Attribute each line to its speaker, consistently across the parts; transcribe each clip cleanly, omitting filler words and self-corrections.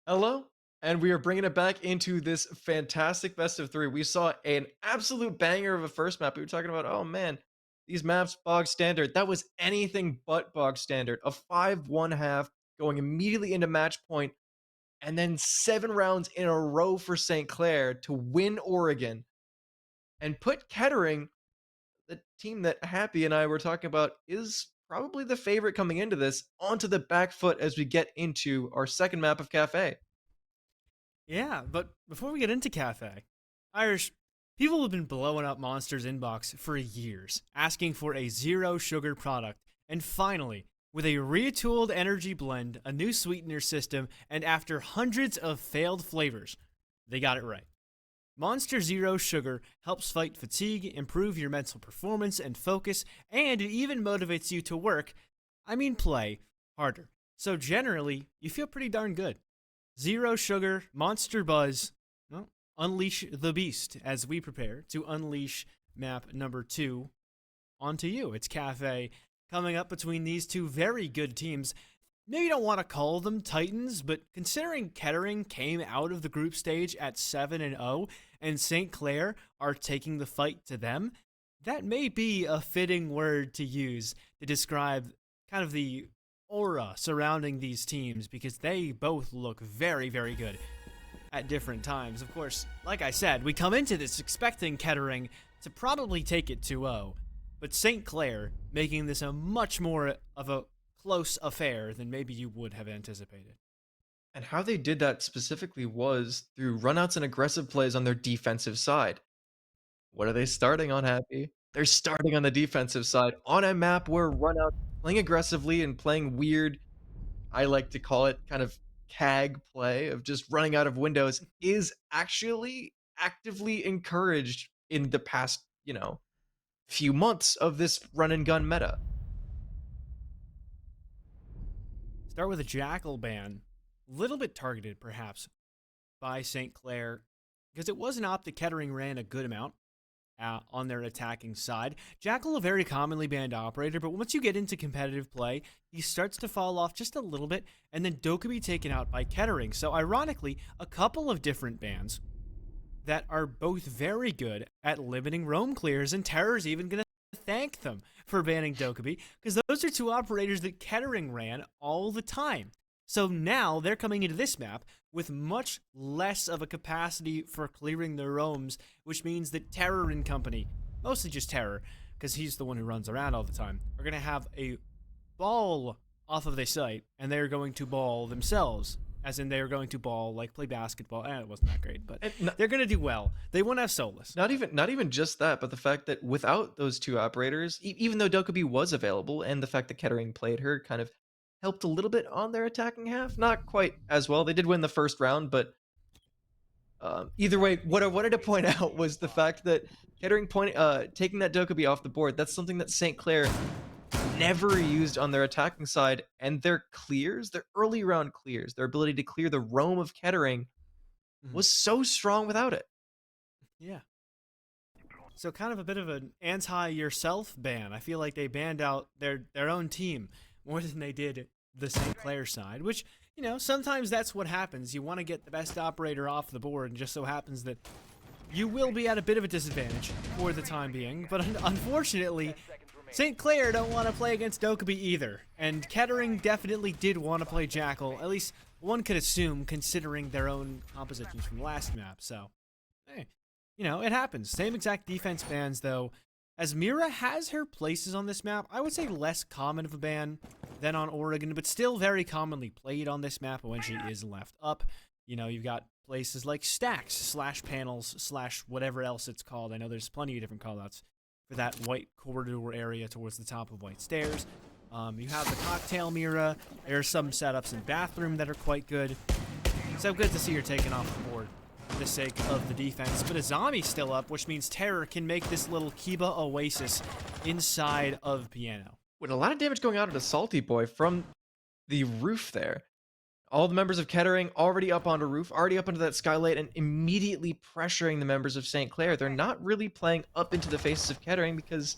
Speaker 1: Hello, and we are bringing it back into this fantastic best of three. We saw an absolute banger of a first map. We were talking about, oh man, these maps bog standard. That was anything but bog standard. A 5-1 half going immediately into match point, and then 7 rounds in a row for St. Clair to win Oregon and put Kettering, the team that Happy and I were talking about, is probably the favorite coming into this, onto the back foot as we get into our second map of Cafe.
Speaker 2: Yeah, but before we get into Cafe, Irish, people have been blowing up Monster's inbox for years, asking for a zero sugar product. And finally, with a retooled energy blend, a new sweetener system, and after hundreds of failed flavors, they got it right. Monster Zero Sugar helps fight fatigue, improve your mental performance and focus, and it even motivates you to work, play, harder. So generally, you feel pretty darn good. Zero Sugar, Monster Buzz, well, unleash the beast as we prepare to unleash map number 2 onto you. It's Cafe coming up between these two very good teams. Maybe you don't want to call them Titans, but considering Kettering came out of the group stage at 7-0 and St. Clair are taking the fight to them, that may be a fitting word to use to describe kind of the aura surrounding these teams, because they both look very, very good at different times. Of course, like I said, we come into this expecting Kettering to probably take it 2-0, but St. Clair making this a much more of a close affair than maybe you would have anticipated.
Speaker 1: And how they did that specifically was through runouts and aggressive plays on their defensive side. What are they starting on, Happy? They're starting on the defensive side on a map where runouts, playing aggressively and playing weird, I like to call it kind of CAG play of just running out of windows, is actually actively encouraged in the past, few months of this run and gun meta.
Speaker 2: Start with a Jackal ban. Little bit targeted, perhaps, by St. Clair, because it was an op that Kettering ran a good amount on their attacking side. Jackal, a very commonly banned operator, but once you get into competitive play, he starts to fall off just a little bit, and then Dokkaebi taken out by Kettering. So ironically, a couple of different bans that are both very good at limiting roam clears, and Terror's even going to thank them for banning Dokkaebi, because those are two operators that Kettering ran all the time. So now they're coming into this map with much less of a capacity for clearing their roams, which means that Terror and company, mostly just Terror, because he's the one who runs around all the time, are going to have a ball off of their site, and they're going to ball themselves. As in, they're going to ball, like play basketball. It wasn't that great, but they're going to do well. They won't have Solus.
Speaker 1: Not even just that, but the fact that without those two operators, even though Dokkaebi was available, and the fact that Kettering played her kind of helped a little bit on their attacking half. Not quite as well. They did win the first round, but either way, what I wanted to point out was the fact that Kettering taking that Dokkaebi off the board. That's something that St. Clair never used on their attacking side, and their clears, their early round clears, their ability to clear the roam of Kettering was so strong without it.
Speaker 2: Yeah. So kind of a bit of an anti-yourself ban. I feel like they banned out their own team more than they did the St. Clair side, which, sometimes that's what happens. You want to get the best operator off the board, and just so happens that you will be at a bit of a disadvantage for the time being. But unfortunately, St. Clair don't want to play against Dokkaebi either, and Kettering definitely did want to play Jackal, at least one could assume, considering their own compositions from last map. So, hey, it happens. Same exact defense bans, though. As Mira has her places on this map, I would say less common of a ban than on Oregon, but still very commonly played on this map when she is left up. You've got places like stacks, /panels, /whatever else it's called. I know there's plenty of different callouts for that white corridor area towards the top of White Stairs. You have the cocktail Mira. There are some setups in bathroom that are quite good. So good to see her taken off the board for the sake of the defense. But Azami's still up, which means Terror can make this little Kiba oasis inside of Piano.
Speaker 1: With a lot of damage going out at a Salty Boy from the roof there. All the members of Kettering already up onto roof, already up onto that skylight, and immediately pressuring the members of St. Clair. They're not really playing up into the faces of Kettering because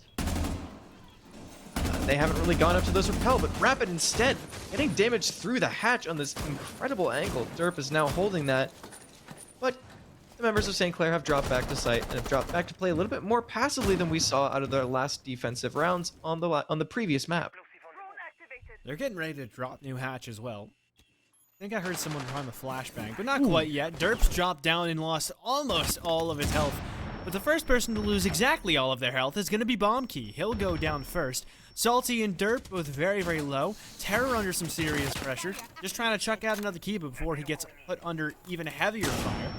Speaker 1: they haven't really gone up to those repel, but Rapid instead getting damage through the hatch on this incredible angle. Derp is now holding that, but the members of St. Clair have dropped back to site and have dropped back to play a little bit more passively than we saw out of their last defensive rounds on the previous map.
Speaker 2: They're getting ready to drop new hatch as well. I think I heard someone prime a flashbang, but not quite yet. Derp's dropped down and lost almost all of his health. But the first person to lose exactly all of their health is going to be Bombkey. He'll go down first. Salty and Derp both very, very low. Terror under some serious pressure. Just trying to chuck out another key before he gets put under even heavier fire.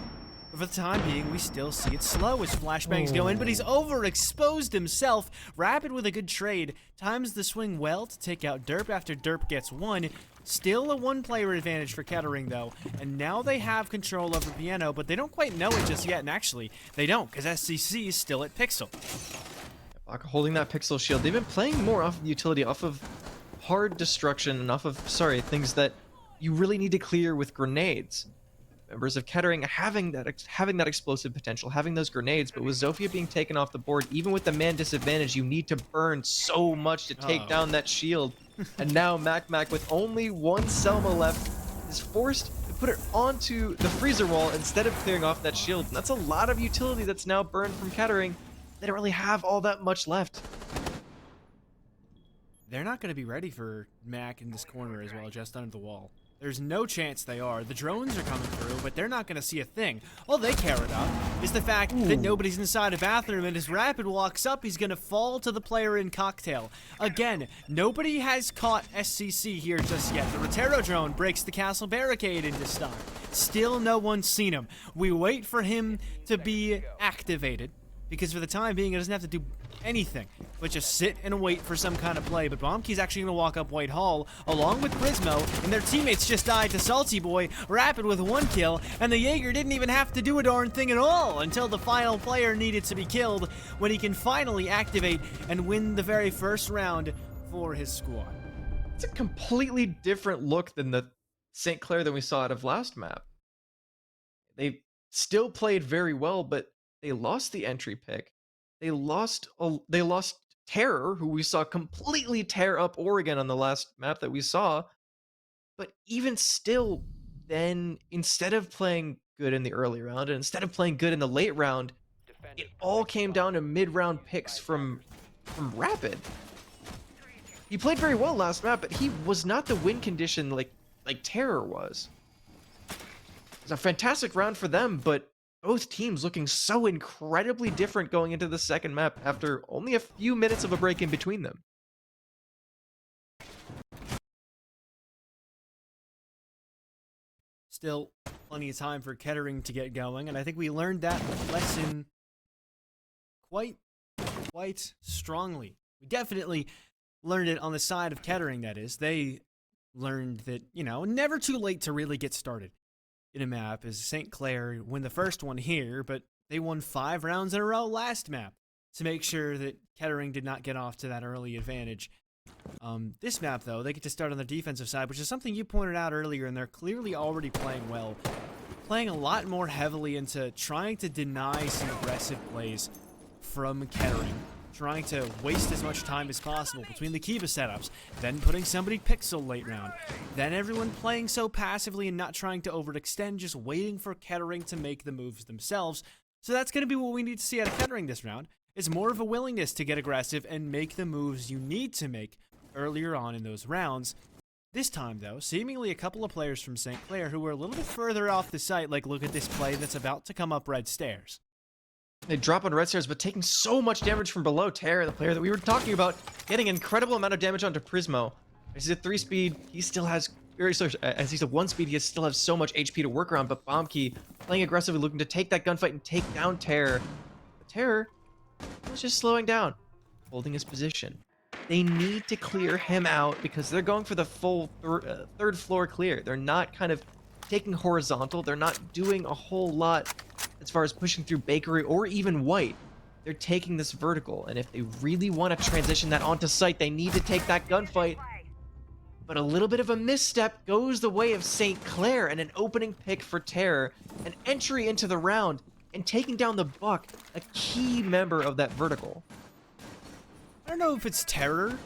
Speaker 2: But for the time being, we still see it slow as flashbangs go in, but he's overexposed himself. Rapid with a good trade. Times the swing well to take out Derp after Derp gets one. Still a one-player advantage for Kettering, though, and now they have control over Piano, but they don't quite know it just yet, and actually, they don't, because SCC is still at Pixel.
Speaker 1: Baka holding that Pixel shield. They've been playing more off of utility, off of hard destruction, and off of, things that you really need to clear with grenades. Members of Kettering having that explosive potential, having those grenades, but with Zofia being taken off the board, even with the man disadvantage, you need to burn so much to take down that shield. And now Mac with only one Selma left is forced to put it onto the freezer wall instead of clearing off that shield. And that's a lot of utility that's now burned from Kettering. They don't really have all that much left.
Speaker 2: They're not going to be ready for Mac in this corner as well, just under the wall. There's no chance they are. The drones are coming through, but they're not going to see a thing. All they care about is the fact that nobody's inside a bathroom, and as Rapid walks up, he's going to fall to the player in Cocktail. Again, nobody has caught SCC here just yet. The Rotero drone breaks the castle barricade in this time. Still no one's seen him. We wait for him to be activated, because for the time being, it doesn't have to do anything but just sit and wait for some kind of play. But Bombkey's actually going to walk up Whitehall along with Prismo, and their teammates just died to Salty Boy, Rapid with one kill, and the Jaeger didn't even have to do a darn thing at all until the final player needed to be killed, when he can finally activate and win the very first round for his squad.
Speaker 1: It's a completely different look than the St. Clair that we saw out of last map. They still played very well, but they lost the entry pick. They lost Terror, who we saw completely tear up Oregon on the last map that we saw. But even still, then instead of playing good in the early round and instead of playing good in the late round, it all came down to mid-round picks from Rapid. He played very well last map, but he was not the win condition like Terror was. It was a fantastic round for them, but both teams looking so incredibly different going into the second map after only a few minutes of a break in between them.
Speaker 2: Still plenty of time for Kettering to get going, and I think we learned that lesson quite strongly. We definitely learned it on the side of Kettering, that is. They learned that, never too late to really get started in a map, as St. Clair win the first one here, but they won 5 rounds in a row last map to make sure that Kettering did not get off to that early advantage. This map, though, they get to start on the defensive side, which is something you pointed out earlier, and they're clearly already playing well. Playing a lot more heavily into trying to deny some aggressive plays from Kettering. Trying to waste as much time as possible between the Kiva setups, then putting somebody Pixel late round, then everyone playing so passively and not trying to overextend, just waiting for Kettering to make the moves themselves. So that's going to be what we need to see out of Kettering this round, is more of a willingness to get aggressive and make the moves you need to make earlier on in those rounds. This time, though, seemingly a couple of players from St. Clair who were a little bit further off the site, like look at this play that's about to come up red stairs.
Speaker 1: They drop on red stairs, but taking so much damage from below. Terror, the player that we were talking about, getting an incredible amount of damage onto Prismo. As he's at 3 speed, he still has, as he's at 1 speed, he still has so much HP to work around, but Bombkey playing aggressively, looking to take that gunfight and take down Terror. But Terror was just slowing down, holding his position. They need to clear him out because they're going for the full third floor clear. They're not kind of taking horizontal. They're not doing a whole lot as far as pushing through Bakery or even White. They're taking this vertical, and if they really want to transition that onto site, they need to take that gunfight. But a little bit of a misstep goes the way of St. Clair, and an opening pick for Terror, an entry into the round, and taking down the Buck, a key member of that vertical.
Speaker 2: I don't know if it's Terror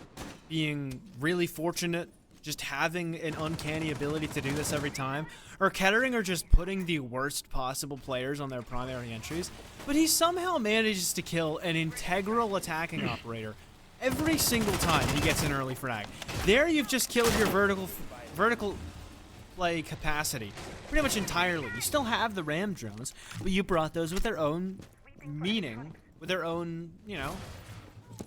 Speaker 2: being really fortunate, just having an uncanny ability to do this every time, or Kettering are just putting the worst possible players on their primary entries, but he somehow manages to kill an integral attacking operator every single time he gets an early frag. There you've just killed your vertical play capacity pretty much entirely. You still have the ram drones, but you brought those with their own meaning, with their own,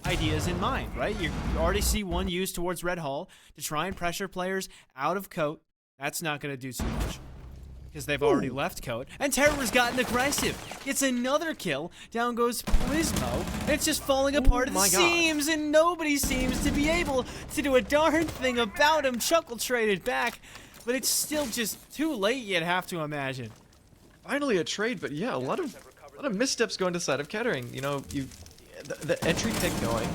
Speaker 2: ideas in mind, right? You already see one used towards Red Hall to try and pressure players out of Coat. That's not going to do too much because they've already left Coat. And Terror's gotten aggressive. Gets another kill. Down goes Prismo. And it's just falling apart at the seams, and nobody seems to be able to do a darn thing about him. Chuckle traded back, but it's still just too late, you'd have to imagine.
Speaker 1: Finally a trade, but yeah, a lot of missteps going to the side of Kettering. The entry pick going.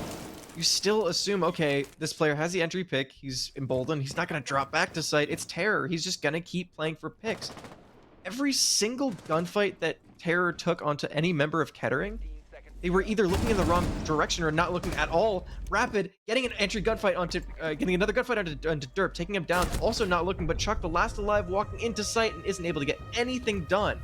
Speaker 1: You still assume, okay, this player has the entry pick. He's emboldened. He's not going to drop back to site. It's Terror. He's just going to keep playing for picks. Every single gunfight that Terror took onto any member of Kettering, they were either looking in the wrong direction or not looking at all. Rapid, getting an entry gunfight onto, getting another gunfight onto Derp, taking him down, also not looking, but Chuck, the last alive, walking into site and isn't able to get anything done.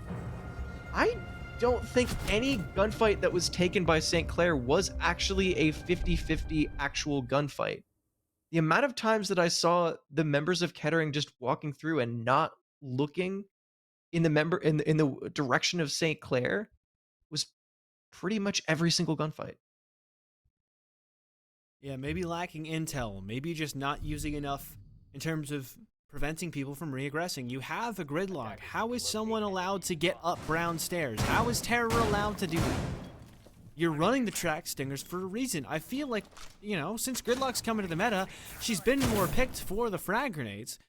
Speaker 1: I don't think any gunfight that was taken by St. Clair was actually a 50-50 actual gunfight. The amount of times that I saw the members of Kettering just walking through and not looking in the direction of St. Clair was pretty much every single gunfight.
Speaker 2: Yeah, maybe lacking intel, maybe just not using enough in terms of preventing people from reaggressing. You have a gridlock. How is someone allowed to get up brown stairs? How is Terror allowed to do that? You're running the track stingers for a reason. I feel like, since gridlock's coming to the meta, she's been more picked for the frag grenades.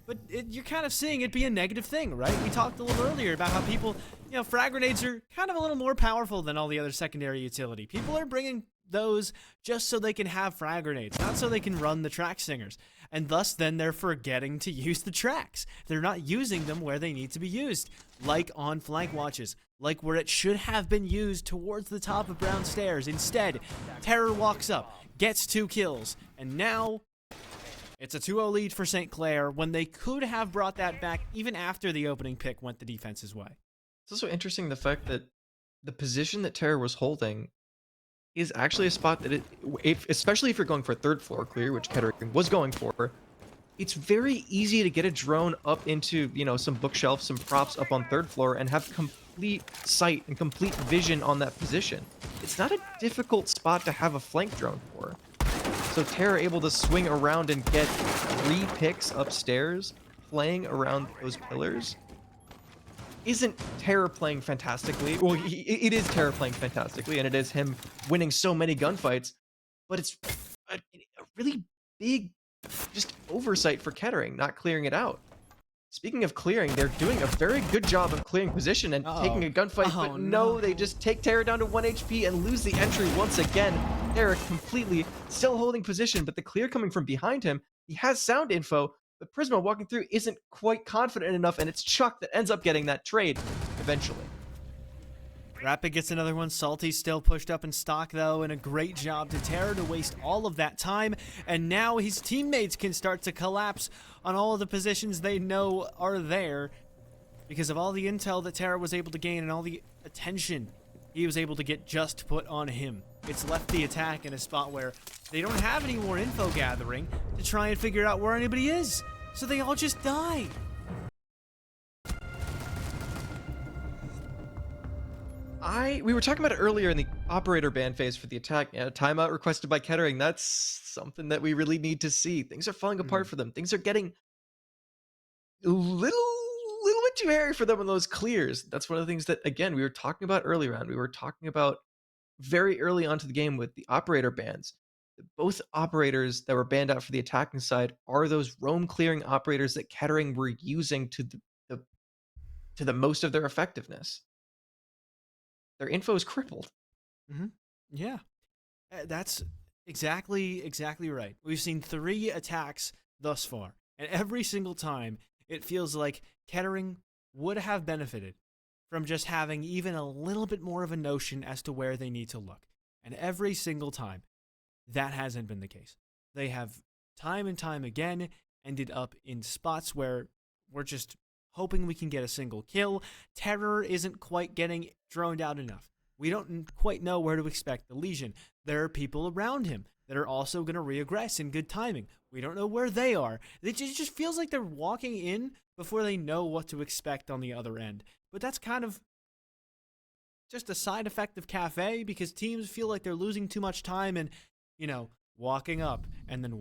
Speaker 2: But you're kind of seeing it be a negative thing, right? We talked a little earlier about how people, frag grenades are kind of a little more powerful than all the other secondary utility. People are bringing those just so they can have frag grenades, not so they can run the track stingers. And thus, then they're forgetting to use the tracks. They're not using them where they need to be used, like on flank watches, like where it should have been used towards the top of brown stairs. Instead, Terror walks up, gets 2 kills, and now it's a 2-0 lead for St. Clair when they could have brought that back even after the opening pick went the defense's way.
Speaker 1: It's also interesting the fact that the position that Terror was holding is actually a spot that especially if you're going for a third floor clear, which Kettering was going for, it's very easy to get a drone up into, some bookshelves, some props up on third floor and have complete sight and complete vision on that position. It's not a difficult spot to have a flank drone for. So Terror able to swing around and get 3 picks upstairs, playing around those pillars, isn't Terror playing fantastically. Well, it is Terror playing fantastically, and it is him winning so many gunfights, but it's a really big just oversight for Kettering, not clearing it out. Speaking of clearing, they're doing a very good job of clearing position and taking a gunfight, but no, they just take Terror down to 1 HP and lose the entry once again. Terror completely still holding position, but the clear coming from behind him. He has sound info, but Prismo walking through isn't quite confident enough, and it's Chuck that ends up getting that trade eventually.
Speaker 2: Rapid gets another one. Salty's still pushed up in stock, though, and a great job to Terror to waste all of that time. And now his teammates can start to collapse on all of the positions they know are there because of all the intel that Terror was able to gain and all the attention he was able to get just put on him. It's left the attack in a spot where they don't have any more info gathering to try and figure out where anybody is. So they all just die.
Speaker 1: We were talking about it earlier in the operator ban phase for the attack. Timeout requested by Kettering. That's something that we really need to see. Things are falling apart for them. Things are getting a little bit too hairy for them in those clears. That's one of the things that, again, we were talking about earlier on. We were talking about very early onto the game with the operator bans. Both operators that were banned out for the attacking side are those roam clearing operators that Kettering were using to the most of their effectiveness. Their info is crippled.
Speaker 2: Yeah, that's exactly right. We've seen 3 attacks thus far, and every single time it feels like Kettering would have benefited from just having even a little bit more of a notion as to where they need to look. And every single time, that hasn't been the case. they have time and time again ended up in spots where we're just hoping we can get a single kill. Terror isn't quite getting droned out enough. We don't quite know where to expect the Legion. There are people around him that are also going to reaggress in good timing. We don't know where they are. It just feels like they're walking in before they know what to expect on the other end. But that's kind of just a side effect of Cafe, because teams feel like they're losing too much time and, walking up and then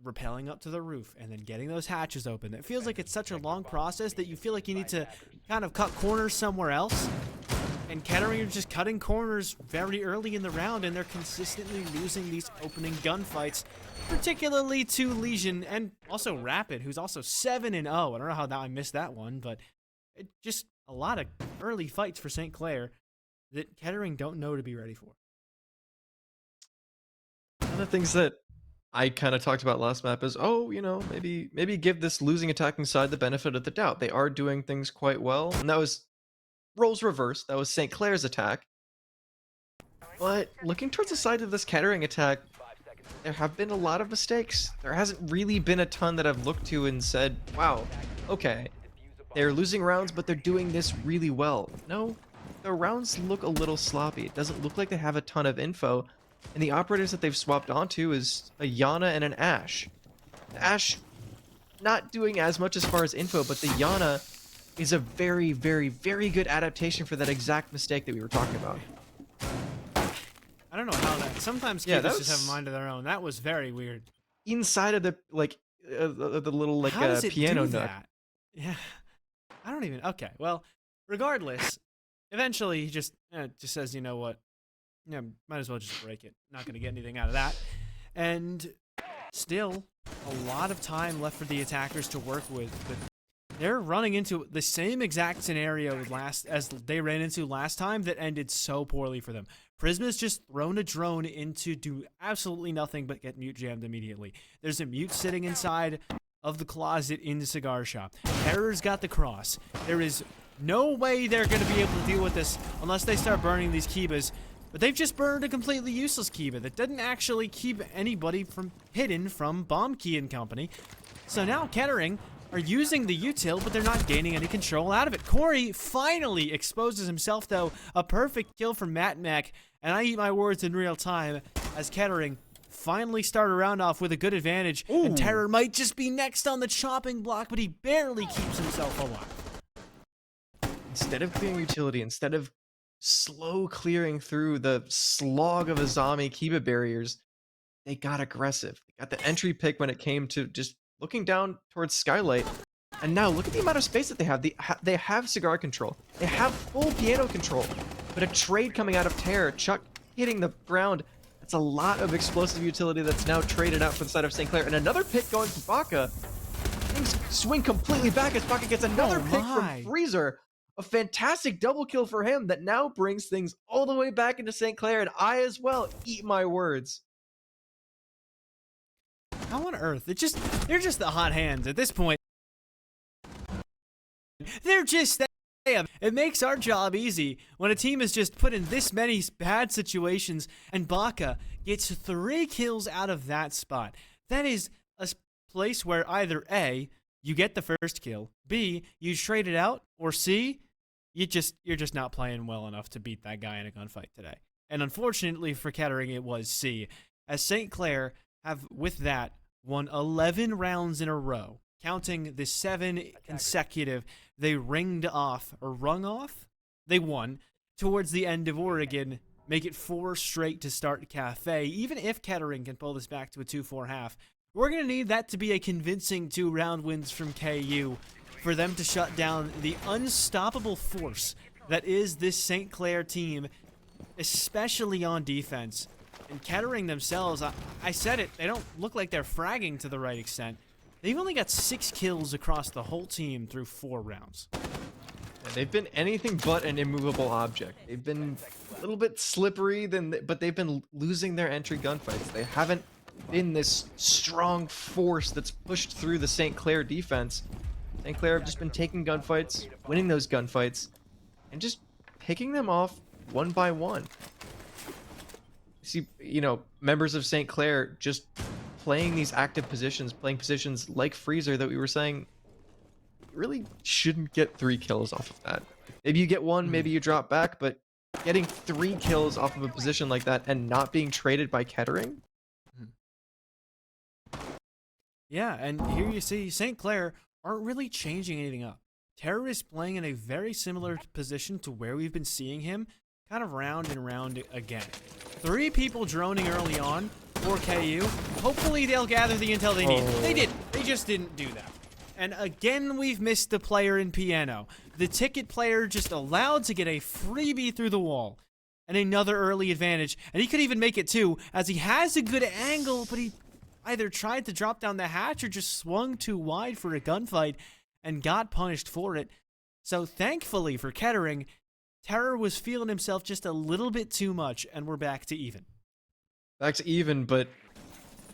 Speaker 2: rappelling up to the roof and then getting those hatches open. It feels like it's such a long process that you feel like you need to kind of cut corners somewhere else. And Kettering are just cutting corners very early in the round, and they're consistently losing these opening gunfights, particularly to Legion and also Rapid, who's also 7-0. I don't know how I missed that one, but it just a lot of early fights for St. Clair that Kettering don't know to be ready for.
Speaker 1: One of the things that I kind of talked about last map is, maybe give this losing attacking side the benefit of the doubt. They are doing things quite well, and that was roles reversed. That was St. Clair's attack. But looking towards the side of this Kettering attack, there have been a lot of mistakes. There hasn't really been a ton that I've looked to and said, wow, okay, they're losing rounds, but they're doing this really well. No, the rounds look a little sloppy. It doesn't look like they have a ton of info. And the operators that they've swapped onto is a Yana and an Ashe. The Ashe not doing as much as far as info, but the Yana is a very, very, very good adaptation for that exact mistake that we were talking about.
Speaker 2: I don't know how that. Sometimes kids just have a mind of their own. That was very weird.
Speaker 1: Inside of the the little
Speaker 2: how does it
Speaker 1: piano
Speaker 2: do
Speaker 1: nook.
Speaker 2: that? Yeah, I don't even. Okay, well, regardless, eventually he just says, you know what? Yeah, might as well just break it. Not going to get anything out of that. And still, a lot of time left for the attackers to work with, but they're running into the same exact scenario as they ran into last time that ended so poorly for them. Prisma's just thrown a drone in to do absolutely nothing but get mute jammed immediately. There's a mute sitting inside of the closet in the cigar shop. Terror's got the cross. There is no way they're going to be able to deal with this unless they start burning these Kibas. But they've just burned a completely useless Kiba that didn't actually keep anybody hidden from Bomb Key and company. So now Kettering are using the util, but they're not gaining any control out of it. Corey finally exposes himself, though. A perfect kill from Matt Mac, and I eat my words in real time as Kettering finally start a round off with a good advantage. Ooh. And Terror might just be next on the chopping block, but he barely keeps himself alive.
Speaker 1: Instead of clearing utility, instead of slow clearing through the slog of Azami Kiba barriers, they got aggressive. They got the entry pick when it came to just looking down towards Skylight. And now look at the amount of space that they have. They have cigar control. They have full piano control. But a trade coming out of Terror, Chuck hitting the ground. That's a lot of explosive utility that's now traded out for the side of St. Clair. And another pick going to Baka. Things swing completely back as Baka gets another pick from Freezer. A fantastic double kill for him that now brings things all the way back into St. Clair, and I as well eat my words.
Speaker 2: How on earth? They're just the hot hands at this point. They're just that. It makes our job easy when a team is just put in this many bad situations, and Baka gets 3 kills out of that spot. That is a place where either A, you get the first kill, B, you trade it out, or C, you're just not playing well enough to beat that guy in a gunfight today. And unfortunately for Kettering, it was C, as St. Clair have, with that, won 11 rounds in a row, counting the 7 consecutive they rung off, they won, towards the end of Oregon, make it 4 straight to start Cafe. Even if Kettering can pull this back to a 2-4 half, we're going to need that to be a convincing 2-round wins from KU for them to shut down the unstoppable force that is this St. Clair team, especially on defense. And Kettering themselves, I said it, they don't look like they're fragging to the right extent. They've only got 6 kills across the whole team through 4 rounds.
Speaker 1: Yeah, they've been anything but an immovable object. They've been a little bit slippery, but they've been losing their entry gunfights. They haven't been this strong force that's pushed through the St. Clair defense. St. Clair have just been taking gunfights, winning those gunfights, and just picking them off one by one. See, members of St. Clair just playing these active positions, playing positions like Freezer that we were saying, you really shouldn't get 3 kills off of that. Maybe you get 1, maybe you drop back, but getting 3 kills off of a position like that and not being traded by Kettering?
Speaker 2: Yeah, and here you see St. Clair aren't really changing anything up. Terror is playing in a very similar position to where we've been seeing him, kind of round and round again. 3 people droning early on for KU. Hopefully they'll gather the intel they need. They didn't. They just didn't do that. And again, we've missed the player in piano. The ticket player just allowed to get a freebie through the wall. And another early advantage. And he could even make it too, as he has a good angle, but he either tried to drop down the hatch or just swung too wide for a gunfight and got punished for it. So thankfully for Kettering, Terror was feeling himself just a little bit too much, and we're back to even.
Speaker 1: Back to even, but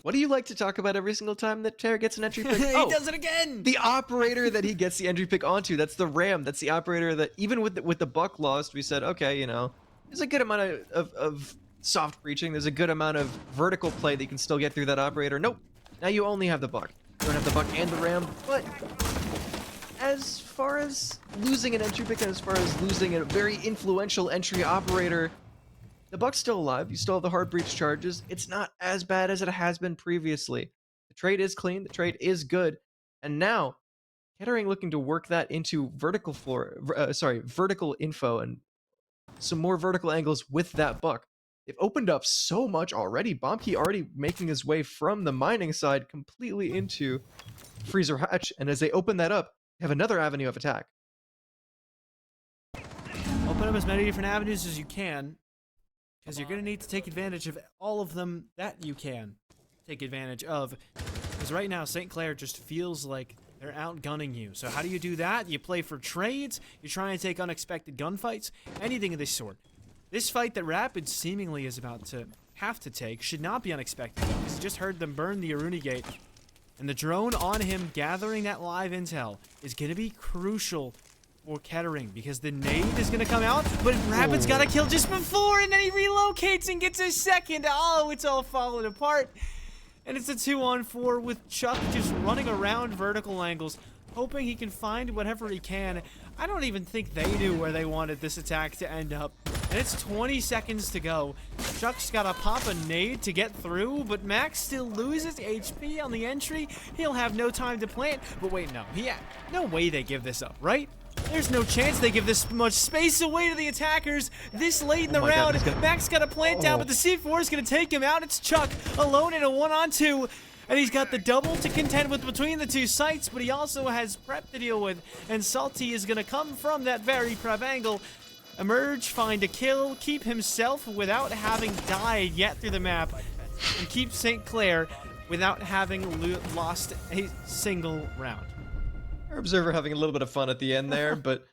Speaker 1: what do you like to talk about every single time that Terror gets an entry pick?
Speaker 2: He does it again!
Speaker 1: The operator that he gets the entry pick onto. That's the Ram. That's the operator that, even with the Buck lost, we said, okay, you know, there's a good amount of soft breaching. There's a good amount of vertical play that you can still get through that operator. Nope. Now you only have the Buck. You don't have the Buck and the Ram, but as far as losing an entry pick and as far as losing a very influential entry operator, the Buck's still alive. You still have the hard breach charges. It's not as bad as it has been previously. The trade is clean. The trade is good. And now, Kettering looking to work that into vertical vertical info and some more vertical angles with that Buck. They've opened up so much already. Bombkey already making his way from the mining side completely into Freezer Hatch. And as they open that up, they have another avenue of attack.
Speaker 2: Open up as many different avenues as you can, because you're going to need to take advantage of all of them that you can take advantage of. Because right now, St. Clair just feels like they're outgunning you. So how do you do that? You play for trades, you try and take unexpected gunfights, anything of this sort. This fight that Rapid seemingly is about to have to take should not be unexpected, because you just heard them burn the Aruni Gate. And the drone on him gathering that live intel is going to be crucial for Kettering, because the nade is going to come out, but Rapid's got to kill just before, and then he relocates and gets a second. Oh, it's all falling apart. And it's a 2-on-4 with Chuck just running around vertical angles, hoping he can find whatever he can. I don't even think they knew where they wanted this attack to end up. And it's 20 seconds to go. Chuck's got to pop a nade to get through, but Max still loses HP on the entry. He'll have no time to plant. But wait, no way they give this up, right? There's no chance they give this much space away to the attackers this late in the round. Max got a plant down, but the C4 is going to take him out. It's Chuck alone in a 1-on-2. And he's got the double to contend with between the two sites, but he also has prep to deal with. And Salty is going to come from that very prep angle, emerge, find a kill, keep himself without having died yet through the map, and keep St. Clair without having lost a single round.
Speaker 1: Our observer having a little bit of fun at the end there, but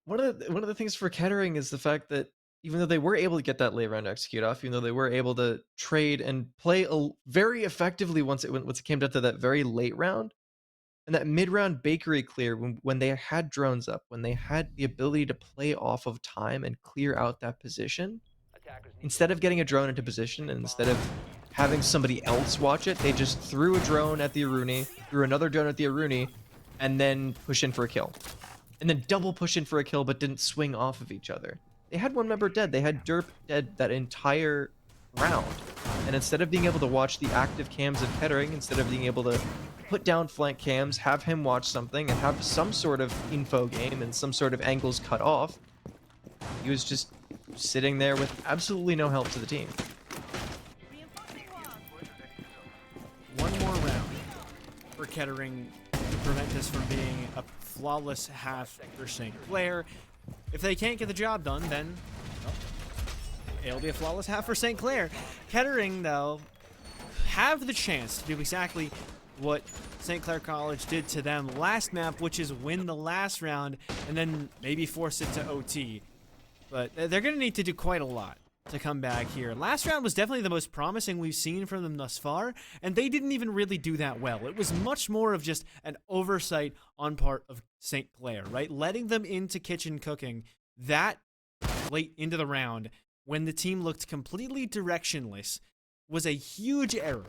Speaker 1: one of the things for Kettering is the fact that even though they were able to get that late round execute off, even though they were able to trade and play very effectively once it came down to that very late round, and that mid-round bakery clear when they had drones up, when they had the ability to play off of time and clear out that position, instead of getting a drone into position and instead of having somebody else watch it, they just threw a drone at the Aruni, threw another drone at the Aruni, and then push in for a kill. And then double push in for a kill, but didn't swing off of each other. They had one member dead. They had Derp dead that entire round. And instead of being able to watch the active cams of Kettering, instead of being able to put down flank cams, have him watch something, and have some sort of info game and some sort of angles cut off, he was just sitting there with absolutely no help to the team.
Speaker 2: One more round for Kettering to prevent this from being a flawless half for St. Clair. If they can't get the job done, then it'll be a flawless half for St. Clair. Kettering, though, have the chance to do exactly what St. Clair College did to them last map, which is win the last round and then maybe force it to OT. But they're going to need to do quite a lot to come back here. Last round was definitely the most promising we've seen from them thus far, and they didn't even really do that well. It was much more of just an oversight on part of St. Clair, right? Letting them into kitchen cooking that late into the round when the team looked completely directionless, was a huge error.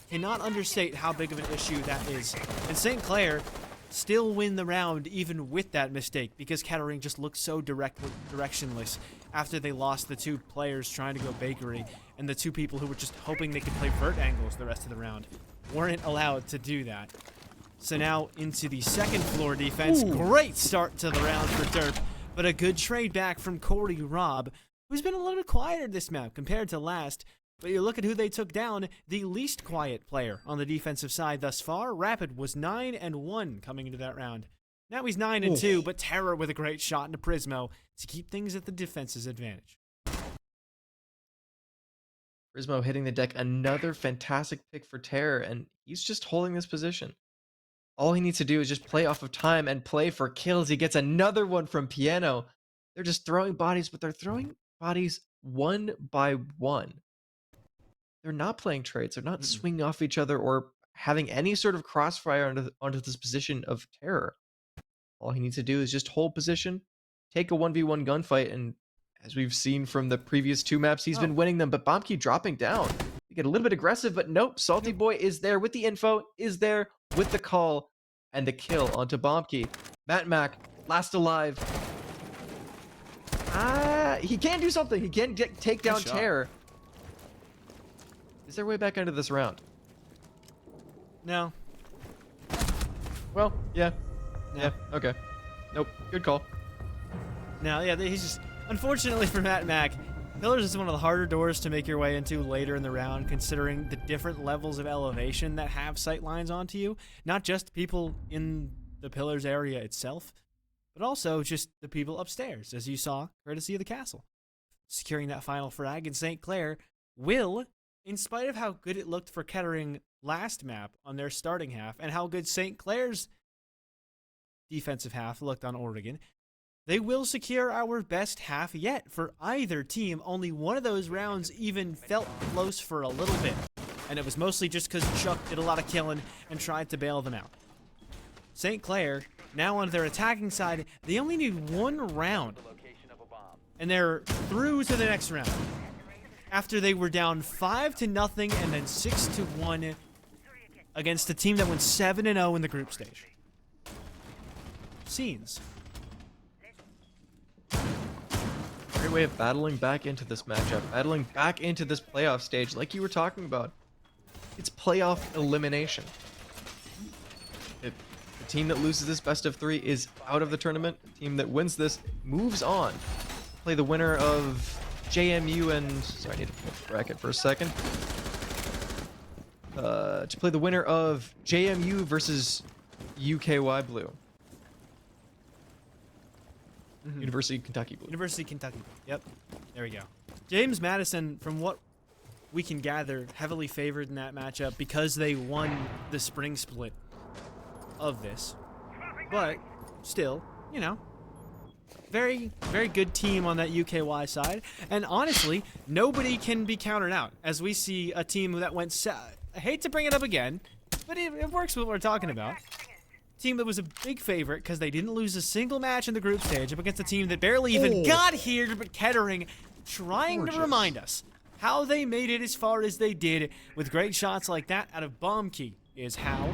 Speaker 2: Cannot understate how big of an issue that is. And St. Clair still win the round even with that mistake because Kettering just looked so directionless after they lost the 2 players trying to go bakery, and the 2 people who were just hoping they could play vert angles the rest of the round weren't allowed to do that. So now into the second floor defense. Ooh. Great start to the round for Derp, but a good trade back from Corey Robb, who's been a little bit quieter this map compared to last. But you look at who they took down, the least quiet player on the defensive side thus far. Rapid was 9-1 coming into that round. Now he's 9-2, but Terror with a great shot into Prismo to keep things at the defense's advantage.
Speaker 1: Prismo hitting the deck, another fantastic pick for Terror, and he's just holding this position. All he needs to do is just play off of time and play for kills. He gets another one from Piano. They're just throwing bodies, but they're throwing bodies one by one. They're not playing trades. They're not swinging off each other or having any sort of crossfire onto this position of Terror. All he needs to do is just hold position, take a 1v1 gunfight, and as we've seen from the previous 2 maps, he's been winning them, but Bombkey dropping down. You get a little bit aggressive, but nope, Salty Boy is there with the info, is there with the call, and the kill onto Bombkey. Mac, last alive. He can do something. He can take down Terror. Is there a way back into this round?
Speaker 2: No.
Speaker 1: Well, yeah. Yeah, okay. Nope, good call.
Speaker 2: No, yeah, he's just... Unfortunately for Mac, Pillars is one of the harder doors to make your way into later in the round, considering the different levels of elevation that have sight lines onto you. Not just people in the Pillars area itself, but also just the people upstairs, as you saw, courtesy of the castle. Securing that final frag, and St. Clair will... In spite of how good it looked for Kettering last map on their starting half, and how good St. Clair's defensive half looked on Oregon, they will secure our best half yet for either team. Only one of those rounds even felt close for a little bit, and it was mostly just because Chuck did a lot of killing and tried to bail them out. St. Clair, now on their attacking side, they only need 1 round, and they're through to the next round. After they were down 5-0 and then 6-1 against a team that went 7-0 in the group stage. Scenes.
Speaker 1: Great way of battling back into this matchup, battling back into this playoff stage like you were talking about. It's playoff elimination. If the team that loses this best of 3 is out of the tournament, the team that wins this moves on. Play the winner of JMU and... Sorry, I need to pull the bracket for a second. To play the winner of JMU versus UKY Blue. University of Kentucky Blue.
Speaker 2: University of Kentucky. Yep. There we go. James Madison, from what we can gather, heavily favored in that matchup because they won the spring split of this. But still, you know, very, very good team on that UKY side. And honestly, nobody can be countered out as we see a team that went... I hate to bring it up again, but it works with what we're talking about. Team that was a big favorite because they didn't lose a single match in the group stage up against a team that barely even got here, but Kettering trying to remind us how they made it as far as they did with great shots like that out of Bombkey is how.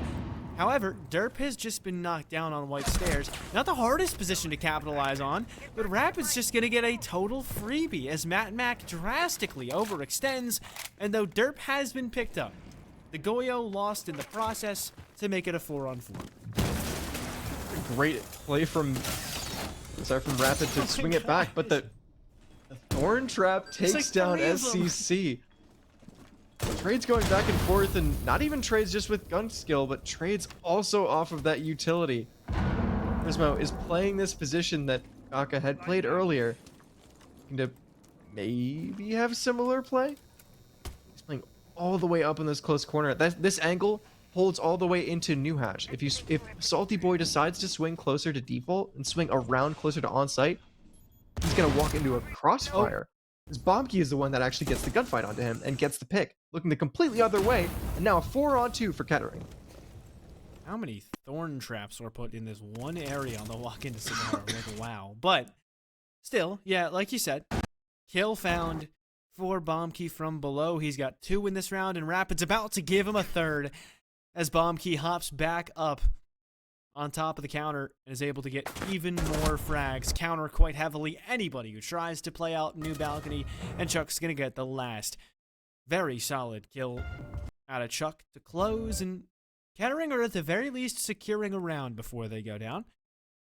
Speaker 2: However, Derp has just been knocked down on White Stairs. Not the hardest position to capitalize on, but Rapid's just going to get a total freebie as Mac drastically overextends, and though Derp has been picked up, the Goyo lost in the process to make it a 4-on-4.
Speaker 1: Great play from Rapid to swing it back, but the Thorn Trap takes down SCC. Trades going back and forth, and not even trades just with gun skill, but trades also off of that utility. Prismo is playing this position that Kaka had played earlier. Looking to maybe have similar play. He's playing all the way up in this close corner. This angle holds all the way into New Hatch. If Salty Boy decides to swing closer to default and swing around closer to on-site, he's gonna walk into a crossfire. This Bombkey is the one that actually gets the gunfight onto him and gets the pick, looking the completely other way, and now a 4-on-2 for Kettering.
Speaker 2: How many thorn traps were put in this one area on the walk-into scenario? Like, wow. But still, yeah, like you said, kill found, for Bombkey from below. He's got 2 in this round, and Rapid's about to give him a third as Bombkey hops back up on top of the counter and is able to get even more frags, counter quite heavily anybody who tries to play out new balcony, and Chuck's gonna get the last very solid kill out of Chuck to close, and Kettering are at the very least securing a round before they go down.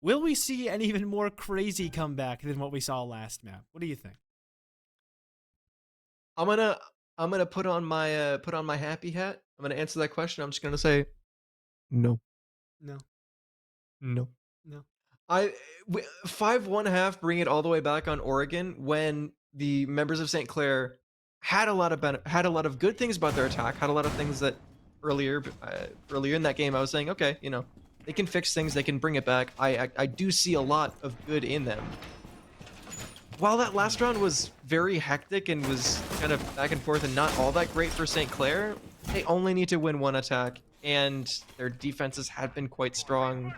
Speaker 2: Will we see an even more crazy comeback than what we saw last map? What do you think?
Speaker 1: I'm gonna put on my happy hat. I'm gonna answer that question. I'm just gonna say no.
Speaker 2: No.
Speaker 1: No.
Speaker 2: No.
Speaker 1: 5-1 half bring it all the way back on Oregon when the members of St. Clair had a lot of good things about their attack, had a lot of things that earlier in that game I was saying, okay, you know, they can fix things, they can bring it back. I do see a lot of good in them. While that last round was very hectic and was kind of back and forth and not all that great for St. Clair, they only need to win one attack, and their defenses had been quite strong.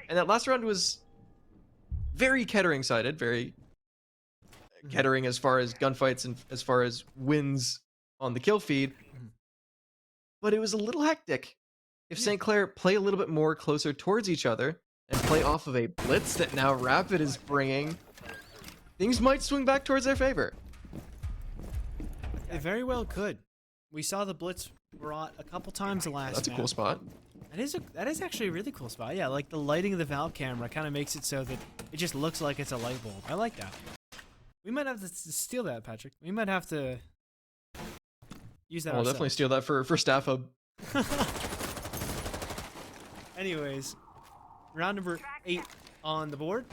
Speaker 1: And that last round was very Kettering-sided, very Kettering as far as gunfights and as far as wins on the kill feed. But it was a little hectic. If St. Clair play a little bit more closer towards each other and play off of a blitz that now Rapid is bringing, things might swing back towards their favor.
Speaker 2: They very well could. We saw the blitz brought a couple times the last
Speaker 1: That's a
Speaker 2: map.
Speaker 1: cool spot.
Speaker 2: That is actually a really cool spot. Yeah, like the lighting of the valve camera kind of makes it so that it just looks like it's a light bulb. I like that. We might have to steal that, Patrick. We might have to use that.
Speaker 1: I'll definitely steal that for Staff Hub.
Speaker 2: Anyways, round number 8 on the board.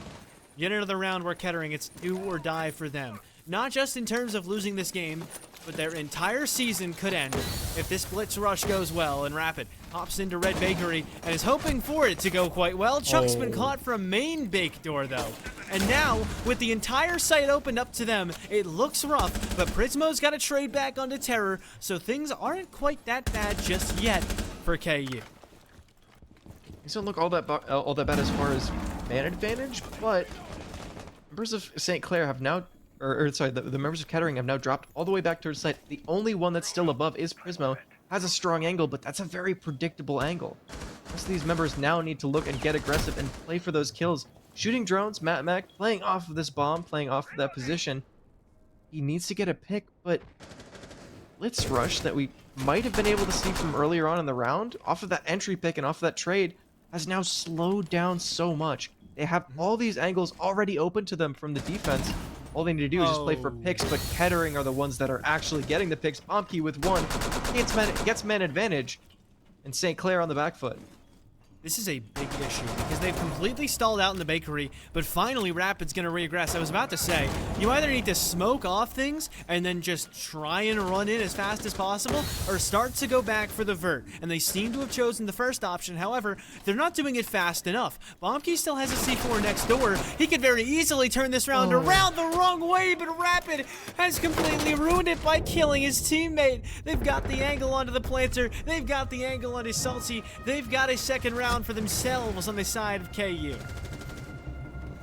Speaker 2: Yet another round where Kettering, it's do or die for them. Not just in terms of losing this game, but their entire season could end if this blitz rush goes well, and Rapid hops into Red Bakery and is hoping for it to go quite well. Chuck's been caught from main bake door though. And now, with the entire site opened up to them, it looks rough, but Prismo's got to trade back onto Terror, so things aren't quite that bad just yet for KU.
Speaker 1: These don't look all that bad as far as man advantage, but members of St. Clair have now, the members of Kettering have now dropped all the way back towards site. The only one that's still above is Prismo. Has a strong angle, but that's a very predictable angle. Most of these members now need to look and get aggressive and play for those kills. Shooting drones, Mac playing off of this bomb, playing off of that position. He needs to get a pick, but blitz rush that we might have been able to see from earlier on in the round, off of that entry pick and off of that trade, has now slowed down so much. They have all these angles already open to them from the defense. All they need to do is just play for picks, but Kettering are the ones that are actually getting the picks. Bombkey with one gets man advantage, and St. Clair on the back foot.
Speaker 2: This is a big issue because they've completely stalled out in the bakery, but finally Rapid's going to regress. I was about to say, you either need to smoke off things and then just try and run in as fast as possible, or start to go back for the vert. And they seem to have chosen the first option. However, they're not doing it fast enough. Bombkey still has a C4 next door. He could very easily turn this round around the wrong way, but Rapid has completely ruined it by killing his teammate. They've got the angle onto the planter. They've got the angle on his salty. They've got a second round for themselves on the side of KU.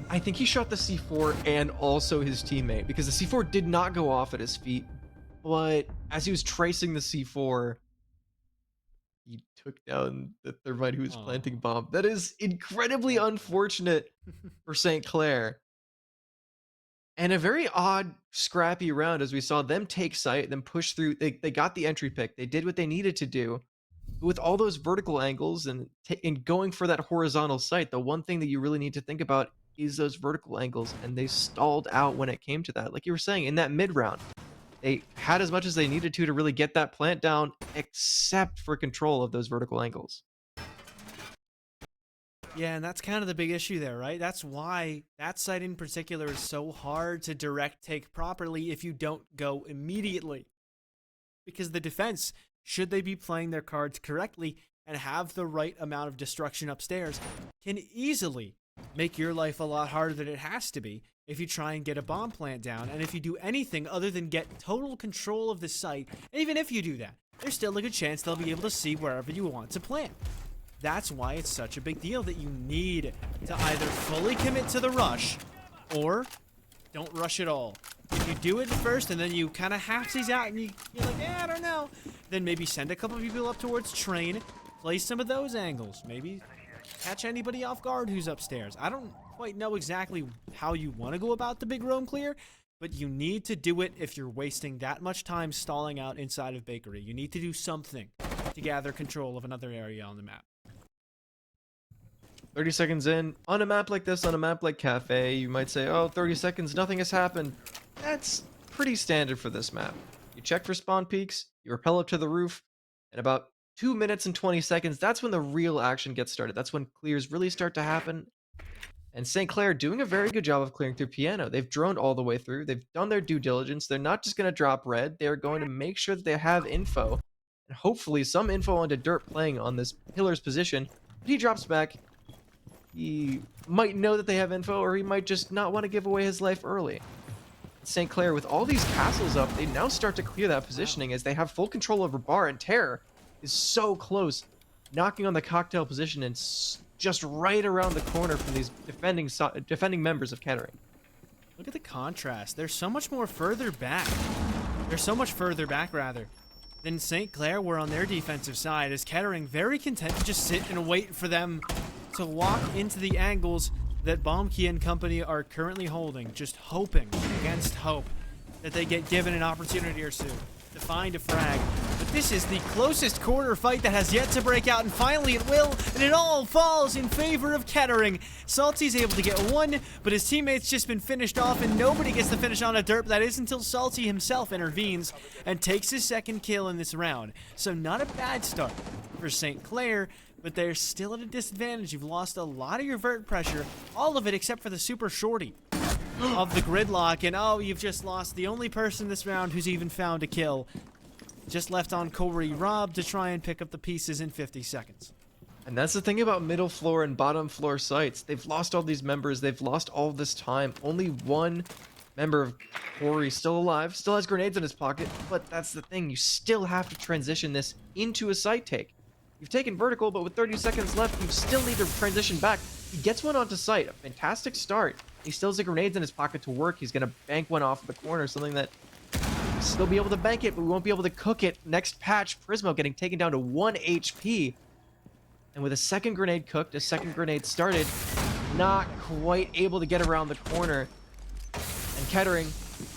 Speaker 1: I think he shot the C4 and also his teammate, because the C4 did not go off at his feet, but as he was tracing the C4, he took down the thermite who was planting bomb. That is incredibly unfortunate for St. Clair. And a very odd, scrappy round as we saw them take site, them push through. They got the entry pick. They did what they needed to do. With all those vertical angles and going for that horizontal site, the one thing that you really need to think about is those vertical angles, and they stalled out when it came to that. Like you were saying, in that mid round, they had as much as they needed to really get that plant down, except for control of those vertical angles.
Speaker 2: Yeah, and that's kind of the big issue there, right? That's why that site in particular is so hard to direct take properly if you don't go immediately. Because the defense, should they be playing their cards correctly and have the right amount of destruction upstairs, can easily make your life a lot harder than it has to be if you try and get a bomb plant down, and if you do anything other than get total control of the site. Even if you do that, there's still a good chance they'll be able to see wherever you want to plant. That's why it's such a big deal that you need to either fully commit to the rush or don't rush at all. If you do it first and then you kind of halfsies out and you're like, yeah, I don't know, then maybe send a couple people up towards train, play some of those angles, maybe catch anybody off guard who's upstairs. I don't quite know exactly how you want to go about the big roam clear, but you need to do it if you're wasting that much time stalling out inside of Bakery. You need to do something to gather control of another area on the map.
Speaker 1: 30 seconds in, on a map like this, on a map like Cafe, you might say, oh, 30 seconds, nothing has happened. That's pretty standard for this map. You check for spawn peaks, you rappel up to the roof, and about 2 minutes and 20 seconds, that's when the real action gets started. That's when clears really start to happen. And St. Clair doing a very good job of clearing through Piano. They've droned all the way through. They've done their due diligence. They're not just going to drop red. They're going to make sure that they have info. And hopefully some info onto Dirt playing on this Pillar's position. But he drops back. He might know that they have info, or he might just not want to give away his life early. St. Clair, with all these castles up, they now start to clear that positioning as they have full control over Bar, and Terror is so close, knocking on the cocktail position and just right around the corner from these defending members of Kettering.
Speaker 2: Look at the contrast. They're so much more further back. They're so much further back, rather, than St. Clair were on their defensive side, as Kettering very content to just sit and wait for them to walk into the angles that Bombkey and company are currently holding, just hoping against hope that they get given an opportunity or two to find a frag. But this is the closest corner fight that has yet to break out, and finally it will, and it all falls in favor of Kettering. Salty's able to get one, but his teammate's just been finished off, and nobody gets the finish on a derp. That is until Salty himself intervenes and takes his second kill in this round. So not a bad start for St. Clair, but they're still at a disadvantage. You've lost a lot of your vert pressure, all of it except for the super shorty of the gridlock, and oh, you've just lost the only person this round who's even found a kill. Just left on Corey Rob to try and pick up the pieces in 50 seconds.
Speaker 1: And that's the thing about middle floor and bottom floor sites. They've lost all these members. They've lost all this time. Only one member of Corey still alive, still has grenades in his pocket, but that's the thing. You still have to transition this into a site take. You've taken vertical, but with 30 seconds left, you still need to transition back. He gets one onto site. A fantastic start. He still has the grenades in his pocket to work. He's going to bank one off the corner, something that we'll still be able to bank it, but we won't be able to cook it. Next patch, Prismo getting taken down to 1 HP. And with a second grenade cooked, a second grenade started, not quite able to get around the corner. And Kettering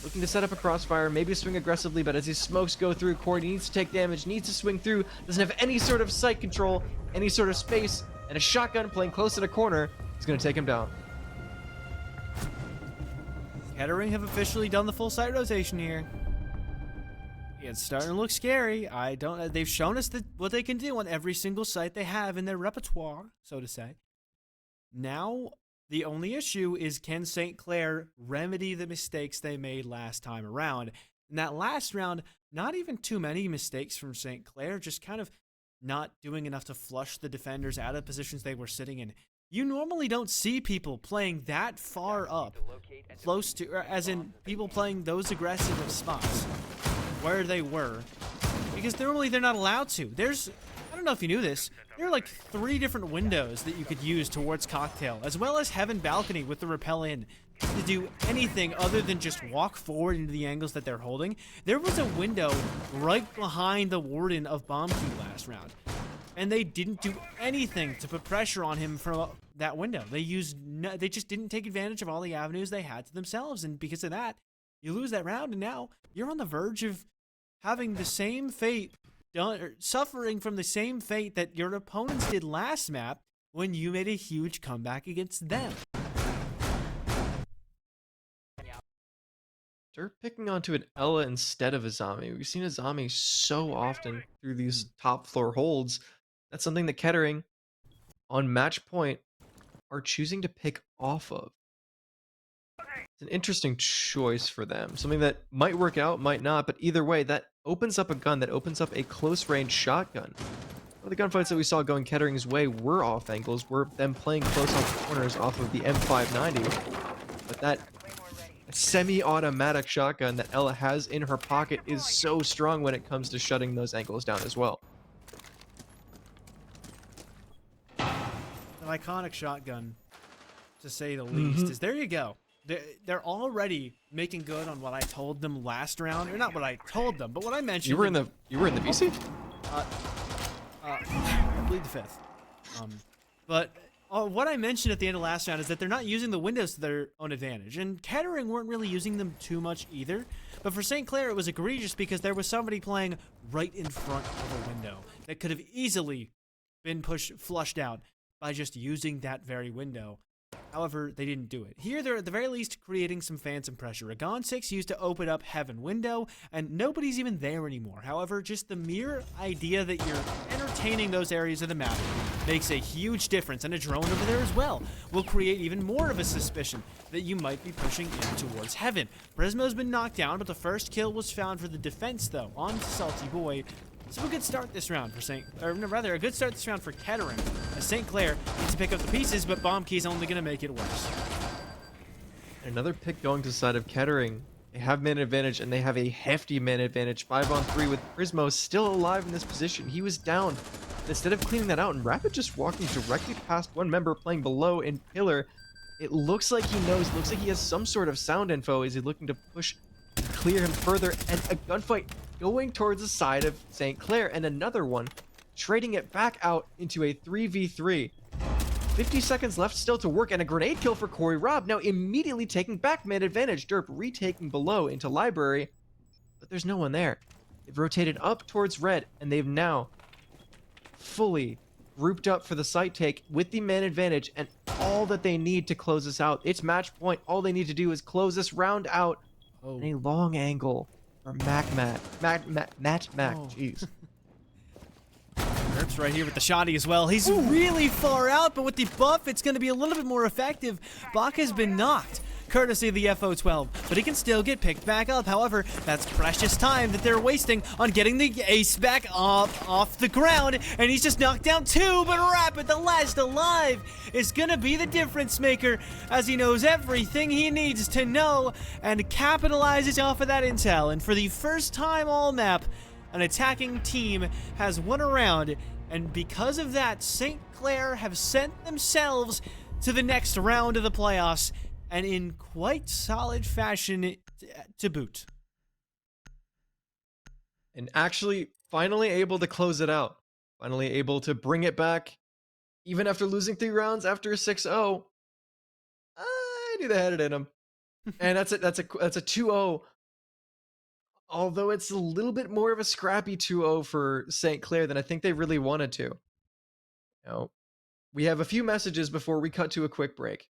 Speaker 1: looking to set up a crossfire, maybe swing aggressively, but as his smokes go through, Corey needs to take damage, needs to swing through, doesn't have any sort of sight control, any sort of space, and a shotgun playing close to the corner is going to take him down.
Speaker 2: Kettering have officially done the full site rotation here. It's starting to look scary. They've shown us what they can do on every single site they have in their repertoire, so to say. Now, the only issue is, can St. Clair remedy the mistakes they made last time around? In that last round, not even too many mistakes from St. Clair, just kind of not doing enough to flush the defenders out of positions they were sitting in. You normally don't see people playing that far up, close to, or as in people playing those aggressive spots where they were, because normally they're not allowed to. I don't know if you knew this, there are like 3 different windows that you could use towards Cocktail, as well as Heaven Balcony with the rappel in, to do anything other than just walk forward into the angles that they're holding. There was a window right behind the Warden of Bomb Key last round, and they didn't do anything to put pressure on him from that window. They just didn't take advantage of all the avenues they had to themselves, and because of that, you lose that round, and now you're on the verge of having the same fate, suffering from the same fate that your opponents did last map when you made a huge comeback against them.
Speaker 1: They're picking onto an Ella instead of Azami. We've seen Azami so often through these top floor holds. That's something that Kettering, on match point, are choosing to pick off of. It's an interesting choice for them. Something that might work out, might not, but either way, that opens up a gun, that opens up a close-range shotgun. Well, the gunfights that we saw going Kettering's way were off angles, were them playing close on corners off of the M590. But that semi-automatic shotgun that Ella has in her pocket is so strong when it comes to shutting those angles down as well.
Speaker 2: An iconic shotgun, to say the least, is there you go. they're already making good on what I told them last round, or not what I told them, but what I mentioned.
Speaker 1: You were in the VC?
Speaker 2: Uh, I believe the fifth. But what I mentioned at the end of last round is that they're not using the windows to their own advantage, and Kettering weren't really using them too much either. But for St. Clair, it was egregious because there was somebody playing right in front of a window that could have easily been flushed out by just using that very window. However, they didn't do it. Here, they're at the very least creating some phantom pressure. A Gon 6 used to open up Heaven window, and nobody's even there anymore. However, just the mere idea that you're entertaining those areas of the map makes a huge difference, and a drone over there as well will create even more of a suspicion that you might be pushing in towards Heaven. Prismo's been knocked down, but the first kill was found for the defense, though, on Salty Boy. So a good start this round for a good start this round for Kettering, as St. Clair needs to pick up the pieces, but Bomb Key's only going to make it worse.
Speaker 1: Another pick going to the side of Kettering. They have man advantage, and they have a hefty man advantage. 5-on-3 with Prismo still alive in this position. He was down. Instead of cleaning that out, and Rapid just walking directly past one member playing below in Pillar, it looks like he knows, looks like he has some sort of sound info. Is he looking to push and clear him further? And a gunfight going towards the side of St. Clair, and another one trading it back out into a 3v3. 50 seconds left still to work, and a grenade kill for Corey Robb, now immediately taking back man advantage. Derp retaking below into Library, but there's no one there. They've rotated up towards red, and they've now fully grouped up for the site take with the man advantage, and all that they need to close this out. It's match point. All they need to do is close this round out in a long angle for Matt. Jeez.
Speaker 2: Derp's right here with the shotty as well. He's really far out, but with the buff, it's going to be a little bit more effective. Bach has been knocked, courtesy of the FO12, but he can still get picked back up. However, that's precious time that they're wasting on getting the ace back off the ground, and he's just knocked down two, but Rapid, the last alive, is gonna be the difference maker, as he knows everything he needs to know and capitalizes off of that intel. And for the first time all map, an attacking team has won a round, and because of that, St. Clair have sent themselves to the next round of the playoffs, and in quite solid fashion to boot.
Speaker 1: And actually finally able to close it out. Finally able to bring it back. Even after losing 3 rounds after a 6-0. I knew they had it in them. And that's a 2-0. Although it's a little bit more of a scrappy 2-0 for St. Clair than I think they really wanted to. Now, we have a few messages before we cut to a quick break.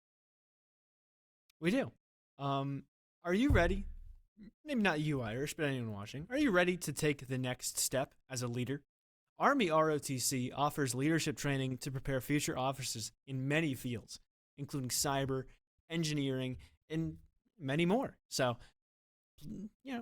Speaker 2: We do. Are you ready? Maybe not you, Irish, but anyone watching. Are you ready to take the next step as a leader? Army ROTC offers leadership training to prepare future officers in many fields, including cyber, engineering, and many more. So,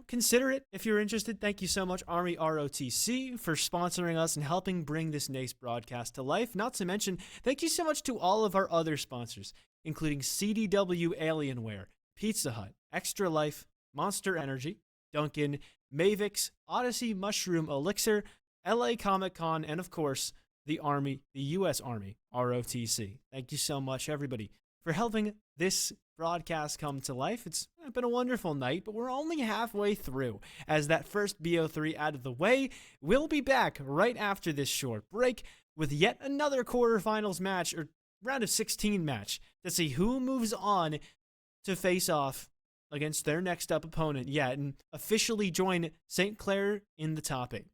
Speaker 2: consider it if you're interested. Thank you so much, Army ROTC, for sponsoring us and helping bring this NACE broadcast to life. Not to mention, thank you so much to all of our other sponsors, including CDW Alienware, Pizza Hut, Extra Life, Monster Energy, Dunkin', Mavix, Odyssey Mushroom Elixir, LA Comic Con, and of course, the U.S. Army, ROTC. Thank you so much, everybody, for helping this broadcast come to life. It's been a wonderful night, but we're only halfway through. As that first BO3 out of the way, we'll be back right after this short break with yet another quarterfinals match, or round of 16 match, to see who moves on to face off against their next up opponent yet and officially join St. Clair in the top 8.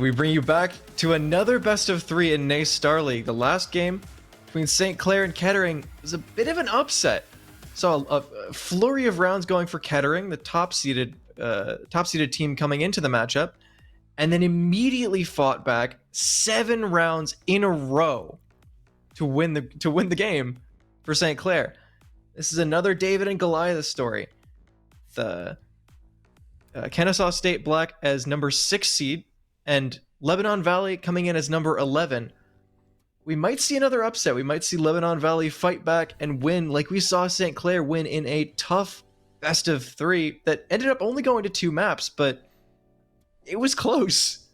Speaker 1: We bring you back to another best of 3 in NACE Star League. The last game between St. Clair and Kettering was a bit of an upset. Saw a flurry of rounds going for Kettering, the top-seeded team coming into the matchup, and then immediately fought back 7 rounds in a row to win the game for St. Clair. This is another David and Goliath story. The Kennesaw State Black as number 6 seed and Lebanon Valley coming in as number 11. We might see another upset. We might see Lebanon Valley fight back and win, like we saw St. Clair win in a tough best of 3 that ended up only going to 2 maps, but it was close.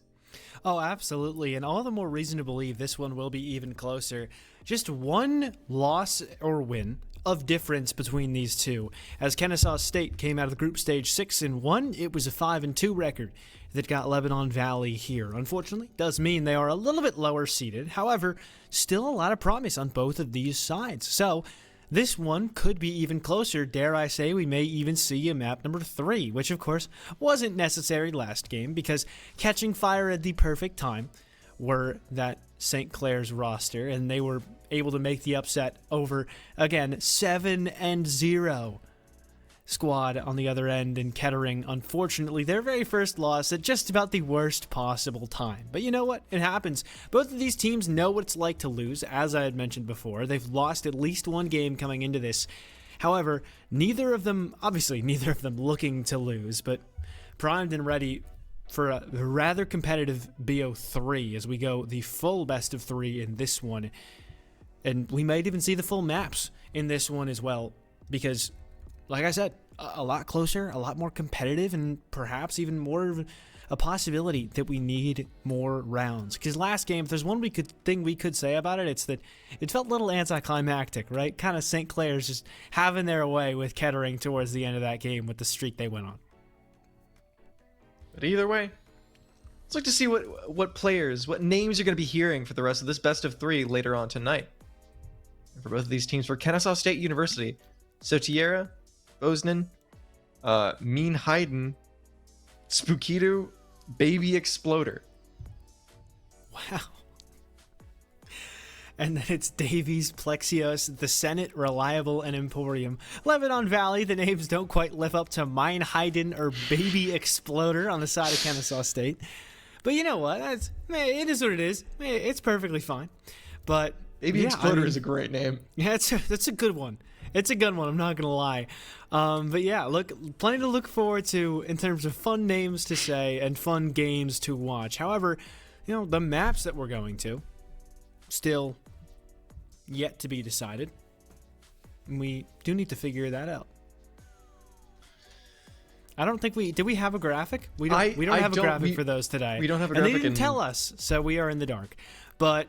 Speaker 2: Oh, absolutely. And all the more reason to believe this one will be even closer. Just one loss or win of difference between these two. As Kennesaw State came out of the group stage 6-1, it was a 5-2 record that got Lebanon Valley here. Unfortunately, does mean they are a little bit lower seeded. However, still a lot of promise on both of these sides. So this one could be even closer. Dare I say, we may even see a map number 3, which of course wasn't necessary last game because catching fire at the perfect time were that St. Clair's roster, and they were able to make the upset over, again, 7-0 squad on the other end, and Kettering, unfortunately, their very first loss at just about the worst possible time. But you know what? It happens. Both of these teams know what it's like to lose, as I had mentioned before. They've lost at least one game coming into this. However, neither of them looking to lose, but primed and ready for a rather competitive BO3 as we go the full best of 3 in this one. And we might even see the full maps in this one as well, because like I said, a lot closer, a lot more competitive, and perhaps even more of a possibility that we need more rounds. Because last game, if there's one thing we could say about it, it's that it felt a little anticlimactic, right? Kind of St. Clair's just having their way with Kettering towards the end of that game with the streak they went on.
Speaker 1: But either way, let's look to see what players, what names you're going to be hearing for the rest of this best of 3 later on tonight. And for both of these teams, for Kennesaw State University, Sotiera, Bosnan, Mean Hayden, Spookido, Baby Exploder.
Speaker 2: Wow. And then it's Davies, Plexios, The Senate, Reliable, and Emporium. Lebanon Valley, the names don't quite live up to Mine Hayden or Baby Exploder on the side of Kennesaw State. But you know what? It is what it is. It's perfectly fine. But
Speaker 1: Baby Exploder is a great name.
Speaker 2: Yeah, that's a good one. It's a good one, I'm not going to lie. But yeah, plenty to look forward to in terms of fun names to say and fun games to watch. However, the maps that we're going to, still yet to be decided. And we do need to figure that out. I don't think did we have a graphic? We don't have a graphic for those today.
Speaker 1: We don't have a graphic.
Speaker 2: And they didn't tell us, so we are in the dark. But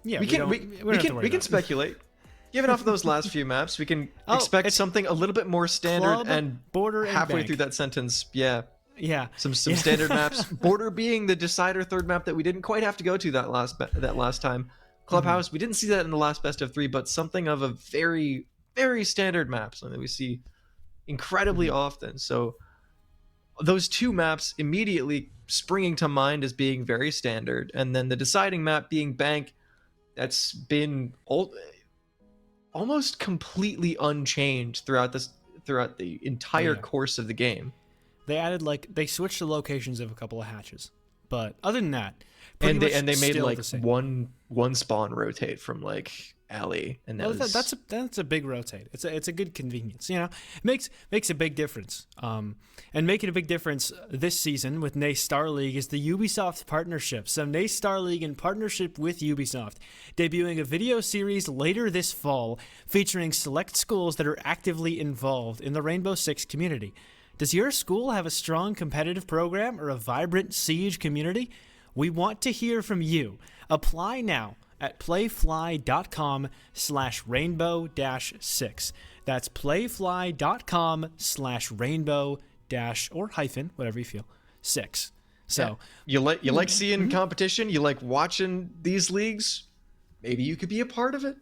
Speaker 2: yeah, we
Speaker 1: can speculate. Given off of those last few maps, we can expect something a little bit more standard
Speaker 2: club,
Speaker 1: and
Speaker 2: border and
Speaker 1: halfway
Speaker 2: bank.
Speaker 1: through that sentence. Yeah. Some
Speaker 2: Yeah.
Speaker 1: standard maps. Border being the decider third map that we didn't quite have to go to that last time. Clubhouse, we didn't see that in the last best of 3, but something of a very, very standard map, something that we see incredibly often. So those 2 maps immediately springing to mind as being very standard, and then the deciding map being bank, that's been almost completely unchanged throughout the entire course of the game.
Speaker 2: They added they switched the locations of a couple of hatches, but other than that,
Speaker 1: and they made one spawn rotate from alley, and
Speaker 2: that's a big rotate. It's a good convenience. It makes a big difference. And making a big difference this season with NACE Star League is the Ubisoft partnership. So NACE Star League in partnership with Ubisoft, debuting a video series later this fall featuring select schools that are actively involved in the Rainbow Six community. Does your school have a strong competitive program or a vibrant Seige community? We want to hear from you. Apply now at playfly.com/rainbow-6. That's playfly.com/rainbow- or hyphen, whatever you feel, 6. So
Speaker 1: you like seeing competition? You like watching these leagues? Maybe you could be a part of it.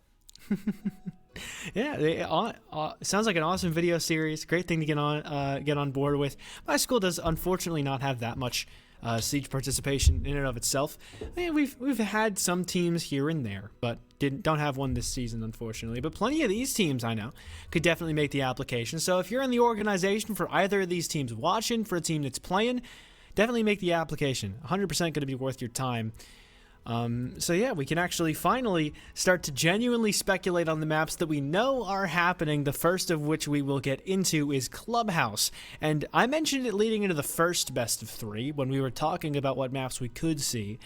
Speaker 2: Yeah, it sounds like an awesome video series. Great thing to get on board with. My school does unfortunately not have that much Siege participation in and of itself. We've had some teams here and there, but don't have one this season, unfortunately. But plenty of these teams I know could definitely make the application. So if you're in the organization for either of these teams, watching for a team that's playing, definitely make the application. 100% going to be worth your time. So yeah, we can actually finally start to genuinely speculate on the maps that we know are happening. The first of which we will get into is Clubhouse. And I mentioned it leading into the first best of 3 when we were talking about what maps we could see.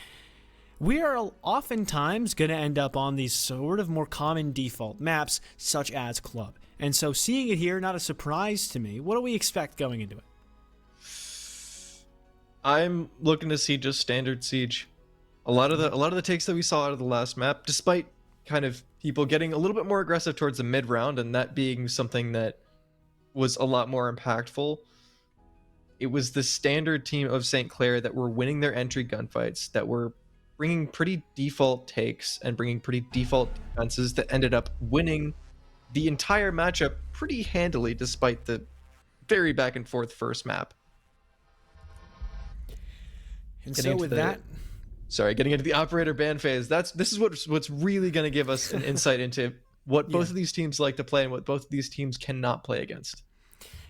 Speaker 2: We are oftentimes going to end up on these sort of more common default maps, such as Club. And so seeing it here, not a surprise to me. What do we expect going into it?
Speaker 1: I'm looking to see just standard Siege. A lot of the takes that we saw out of the last map, despite kind of people getting a little bit more aggressive towards the mid round, and that being something that was a lot more impactful, it was the standard team of St. Clair that were winning their entry gunfights, that were bringing pretty default takes and bringing pretty default defenses that ended up winning the entire matchup pretty handily, despite the very back and forth first map.
Speaker 2: And so with that...
Speaker 1: Sorry, getting into the operator ban phase. This is what's really going to give us an insight into what both of these teams like to play and what both of these teams cannot play against.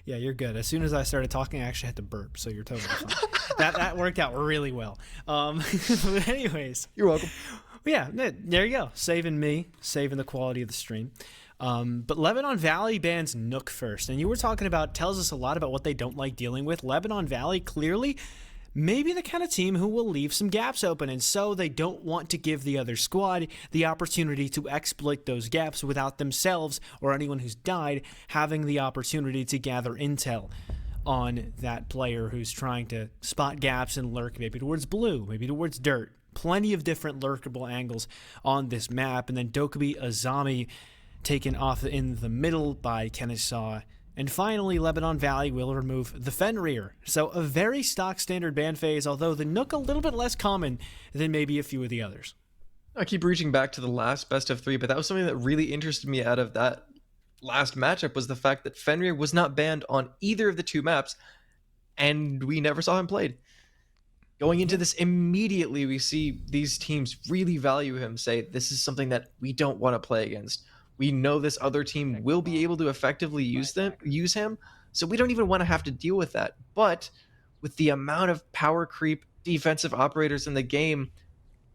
Speaker 2: Yeah, you're good. As soon as I started talking, I actually had to burp, so you're totally fine. that worked out really well. But anyways,
Speaker 1: you're welcome.
Speaker 2: Yeah, there you go. Saving me, saving the quality of the stream. But Lebanon Valley bans Nook first, and you were talking about tells us a lot about what they don't like dealing with. Lebanon Valley clearly. Maybe the kind of team who will leave some gaps open, and so they don't want to give the other squad the opportunity to exploit those gaps without themselves or anyone who's died having the opportunity to gather intel on that player who's trying to spot gaps and lurk maybe towards blue, maybe towards dirt. Plenty of different lurkable angles on this map, and then Dokubi Azami taken off in the middle by Kennesaw. And finally, Lebanon Valley will remove the Fenrir. So a very stock standard ban phase, although the Nook a little bit less common than maybe a few of the others.
Speaker 1: I keep reaching back to the last best of 3, but that was something that really interested me out of that last matchup, was the fact that Fenrir was not banned on either of the 2 maps, and we never saw him played. Going into this immediately, we see these teams really value him, say, this is something that we don't want to play against. We know this other team will be able to effectively use him, so we don't even want to have to deal with that. But with the amount of power creep defensive operators in the game,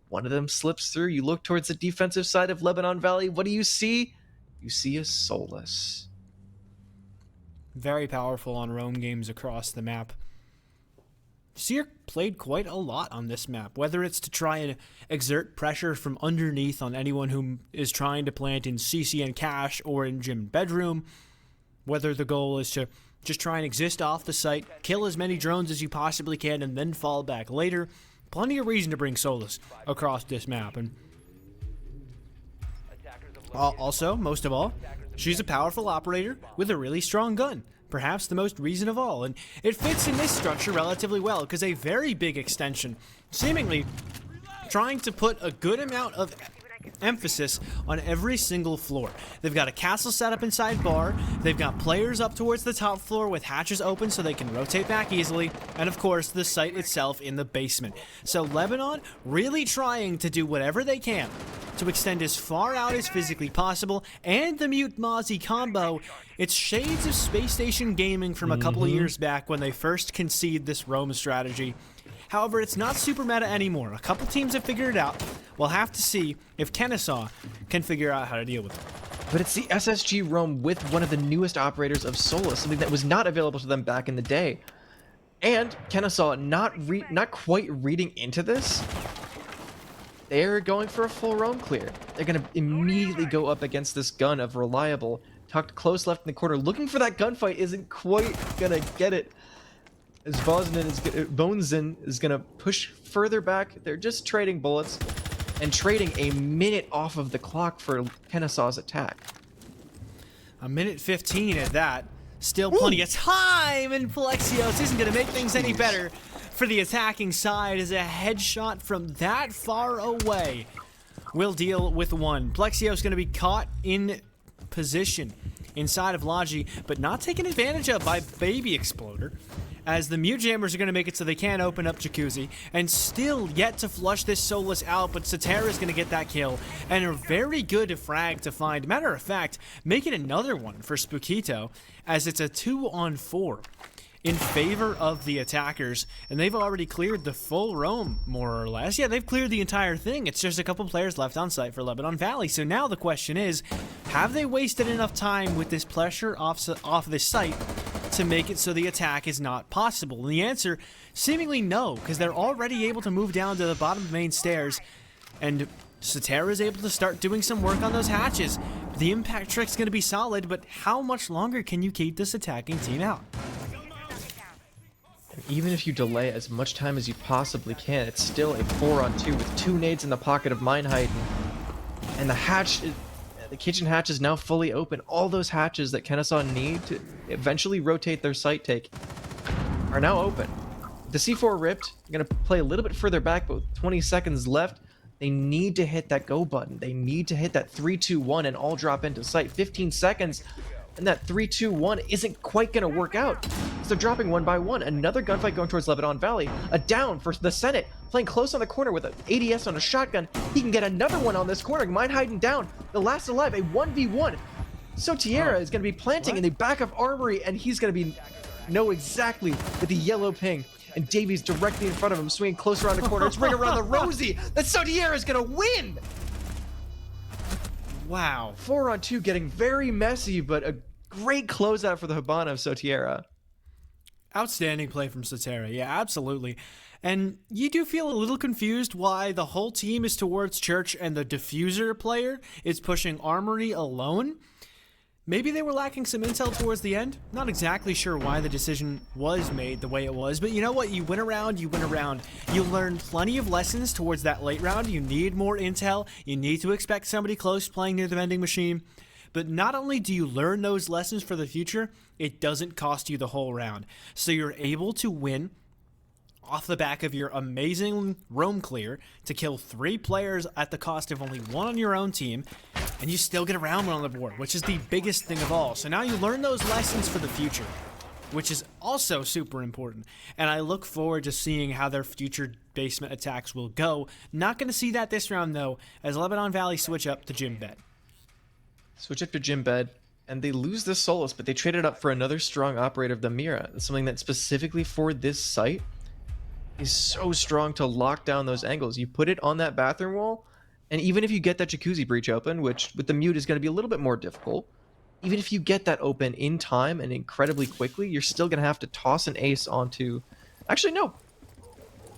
Speaker 1: one of them slips through. You look towards the defensive side of Lebanon Valley. What do you see? You see a Solus.
Speaker 2: Very powerful on roam games across the map. Seer played quite a lot on this map, whether it's to try and exert pressure from underneath on anyone who is trying to plant in CC and Cache or in Gym Bedroom, whether the goal is to just try and exist off the site, kill as many drones as you possibly can, and then fall back later. Plenty of reason to bring Solus across this map. And also, most of all, she's a powerful operator with a really strong gun. Perhaps the most reason of all, and it fits in this structure relatively well because a very big extension, seemingly trying to put a good amount of emphasis on every single floor. They've got a castle set up inside bar, they've got players up towards the top floor with hatches open so they can rotate back easily, and of course the site itself in the basement. So Lebanon really trying to do whatever they can to extend as far out as physically possible, and the Mute Mozzie combo, it's shades of Space Station Gaming from a couple of years back when they first conceived this roam strategy. However, it's not super meta anymore. A couple teams have figured it out. We'll have to see if Kennesaw can figure out how to deal with it.
Speaker 1: But it's the SSG roam with one of the newest operators of Solus, something that was not available to them back in the day. And Kennesaw not quite reading into this. They're going for a full roam clear. They're going to immediately go up against this gun of Reliable, tucked close left in the corner, looking for that gunfight, isn't quite going to get it. As Bonzen is going to push further back. They're just trading bullets and trading a minute off of the clock for Kennesaw's attack.
Speaker 2: A minute 15 at that. Still plenty of time, and Plexios isn't going to make things any better for the attacking side as a headshot from that far away will deal with one. Plexios going to be caught in position inside of Logi, but not taken advantage of by Baby Exploder. as the Mute Jammers are going to make it so they can't open up Jacuzzi, and still yet to flush this Solus out, but Satera is going to get that kill, and a very good frag to find. Matter of fact, make it another one for Spookito, as it's a 2-on-4 in favor of the attackers, and they've already cleared the full roam, more or less. Yeah, they've cleared the entire thing. It's just a couple players left on site for Lebanon Valley. So now the question is, have they wasted enough time with this pressure off this site to make it so the attack is not possible? And the answer, seemingly no, because they're already able to move down to the bottom main stairs, and Satera is able to start doing some work on those hatches. The impact trick's going to be solid, but how much longer can you keep this attacking team out?
Speaker 1: Even if you delay as much time as you possibly can, it's still a 4-on-2 with 2 nades in the pocket of Meinheiten. And the kitchen hatch is now fully open. All those hatches that Kennesaw need to eventually rotate their site take are now open. The C4 ripped, going to play a little bit further back, but with 20 seconds left, they need to hit that go button. They need to hit that 3-2-1 and all drop into sight. 15 seconds. And that 3-2-1 isn't quite going to work out. So they're dropping one by one. Another gunfight going towards Lebanon Valley. A down for the Senate. Playing close on the corner with an ADS on a shotgun. He can get another one on this corner. Meinheiten down. The last alive, a 1v1. So Tierra is going to be planting in the back of Armory, and he's going to know exactly with the yellow ping. And Davies directly in front of him, swinging close around the corner. It's ring around the Rosie. That So Tierra is going to win.
Speaker 2: Wow.
Speaker 1: 4-on-2 getting very messy, but a great closeout for the Habana of Sotiera.
Speaker 2: Outstanding play from Satera, yeah, absolutely. And you do feel a little confused why the whole team is towards Church and the Diffuser player is pushing Armory alone. Maybe they were lacking some intel towards the end. Not exactly sure why the decision was made the way it was, but you know what? You win around, you win around. You learn plenty of lessons towards that late round. You need more intel. You need to expect somebody close playing near the vending machine. But not only do you learn those lessons for the future, it doesn't cost you the whole round. So you're able to win off the back of your amazing roam clear to kill 3 players at the cost of only 1 on your own team, and you still get a round 1 on the board, which is the biggest thing of all. So now you learn those lessons for the future, which is also super important. And I look forward to seeing how their future basement attacks will go. Not going to see that this round, though, as Lebanon Valley switch up to Gym Bed.
Speaker 1: Switch up to Gym Bed, and they lose the Solus, but they traded up for another strong operator of the Mira. Something that specifically for this site is so strong to lock down those angles. You put it on that bathroom wall, and even if you get that jacuzzi breach open, which with the mute is going to be a little bit more difficult, even if you get that open in time and incredibly quickly, you're still going to have to toss an ace onto... Actually, no.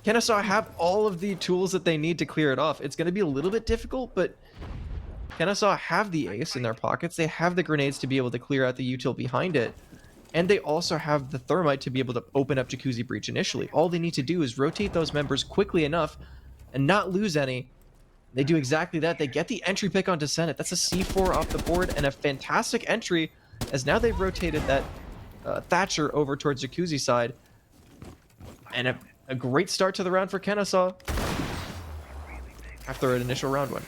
Speaker 1: Kennesaw have all of the tools that they need to clear it off. It's going to be a little bit difficult, but Kennesaw have the ace in their pockets. They have the grenades to be able to clear out the util behind it. And they also have the thermite to be able to open up Jacuzzi Breach initially. All they need to do is rotate those members quickly enough and not lose any. They do exactly that. They get the entry pick onto Senate. That's a C4 off the board and a fantastic entry, as now they've rotated that Thatcher over towards Jacuzzi side. And a great start to the round for Kennesaw after an initial round 1.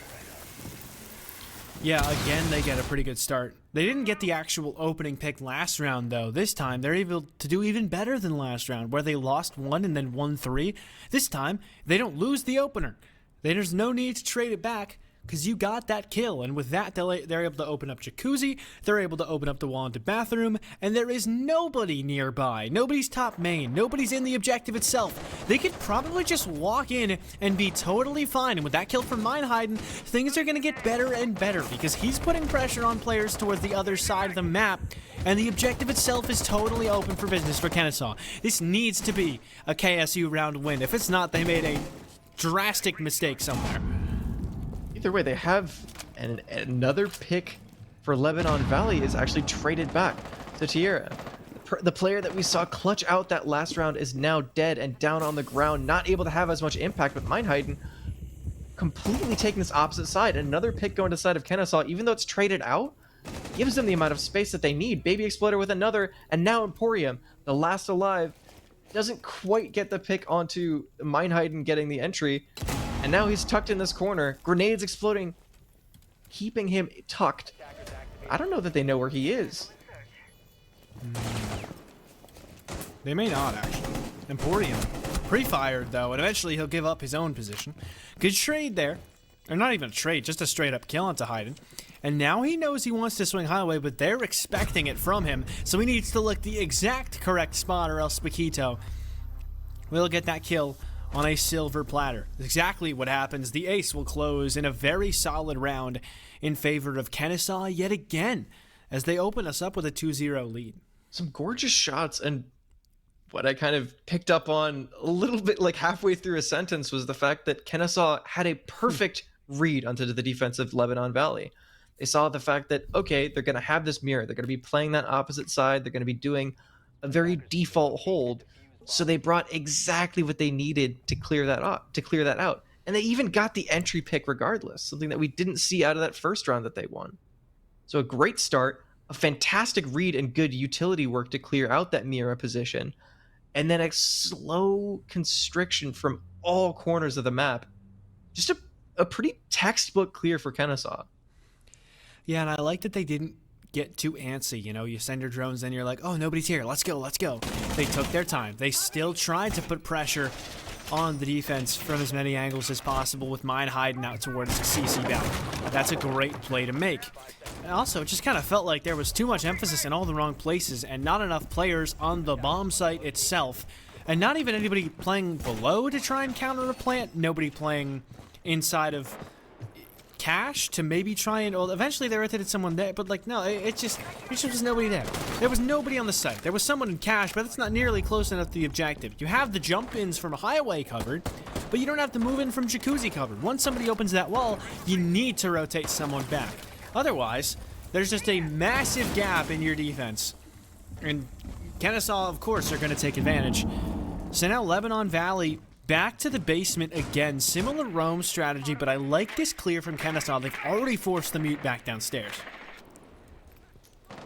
Speaker 2: Yeah, again, they get a pretty good start. They didn't get the actual opening pick last round, though. This time, they're able to do even better than last round, where they lost 1 and then won 3. This time, they don't lose the opener. There's no need to trade it back, because you got that kill, and with that, they're able to open up Jacuzzi, they're able to open up the wall into Bathroom, and there is nobody nearby. Nobody's top main. Nobody's in the objective itself. They could probably just walk in and be totally fine, and with that kill from Meinheiten, things are going to get better and better, because he's putting pressure on players towards the other side of the map, and the objective itself is totally open for business for Kennesaw. This needs to be a KSU round win. If it's not, they made a drastic mistake somewhere.
Speaker 1: Either way, they have another pick for Lebanon Valley is actually traded back to Tierra. The player that we saw clutch out that last round is now dead and down on the ground, not able to have as much impact, with Meinheiten completely taking this opposite side. Another pick going to the side of Kennesaw, even though it's traded out, gives them the amount of space that they need. Baby Exploder with another, and now Emporium, the last alive, doesn't quite get the pick onto Meinheiten getting the entry. And now he's tucked in this corner. Grenades exploding, keeping him tucked. I don't know that they know where he is.
Speaker 2: They may not, actually. Emporium pre-fired, though, and eventually he'll give up his own position. Good trade there. Or not even a trade, just a straight-up kill onto Haydn. And now he knows he wants to swing highway, but they're expecting it from him, so he needs to look the exact correct spot, or else Paquito will get that kill on a silver platter. Exactly what happens. The ace will close in a very solid round in favor of Kennesaw yet again, as they open us up with a 2-0 lead.
Speaker 1: Some gorgeous shots, and what I kind of picked up on a little bit like halfway through a sentence was the fact that Kennesaw had a perfect read onto the defense of Lebanon Valley. They saw the fact that, okay, they're going to have this mirror. They're going to be playing that opposite side. They're going to be doing a very default hold. So they brought exactly what they needed to clear that out. And they even got the entry pick regardless, something that we didn't see out of that first round that they won. So a great start, a fantastic read and good utility work to clear out that mirror position, and then a slow constriction from all corners of the map. Just a pretty textbook clear for Kennesaw.
Speaker 2: Yeah, and I like that they didn't get too antsy. You know, you send your drones in, you're like, oh, nobody's here. Let's go, let's go. They took their time. They still tried to put pressure on the defense from as many angles as possible, with mine hiding out towards the CC bound. That's a great play to make. And also, it just kind of felt like there was too much emphasis in all the wrong places and not enough players on the bomb site itself. And not even anybody playing below to try and counter a plant. Nobody playing inside of cache to maybe try and, well, eventually they rotated someone there, but like, no, it just was nobody there. There was nobody on the site. There was someone in cache, but it's not nearly close enough to the objective. You have the jump ins from highway covered, but you don't have to move in from jacuzzi covered. Once somebody opens that wall, you need to rotate someone back. Otherwise, there's just a massive gap in your defense. And Kennesaw, of course, are going to take advantage. So now Lebanon Valley back to the basement again. Similar roam strategy, but I like this clear from Kennesaw. They've already forced the mute back downstairs.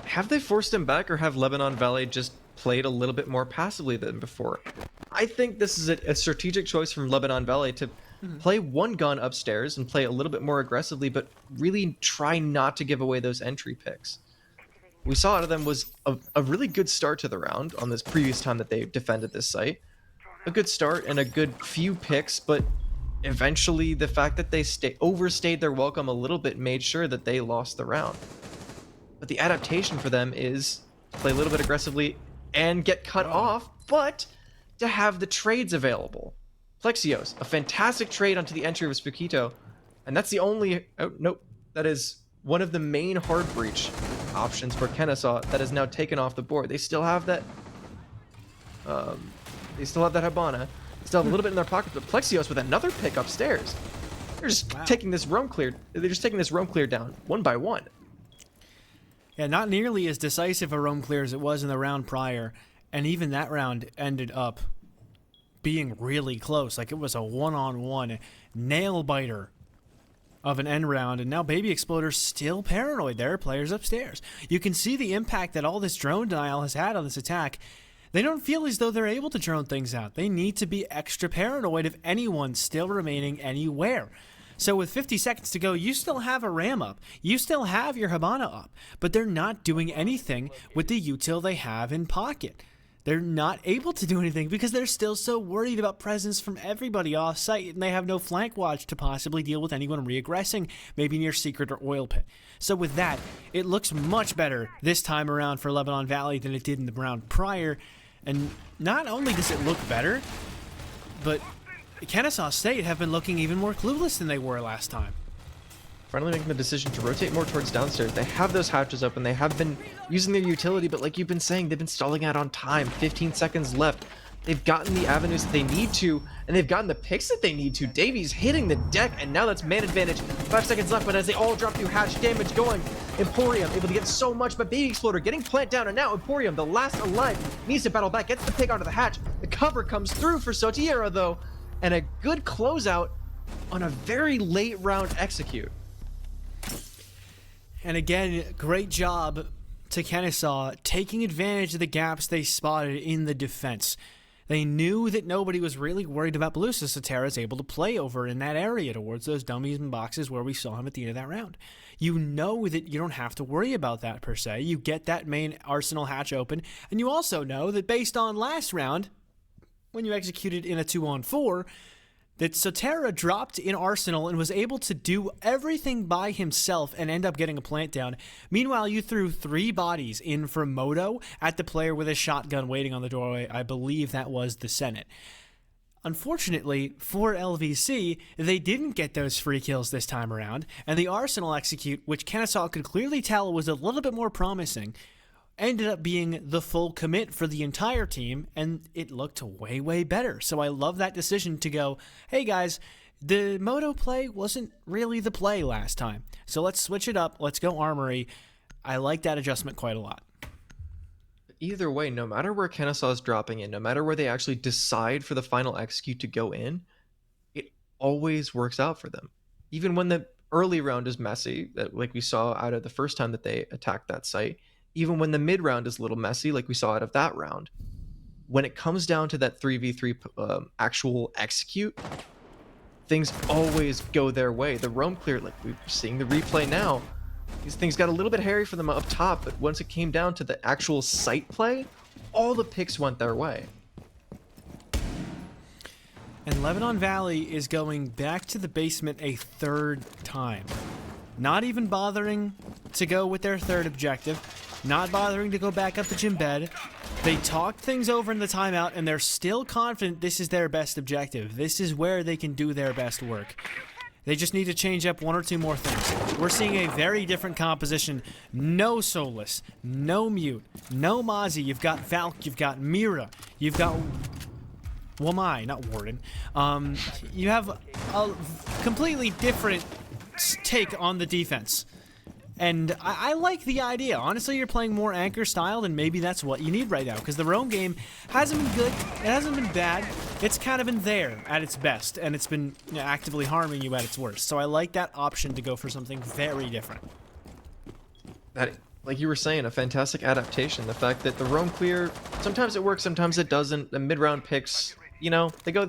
Speaker 1: Have they forced him back, or have Lebanon Valley just played a little bit more passively than before? I think this is a strategic choice from Lebanon Valley to play one gun upstairs and play a little bit more aggressively, but really try not to give away those entry picks. We saw out of them was a really good start to the round on this previous time that they defended this site. A good start and a good few picks, but eventually the fact that they overstayed their welcome a little bit made sure that they lost the round. But the adaptation for them is to play a little bit aggressively and get cut off, but to have the trades available. Plexios, a fantastic trade onto the entry of Spukito, and that's the only... Oh, nope. That is one of the main hard breach options for Kennesaw that is now taken off the board. They still have that... They still have that Habana. They still have a little bit in their pocket, but Plexios with another pick upstairs. They're just taking this roam clear. They're just taking this roam clear down one by one.
Speaker 2: Yeah, not nearly as decisive a roam clear as it was in the round prior, and even that round ended up being really close. Like, it was a one-on-one nail biter of an end round, and now Baby Exploder's still paranoid. There are players upstairs. You can see the impact that all this drone denial has had on this attack. They don't feel as though they're able to drone things out. They need to be extra paranoid if anyone's still remaining anywhere. So with 50 seconds to go, you still have a ram up. You still have your Habana up. But they're not doing anything with the util they have in pocket. They're not able to do anything because they're still so worried about presence from everybody off site, and they have no flank watch to possibly deal with anyone reaggressing, maybe near secret or oil pit. So with that, it looks much better this time around for Lebanon Valley than it did in the round prior. And not only does it look better, but Kennesaw State have been looking even more clueless than they were last time.
Speaker 1: Finally making the decision to rotate more towards downstairs. They have those hatches open. They have been using their utility, but like you've been saying, they've been stalling out on time. 15 seconds left. They've gotten the avenues that they need to, and they've gotten the picks that they need to. Davies hitting the deck, and now that's man advantage. 5 seconds left, but as they all drop through hatch, damage going. Emporium able to get so much, but Baby Exploder getting plant down, and now Emporium, the last alive, needs to battle back, gets the pick onto the hatch. The cover comes through for Sotiera, though, and a good closeout on a very late round execute.
Speaker 2: And again, great job to Kennesaw taking advantage of the gaps they spotted in the defense. They knew that nobody was really worried about Blue, so Sotera's able to play over in that area towards those dummies and boxes where we saw him at the end of that round. You know that you don't have to worry about that per se. You get that main Arsenal hatch open, and you also know that based on last round, when you executed in a 2-on-4, that Sotera dropped in Arsenal and was able to do everything by himself and end up getting a plant down. Meanwhile, you threw 3 bodies in from Moto at the player with a shotgun waiting on the doorway. I believe that was the Senate. Unfortunately, for LVC, they didn't get those free kills this time around, and the Arsenal execute, which Kennesaw could clearly tell was a little bit more promising, ended up being the full commit for the entire team, and it looked way, way better. So I love that decision to go, hey guys, the Moto play wasn't really the play last time, so let's switch it up, let's go Armory. I like that adjustment quite a lot.
Speaker 1: Either way, no matter where Kennesaw is dropping in, no matter where they actually decide for the final execute to go in, it always works out for them. Even when the early round is messy, like we saw out of the first time that they attacked that site, even when the mid round is a little messy, like we saw out of that round, when it comes down to that 3v3 actual execute, things always go their way. The roam clear, like we're seeing the replay now, these things got a little bit hairy for them up top, but once it came down to the actual site play, all the picks went their way.
Speaker 2: And Lebanon Valley is going back to the basement a 3rd time. Not even bothering to go with their 3rd objective, not bothering to go back up the gym bed. They talked things over in the timeout, and they're still confident this is their best objective. This is where they can do their best work. They just need to change up 1 or 2 more things. We're seeing a very different composition. No Solus, no Mute, no Mozzie. You've got Valk, you've got Mira, you've got Wamai, not Warden. You have a completely different take on the defense. And I like the idea. Honestly, you're playing more anchor style, and maybe that's what you need right now, because the roam game hasn't been good, it hasn't been bad, it's kind of been there at its best, and it's been actively harming you at its worst. So I like that option to go for something very different.
Speaker 1: That, like you were saying, a fantastic adaptation. The fact that the roam clear, sometimes it works, sometimes it doesn't. The mid-round picks, you know, they go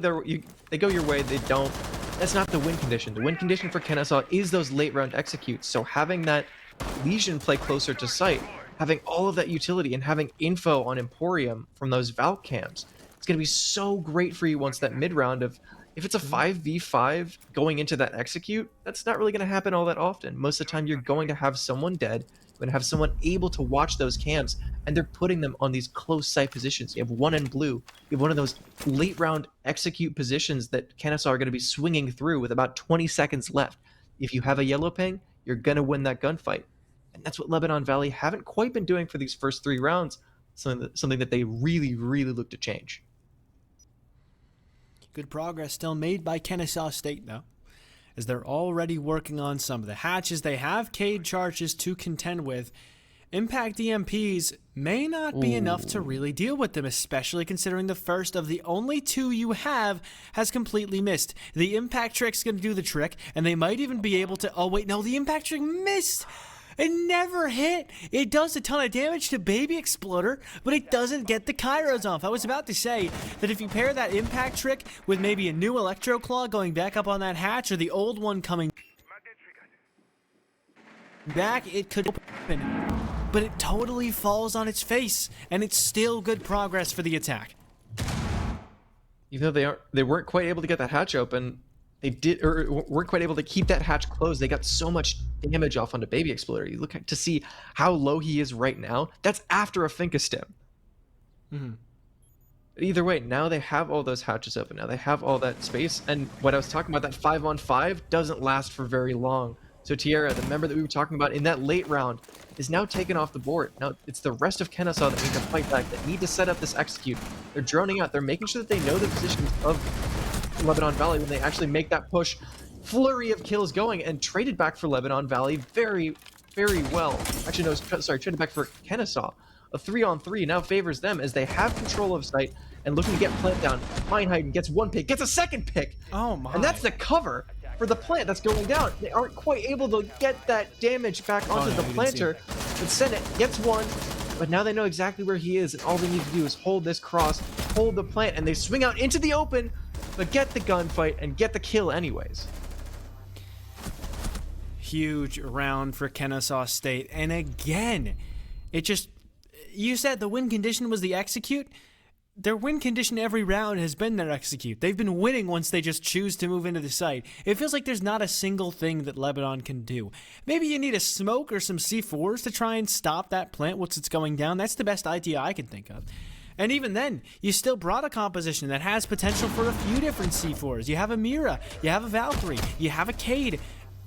Speaker 1: your way, they don't. That's not the win condition. The win condition for Kennesaw is those late round executes. So having that Legion play closer to site, having all of that utility, and having info on Emporium from those Valk cams, it's going to be so great for you once that mid round of, if it's a 5v5 going into that execute, that's not really going to happen all that often. Most of the time you're going to have someone dead, you're going to have someone able to watch those cams, and they're putting them on these close site positions. You have one in blue, you have one of those late round execute positions that Kennesaw are going to be swinging through with about 20 seconds left. If you have a yellow ping, you're going to win that gunfight. And that's what Lebanon Valley haven't quite been doing for these first 3 rounds, something that they really, really look to change.
Speaker 2: Good progress still made by Kennesaw State, though, as they're already working on some of the hatches. They have Cade charges to contend with. Impact EMPs may not be enough to really deal with them, especially considering the first of the only 2 you have has completely missed. The impact trick's going to do the trick, and they might even be able to... Oh, wait, no, the impact trick missed! It never hit. It does a ton of damage to Baby Exploder, but it doesn't get the Kairos off. I was about to say that if you pair that impact trick with maybe a new Electro Claw going back up on that hatch, or the old one coming back, it could open. But it totally falls on its face, and it's still good progress for the attack.
Speaker 1: Even though they weren't quite able to get that hatch open, weren't quite able to keep that hatch closed. They got so much damage off onto Baby Exploder. You look to see how low he is right now. That's after a Finka stim.
Speaker 2: Mm-hmm.
Speaker 1: Either way, now they have all those hatches open. Now they have all that space. And what I was talking about, that 5-on-5 doesn't last for very long. So Tierra, the member that we were talking about in that late round, is now taken off the board. Now it's the rest of Kennesaw that need to fight back, that need to set up this execute. They're droning out. They're making sure that they know the positions of Lebanon Valley when they actually make that push. Flurry of kills going, and traded back for Lebanon Valley very, very well. Actually, no, sorry, traded back for Kennesaw. A 3-on-3 now favors them as they have control of site and looking to get plant down. Meinheiden gets 1 pick, gets a 2nd pick.
Speaker 2: Oh my.
Speaker 1: And that's the cover for the plant that's going down. They aren't quite able to get that damage back onto the planter. But Senate gets 1, but now they know exactly where he is, and all they need to do is hold this cross, hold the plant, and they swing out into the open, but get the gunfight and get the kill anyways.
Speaker 2: Huge round for Kennesaw State. And again, it just... You said the win condition was the execute. Their win condition every round has been their execute. They've been winning once they just choose to move into the site. It feels like there's not a single thing that Lebanon can do. Maybe you need a smoke or some C4s to try and stop that plant once it's going down. That's the best idea I can think of. And even then, you still brought a composition that has potential for a few different C4s. You have a Mira, you have a Valkyrie, you have a Cade.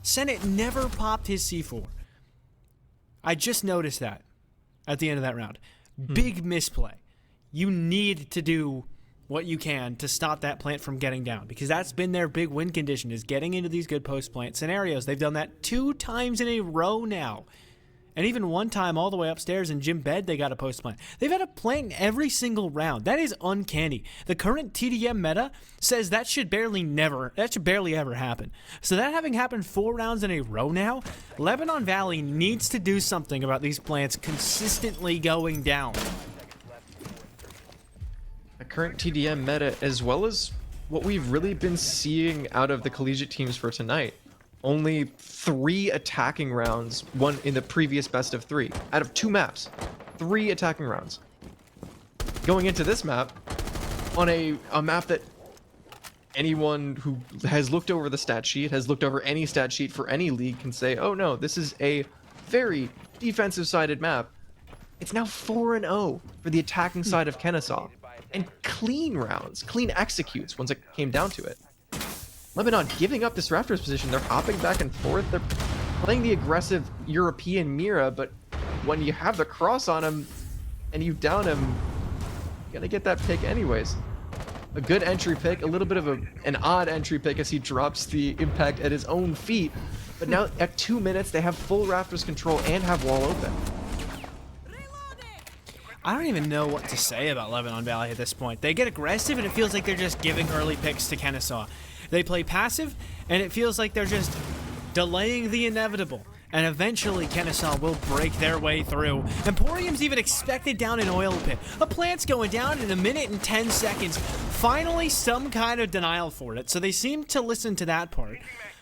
Speaker 2: Senate never popped his C4. I just noticed that at the end of that round. Big misplay. You need to do what you can to stop that plant from getting down, because that's been their big win condition, is getting into these good post-plant scenarios. They've done that 2 times in a row now. And even one time all the way upstairs in Jim Bed, they got a post-plant. They've had a plant in every single round. That is uncanny. The current TDM meta says that should barely ever happen. So that having happened 4 rounds in a row now, Lebanon Valley needs to do something about these plants consistently going down.
Speaker 1: The current TDM meta, as well as what we've really been seeing out of the collegiate teams for tonight. Only 3 attacking rounds, one in the previous best of 3. Out of 2 maps, 3 attacking rounds. Going into this map, on a map that anyone who has looked over the stat sheet, has looked over any stat sheet for any league, can say, oh no, this is a very defensive-sided map. It's now 4-0 for the attacking side of Kennesaw. And clean rounds, clean executes once it came down to it. Lebanon giving up this Raptors position. They're hopping back and forth. They're playing the aggressive European Mira, but when you have the cross on him and you down him, you're gonna get that pick anyways. A good entry pick, a little bit of an odd entry pick as he drops the impact at his own feet. But now at 2 minutes, they have full Raptors control and have wall open.
Speaker 2: I don't even know what to say about Lebanon Valley at this point. They get aggressive and it feels like they're just giving early picks to Kennesaw. They play passive, and it feels like they're just delaying the inevitable. And eventually, Kennesaw will break their way through. Emporium's even expected down an oil pit. A plant's going down in 1 minute and 10 seconds. Finally, some kind of denial for it. So they seemed to listen to that part.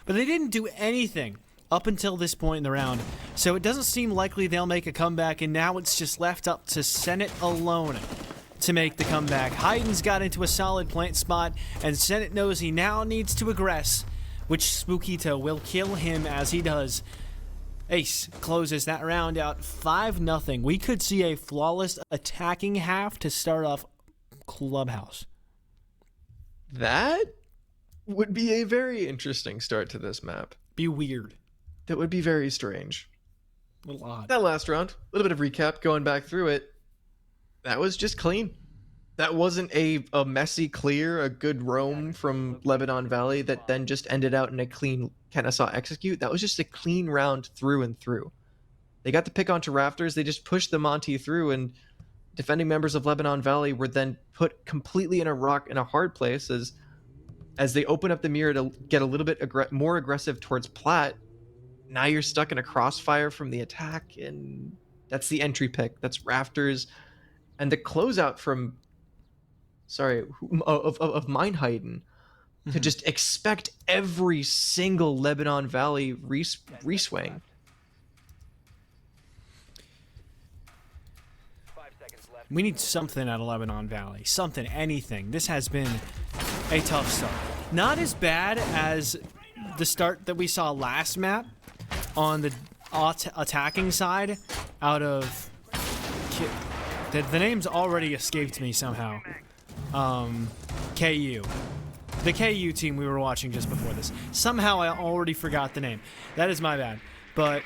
Speaker 2: But they didn't do anything up until this point in the round. So it doesn't seem likely they'll make a comeback, and now it's just left up to Senate alone to make the comeback. Hayden's got into a solid plant spot, and Senate knows he now needs to aggress, which Spookito will kill him as he does. Ace closes that round out 5-0. We could see a flawless attacking half to start off Clubhouse.
Speaker 1: That would be a very interesting start to this map.
Speaker 2: Be weird.
Speaker 1: That would be very strange.
Speaker 2: A little odd.
Speaker 1: That last round, a little bit of recap, going back through it. That was just clean. That wasn't a messy clear, a good roam from Lebanon Valley that then just ended out in a clean Kennesaw execute. That was just a clean round through and through. They got the pick onto Raptors. They just pushed the Monty through, and defending members of Lebanon Valley were then put completely in a hard place as they open up the mirror to get a little bit more aggressive towards Platt. Now you're stuck in a crossfire from the attack, and that's the entry pick. That's Raptors. And the closeout from, of Meinheiden, to just expect every single Lebanon Valley reswing.
Speaker 2: We need something out of Lebanon Valley. Something, anything. This has been a tough start. Not as bad as the start that we saw last map on the attacking side out of... The name's already escaped me somehow. KU. The KU team we were watching just before this. Somehow I already forgot the name. That is my bad. But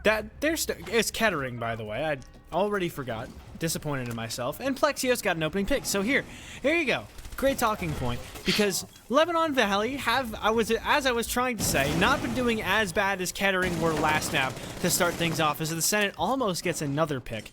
Speaker 2: it's Kettering, by the way. I already forgot. Disappointed in myself. And Plexios got an opening pick. So here you go. Great talking point, because Lebanon Valley as I was trying to say, not been doing as bad as Kettering were last map to start things off, as the Senate almost gets another pick.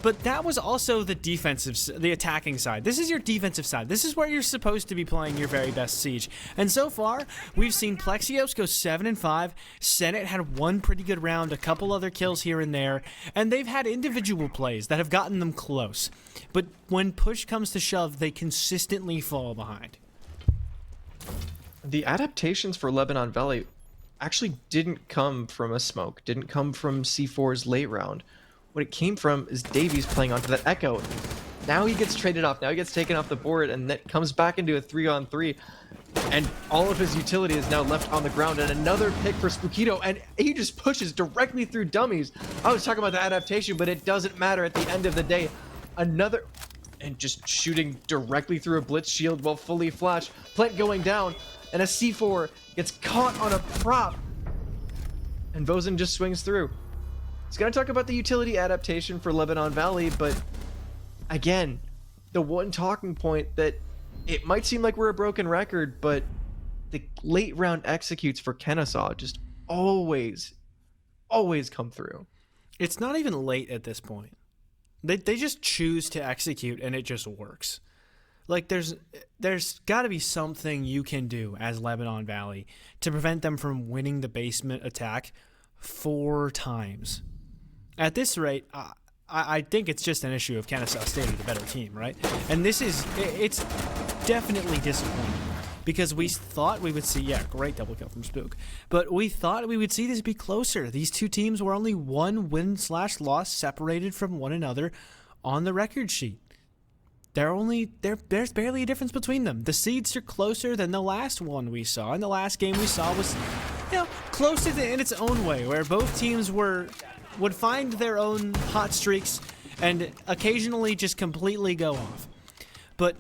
Speaker 2: But that was also the the attacking side. This is your defensive side. This is where you're supposed to be playing your very best Siege. And so far, we've seen Plexios go 7-5. Senate had one pretty good round, a couple other kills here and there, and they've had individual plays that have gotten them close. But when push comes to shove, they consistently fall behind.
Speaker 1: The adaptations for Lebanon Valley actually didn't come from a smoke, didn't come from C4's late round. What it came from is Davies playing onto that Echo. Now he gets traded off, now he gets taken off the board, and that comes back into a 3-on-3. And all of his utility is now left on the ground, and another pick for Spookito, and he just pushes directly through dummies. I was talking about the adaptation, but it doesn't matter at the end of the day. Another, and just shooting directly through a blitz shield while fully flash. Plant going down, and a C4 gets caught on a prop, and Vozen just swings through. He's going to talk about the utility adaptation for Lebanon Valley, but again, the one talking point that it might seem like we're a broken record, but the late round executes for Kennesaw just always come through.
Speaker 2: It's not even late at this point. They just choose to execute, and it just works. Like, there's got to be something you can do as Lebanon Valley to prevent them from winning the basement attack 4 times. At this rate, I think it's just an issue of Kennesaw State are the better team, right? And it's definitely disappointing because we thought we would see, yeah, great double kill from Spook, but we thought we would see this be closer. These two teams were only 1 win/loss separated from one another on the record sheet. There's barely a difference between them. The seeds are closer than the last one we saw, and the last game we saw was, closer in its own way, where both teams would find their own hot streaks and occasionally just completely go off. But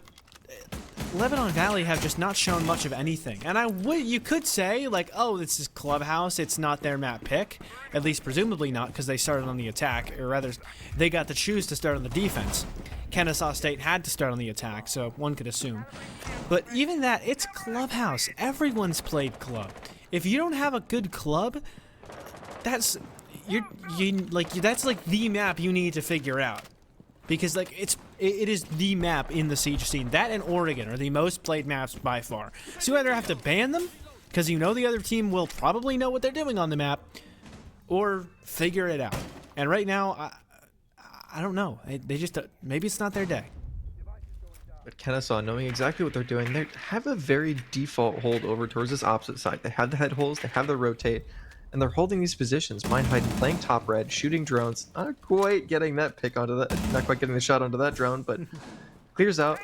Speaker 2: Lebanon Valley have just not shown much of anything. And you could say, like, oh, this is Clubhouse, it's not their map pick. At least presumably not, because they started on the attack, or rather, they got to choose to start on the defense. Kennesaw State had to start on the attack, so one could assume. But even that, it's Clubhouse. Everyone's played club. If you don't have a good club, that's like the map you need to figure out, because like it is the map in the Siege scene. That and Oregon are the most played maps by far. So you either have to ban them because you know the other team will probably know what they're doing on the map, or figure it out. And right now, I don't know. They just maybe it's not their day.
Speaker 1: But Kennesaw, knowing exactly what they're doing, they have a very default hold over towards this opposite side. They have the head holes, they have the rotate, and they're holding these positions. Mind hiding, playing top red, shooting drones. Not quite getting that pick onto that, not quite getting the shot onto that drone, but clears out,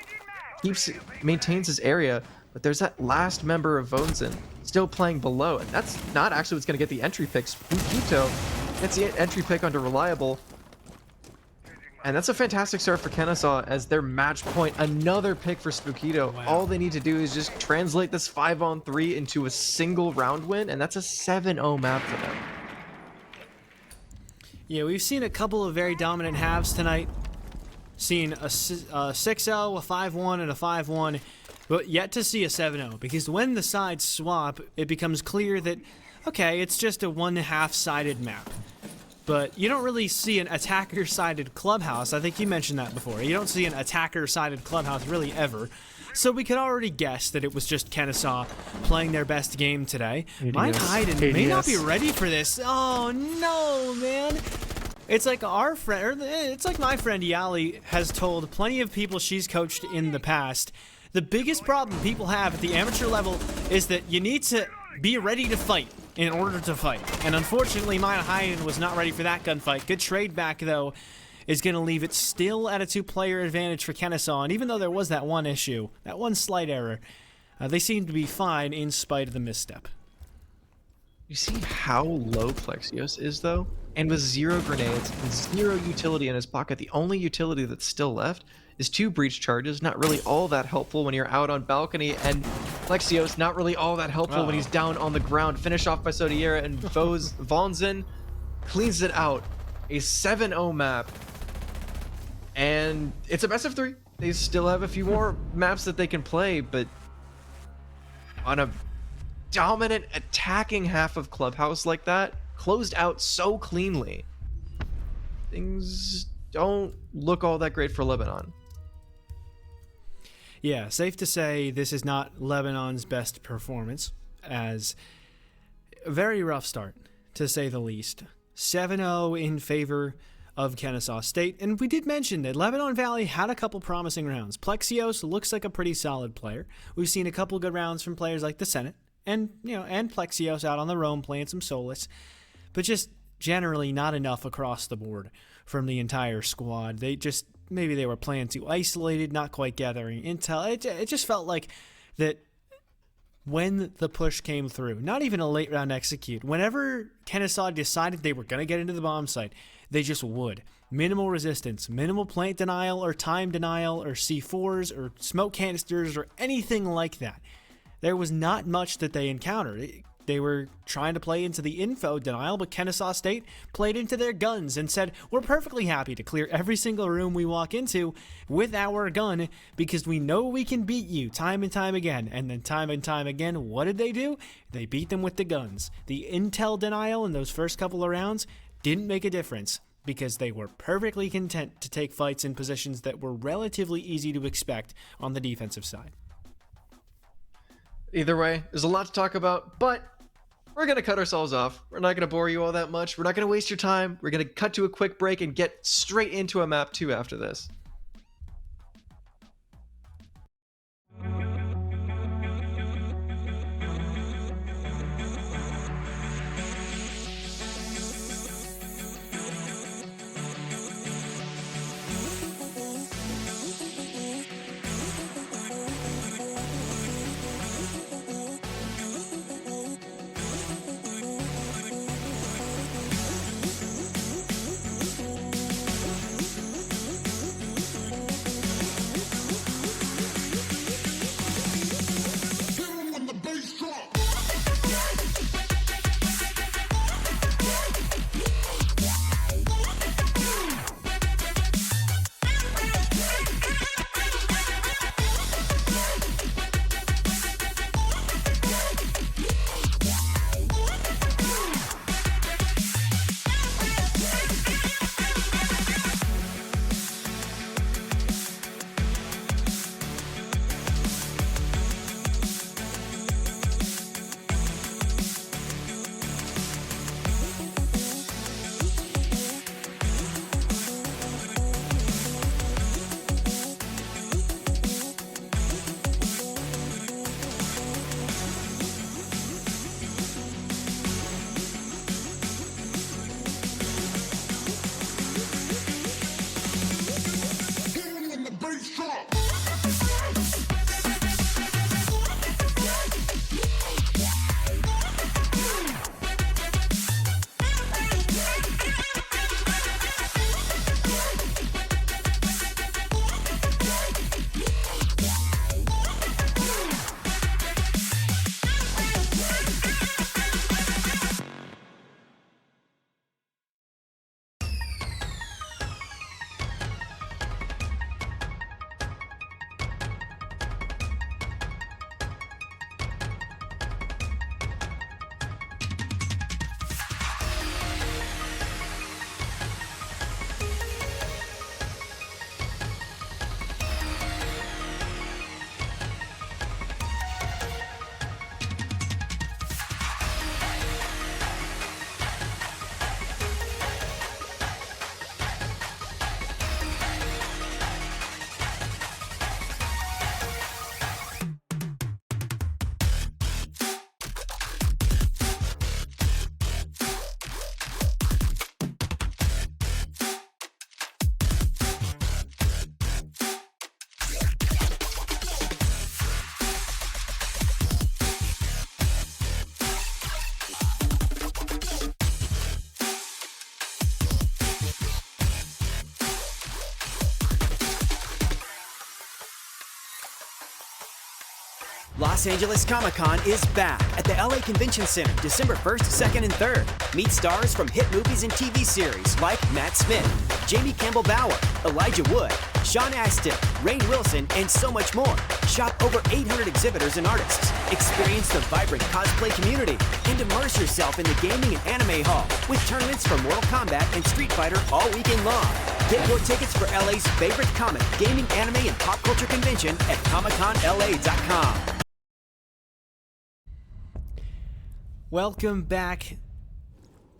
Speaker 1: maintains his area. But there's that last member of Vonzen still playing below, and that's not actually what's going to get the entry pick. Spookito gets the entry pick onto Reliable. And that's a fantastic start for Kennesaw as their match point. Another pick for Spookito. Wow. All they need to do is just translate this 5-on-3 into a single round win, and that's a 7-0 map for them.
Speaker 2: Yeah, we've seen a couple of very dominant halves tonight. Seen a 6-0, a 5-1, and a 5-1, but yet to see a 7-0, because when the sides swap, it becomes clear that, okay, it's just a 1/2-sided map. But you don't really see an attacker-sided Clubhouse. I think you mentioned that before. You don't see an attacker-sided Clubhouse really ever. So we could already guess that it was just Kennesaw playing their best game today. Mind Hayden may not be ready for this. Oh no, man. It's like our friend, it's like my friend Yali has told plenty of people she's coached in the past. The biggest problem people have at the amateur level is that you need to be ready to fight in order to fight. And unfortunately, Maya Hayden was not ready for that gunfight. Good trade back, though, is going to leave it still at a 2-player advantage for Kennesaw. And even though there was that one issue, that one slight error, they seem to be fine in spite of the misstep.
Speaker 1: You see how low Plexios is, though? And with 0 grenades and 0 utility in his pocket, the only utility that's still left is 2 breach charges. Not really all that helpful when you're out on balcony, and Plexios not really all that helpful when he's down on the ground. Finished off by Sodiera, and Vonzen cleans it out. A 7-0 map, and it's a best of 3. They still have a few more maps that they can play, but on a dominant attacking half of Clubhouse like that, closed out so cleanly, things don't look all that great for Lebanon.
Speaker 2: Yeah, safe to say this is not Lebanon's best performance, as a very rough start, to say the least. 7-0 in favor of Kennesaw State, and we did mention that Lebanon Valley had a couple promising rounds. Plexios looks like a pretty solid player. We've seen a couple good rounds from players like the Senate, and Plexios out on the roam playing some Solus, but just generally not enough across the board from the entire squad. Maybe they were playing too isolated, not quite gathering intel. It just felt like that when the push came through, not even a late round execute, whenever Kennesaw decided they were going to get into the bomb site, they just would. Minimal resistance, minimal plant denial or time denial or C4s or smoke canisters or anything like that. There was not much that they encountered. They were trying to play into the info denial, but Kennesaw State played into their guns and said, we're perfectly happy to clear every single room we walk into with our gun because we know we can beat you time and time again. And then time and time again, what did they do? They beat them with the guns. The intel denial in those first couple of rounds didn't make a difference because they were perfectly content to take fights in positions that were relatively easy to expect on the defensive side.
Speaker 1: Either way, there's a lot to talk about, but we're going to cut ourselves off. We're not going to bore you all that much. We're not going to waste your time. We're going to cut to a quick break and get straight into a map 2 after this.
Speaker 3: Los Angeles Comic-Con is back at the LA Convention Center December 1st, 2nd, and 3rd. Meet stars from hit movies and TV series like Matt Smith, Jamie Campbell Bower, Elijah Wood, Sean Astin, Rainn Wilson, and so much more. Shop over 800 exhibitors and artists. Experience the vibrant cosplay community and immerse yourself in the gaming and anime hall with tournaments for Mortal Kombat and Street Fighter all weekend long. Get your tickets for LA's favorite comic, gaming, anime, and pop culture convention at ComicConLA.com.
Speaker 2: Welcome back.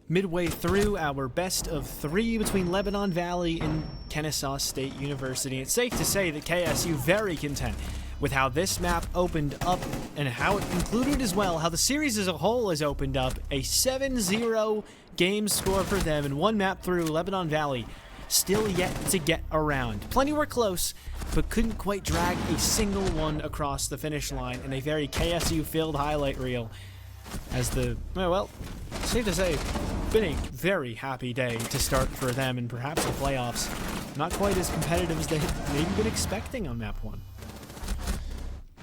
Speaker 2: Midway through our best of 3 between Lebanon Valley and Kennesaw State University. It's safe to say that KSU very content with how this map opened up and how it concluded as well, how the series as a whole has opened up. A 7-0 game score for them and 1 map through. Lebanon Valley still yet to get around. Plenty were close, but couldn't quite drag a single one across the finish line in a very KSU-filled highlight reel. As the, well, safe to say, been a very happy day to start for them, and perhaps the playoffs not quite as competitive as they had maybe been expecting on map 1.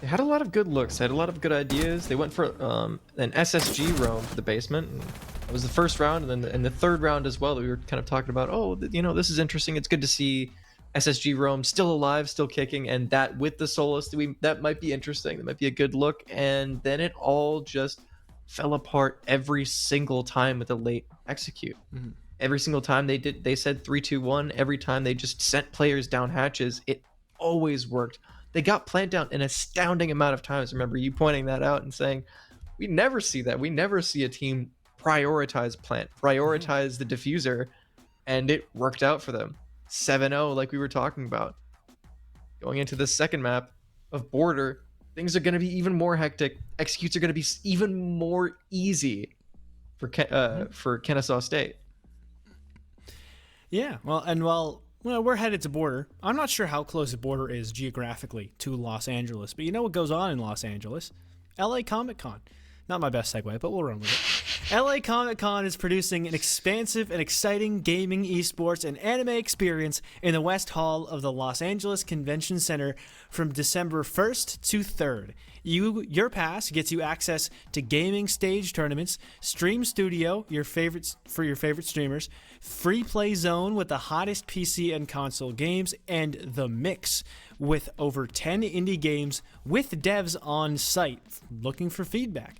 Speaker 1: They had a lot of good looks. They had a lot of good ideas. They went for an SSG roam for the basement. And it was the first round, and then in the third round as well that we were kind of talking about. Oh, you know, this is interesting. It's good to see SSG roam still alive, still kicking, and that with the Solus, that might be interesting. That might be a good look. And then it all just fell apart every single time with the late execute. Every single time they said 3-2-1. Every time they just sent players down hatches, it always worked. They got plant down an astounding amount of times. Remember you pointing that out and saying, we never see that. We never see a team prioritize plant, prioritize the diffuser, and it worked out for them. 7-0, like we were talking about. Going into the second map of Border, things are going to be even more hectic. Executes are going to be even more easy for Kennesaw State.
Speaker 2: Yeah, well, and while we're headed to Border, I'm not sure how close the Border is geographically to Los Angeles, but you know what goes on in Los Angeles? LA Comic Con. Not my best segue, but we'll run with it. LA Comic Con is producing an expansive and exciting gaming, esports, and anime experience in the West Hall of the Los Angeles Convention Center from December 1st to 3rd. Your pass gets you access to gaming stage tournaments, stream studio, your favorite streamers, free play zone with the hottest PC and console games, and the mix with over 10 indie games with devs on site looking for feedback.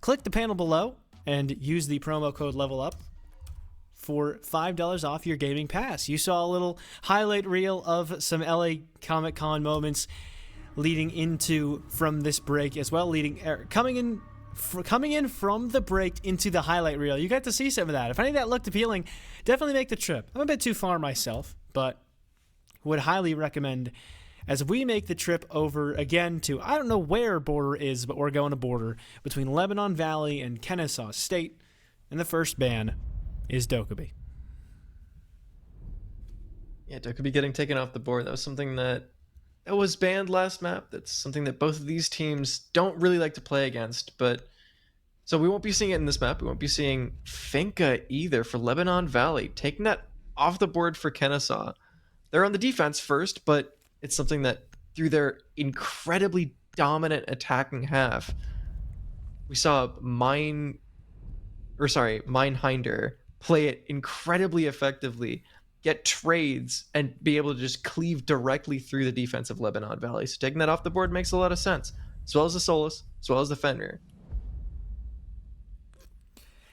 Speaker 2: Click the panel below and use the promo code LEVELUP for $5 off your gaming pass. You saw a little highlight reel of some LA Comic Con moments leading into from this break as well, coming in from the break into the highlight reel. You got to see some of that. If any of that looked appealing, definitely make the trip. I'm a bit too far myself, but would highly recommend as we make the trip over again to, I don't know where Border is, but we're going to Border between Lebanon Valley and Kennesaw State, and the first ban is Dokkaebi.
Speaker 1: Yeah, Dokkaebi getting taken off the board. That was something that was banned last map. That's something that both of these teams don't really like to play against, but so we won't be seeing it in this map. We won't be seeing Finka either for Lebanon Valley, taking that off the board for Kennesaw. They're on the defense first, but it's something that through their incredibly dominant attacking half, we saw Minehinder play it incredibly effectively, get trades, and be able to just cleave directly through the defense of Lebanon Valley. So taking that off the board makes a lot of sense, as well as the Solus, as well as the Fenrir.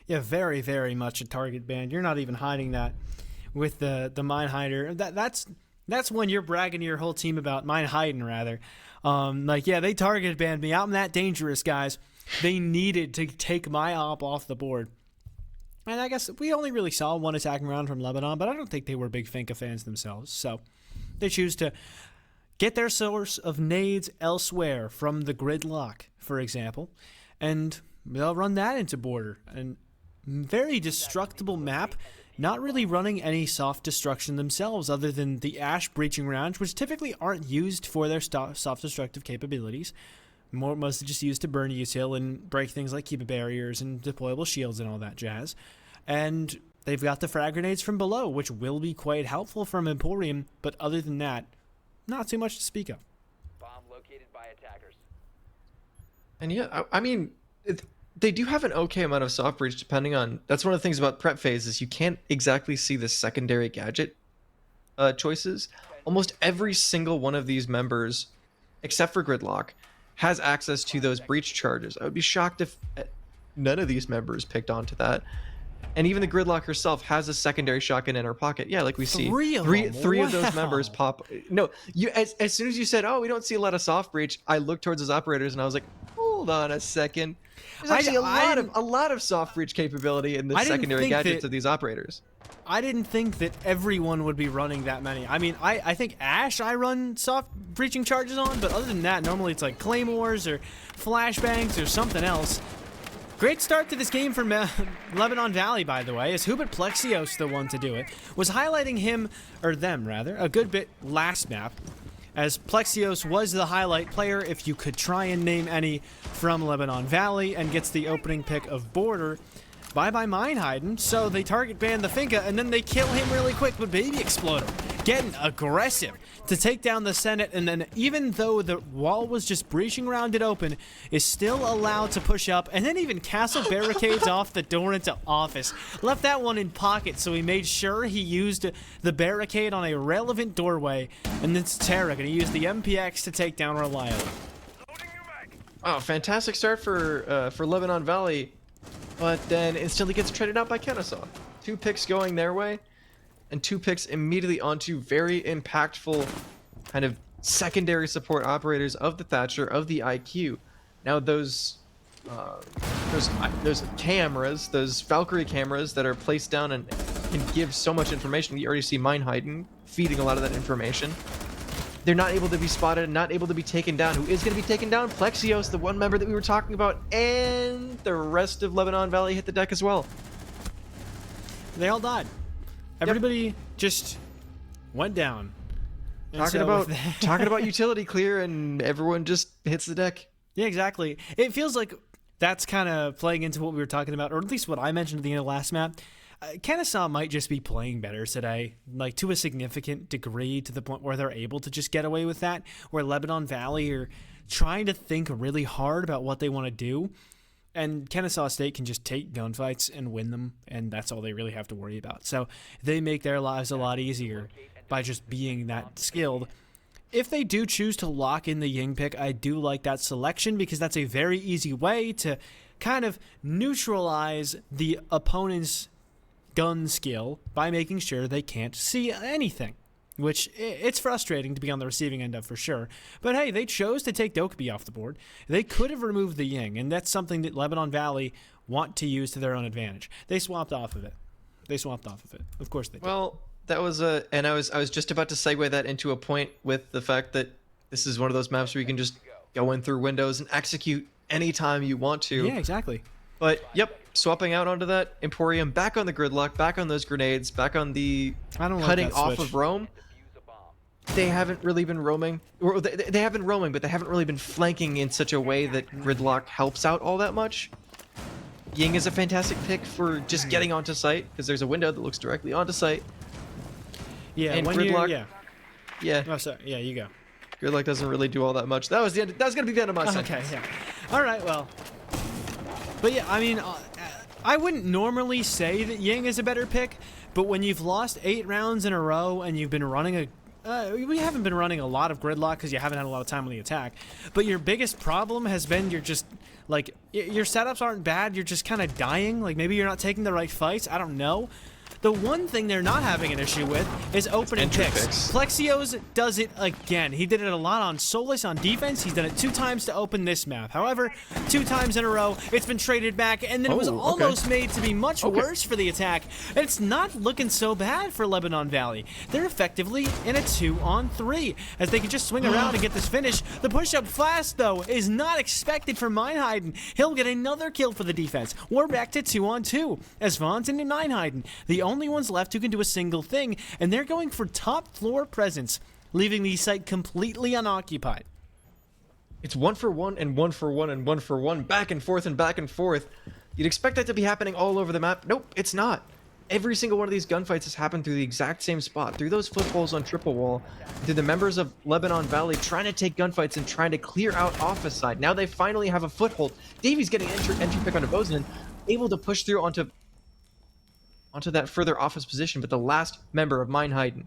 Speaker 2: Yeah, very, very much a target ban. You're not even hiding that with the Minehinder. That's when you're bragging to your whole team about mine hiding, rather. Yeah, they target banned me. I'm that dangerous, guys. They needed to take my op off the board. And I guess we only really saw one attacking round from Lebanon, but I don't think they were big Finka fans themselves. So they choose to get their source of nades elsewhere from the gridlock, for example, and they'll run that into Border. And very destructible map. Not really running any soft destruction themselves other than the Ash breaching rounds, which typically aren't used for their soft destructive capabilities. Mostly just used to burn util and break things like keep barriers and deployable shields and all that jazz. And they've got the frag grenades from below, which will be quite helpful from Emporium, but other than that, not too much to speak of.
Speaker 4: Bomb located by attackers.
Speaker 1: And yeah, I mean, they do have an okay amount of soft breach depending on, that's one of the things about prep phase is you can't exactly see the secondary gadget choices. Almost every single one of these members, except for Gridlock, has access to those breach charges. I would be shocked if none of these members picked onto that. And even the Gridlock herself has a secondary shotgun in her pocket. Yeah, like we see
Speaker 2: Three of
Speaker 1: three
Speaker 2: them?
Speaker 1: of those members
Speaker 2: Wow.
Speaker 1: pop. No, you as soon as you said, "Oh, we don't see a lot of soft breach," I looked towards those operators and I was like, "Hold on a second. There's
Speaker 2: I,
Speaker 1: actually
Speaker 2: I,
Speaker 1: a lot of soft breach capability in the
Speaker 2: I didn't
Speaker 1: secondary
Speaker 2: think
Speaker 1: gadgets
Speaker 2: that-
Speaker 1: of these operators."
Speaker 2: I didn't think that everyone would be running that many. I mean, I think Ash I run soft breaching charges on, but other than that, normally it's like Claymores or Flashbangs or something else. Great start to this game for Lebanon Valley, by the way, as Hubert Plexios, the one to do it, was highlighting him, or them rather, a good bit last map, as Plexios was the highlight player, if you could try and name any, from Lebanon Valley, and gets the opening pick of Border. Bye-bye Meinheiden, so they target ban the Finka, and then they kill him really quick with Baby Exploder, getting aggressive to take down the Senate, and then even though the wall was just breaching around it open, is still allowed to push up, and then even castle barricades off the door into office. Left that one in pocket, so he made sure he used the barricade on a relevant doorway, and then Terra gonna use the MPX to take down Reliable.
Speaker 1: Oh, fantastic start for Lebanon Valley, but then instantly gets traded out by Kennesaw. 2 picks going their way, and 2 picks immediately onto very impactful kind of secondary support operators of the Thatcher, of the IQ. Now those cameras, those Valkyrie cameras that are placed down and can give so much information. You already see Meinheiden feeding a lot of that information. They're not able to be spotted, not able to be taken down. Who is going to be taken down? Plexios, the one member that we were talking about, and the rest of Lebanon Valley hit the deck as well.
Speaker 2: They all died. Everybody just went down. And
Speaker 1: Talking
Speaker 2: so
Speaker 1: about
Speaker 2: with that-
Speaker 1: talking about utility clear, and everyone just hits the deck.
Speaker 2: Yeah, exactly. It feels like that's kind of playing into what we were talking about, or at least what I mentioned at the end of the last map. Kennesaw might just be playing better today, like to a significant degree, to the point where they're able to just get away with that, where Lebanon Valley are trying to think really hard about what they want to do, and Kennesaw State can just take gunfights and win them, and that's all they really have to worry about. So they make their lives a lot easier by just being that skilled. If they do choose to lock in the Ying pick, I do like that selection, because that's a very easy way to kind of neutralize the opponent's gun skill by making sure they can't see anything, which it's frustrating to be on the receiving end of for sure. But hey, they chose to take Dokkaebi off the board. They could have removed the Ying, and that's something that Lebanon Valley want to use to their own advantage. They swapped off of it. Of course they did.
Speaker 1: Well, that was and I was just about to segue that into a point with the fact that this is one of those maps where you can just go in through windows and execute anytime you want to.
Speaker 2: Yeah, exactly.
Speaker 1: But yep, swapping out onto that Emporium, back on the Gridlock, back on those grenades, back on the
Speaker 2: I don't like
Speaker 1: cutting
Speaker 2: that
Speaker 1: off
Speaker 2: switch.
Speaker 1: of roam. They haven't really been roaming, or they have been roaming, but they haven't really been flanking in such a way that Gridlock helps out all that much. Ying is a fantastic pick for just getting onto site, because there's a window that looks directly onto site.
Speaker 2: Yeah,
Speaker 1: And
Speaker 2: when
Speaker 1: Gridlock-
Speaker 2: you're,
Speaker 1: Yeah,
Speaker 2: Oh, sorry. Yeah, you go.
Speaker 1: Gridlock doesn't really do all that much. That was the end. That was gonna be the end of my
Speaker 2: Okay,
Speaker 1: sentence.
Speaker 2: yeah. All right, well. But yeah, I mean, I wouldn't normally say that Ying is a better pick, but when you've lost 8 rounds in a row and you've been running we haven't been running a lot of Gridlock because you haven't had a lot of time on the attack, but your biggest problem has been you're just, like, your setups aren't bad, you're just kind of dying, like maybe you're not taking the right fights, I don't know. The one thing they're not having an issue with is opening
Speaker 1: Entry
Speaker 2: picks.
Speaker 1: picks.
Speaker 2: Plexios does it again. He did it a lot on Solus on defense. He's done it 2 times to open this map. However, 2 times in a row, it's been traded back, and then it was
Speaker 1: Oh, okay.
Speaker 2: almost made to be much worse for the attack. And it's not looking so bad for Lebanon Valley. They're effectively in a 2-on-3, as they can just swing around and get this finish. The push-up fast, though, is not expected from Meinheiden. He'll get another kill for the defense. We're back to 2-on-2, as Vonton and Meinheiden, the only ones left who can do a single thing, and they're going for top floor presence, leaving the site completely unoccupied.
Speaker 1: It's 1 for 1 and 1 for 1 and 1 for 1, back and forth and back and forth. You'd expect that to be happening all over the map. Nope, it's not. Every single one of these gunfights has happened through the exact same spot, through those footholes on Triple Wall, through the members of Lebanon Valley trying to take gunfights and trying to clear out office side. Now they finally have a foothold. Davey's getting entry pick onto Bozeman, able to push through onto that further office position, but the last member of Meinheiden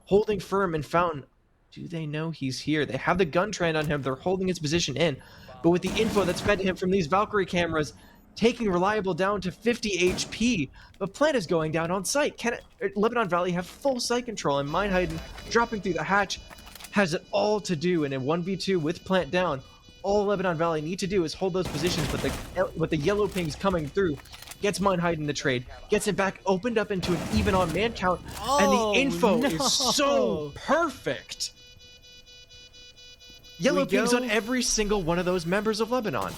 Speaker 1: holding firm and Fountain. Do they know he's here? They have the gun trend on him. They're holding his position in, but with the info that's fed to him from these Valkyrie cameras, taking Reliable down to 50 HP. But Plant is going down on site. Lebanon Valley have full site control, and Meinheiden dropping through the hatch has it all to do in a 1v2 with Plant down. All Lebanon Valley need to do is hold those positions, but the yellow pings coming through gets Meinheiden the trade, gets it back opened up into an even on man count, and the info is so perfect. Yellow pings on every single one of those members of Lebanon.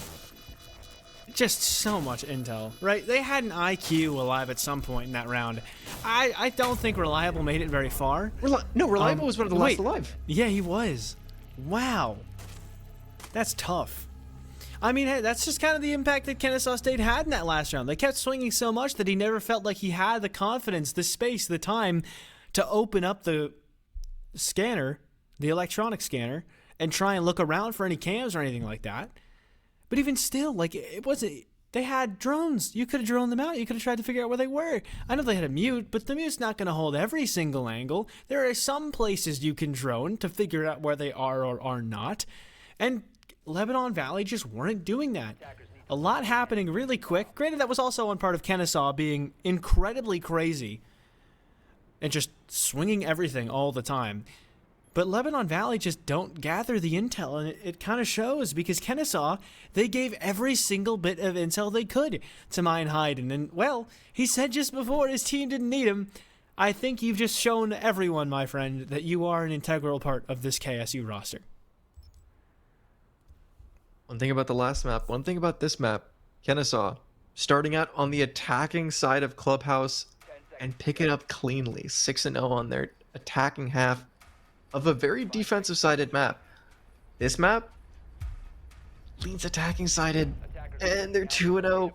Speaker 2: Just so much intel, right? They had an IQ alive at some point in that round. I don't think Reliable made it very far.
Speaker 1: No, Reliable was one of the last alive.
Speaker 2: Yeah, he was. Wow. That's tough. I mean, hey, that's just kind of the impact that Kennesaw State had in that last round. They kept swinging so much that he never felt like he had the confidence, the space, the time to open up the scanner, the electronic scanner, and try and look around for any cams or anything like that. But even still, like, it wasn't... They had drones. You could have droned them out. You could have tried to figure out where they were. I know they had a mute, but the mute's not going to hold every single angle. There are some places you can drone to figure out where they are or are not. And Lebanon Valley just weren't doing that. A lot happening really quick. Granted, that was also on part of Kennesaw being incredibly crazy and just swinging everything all the time. But Lebanon Valley just don't gather the intel, and it kind of shows because Kennesaw, they gave every single bit of intel they could to Meinheiden. And, well, he said just before his team didn't need him. I think you've just shown everyone, my friend, that you are an integral part of this KSU roster.
Speaker 1: One thing about the last map, one thing about this map, Kennesaw, starting out on the attacking side of Clubhouse and pick it up cleanly, 6-0 on their attacking half of a very defensive-sided map. This map leans attacking-sided, and they're 2-0.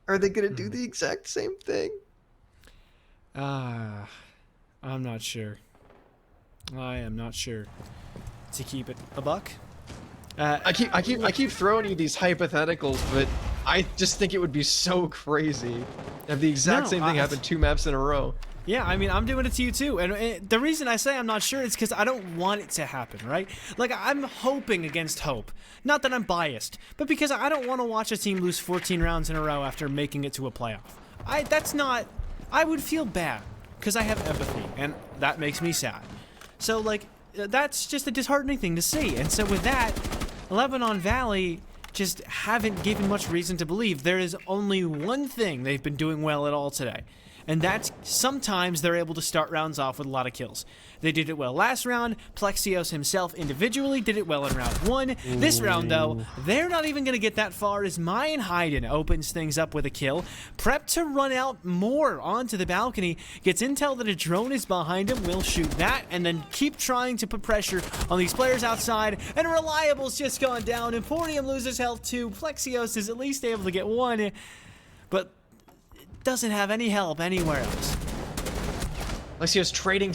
Speaker 1: Are they going to do the exact same thing?
Speaker 2: I'm not sure. I am not sure. To keep it a buck.
Speaker 1: I keep throwing you these hypotheticals, but I just think it would be so crazy to have the exact same thing happen 2 maps in a row.
Speaker 2: Yeah, I mean, I'm doing it to you too. And the reason I say I'm not sure is because I don't want it to happen, right? Like, I'm hoping against hope. Not that I'm biased, but because I don't want to watch a team lose 14 rounds in a row after making it to a playoff. I would feel bad because I have empathy, and that makes me sad. So, like, that's just a disheartening thing to see. And so with that, Lebanon Valley just haven't given much reason to believe. There is only one thing they've been doing well at all today. And that's sometimes they're able to start rounds off with a lot of kills. They did it well last round. Plexios himself individually did it well in round 1. This round, though, they're not even going to get that far as Meinheiden opens things up with a kill. Prep to run out more onto the balcony. Gets intel that a drone is behind him. Will shoot that and then keep trying to put pressure on these players outside. And Reliable's just gone down. Emporium loses health too. Plexios is at least able to get 1. But doesn't have any help anywhere else.
Speaker 1: Plexios trading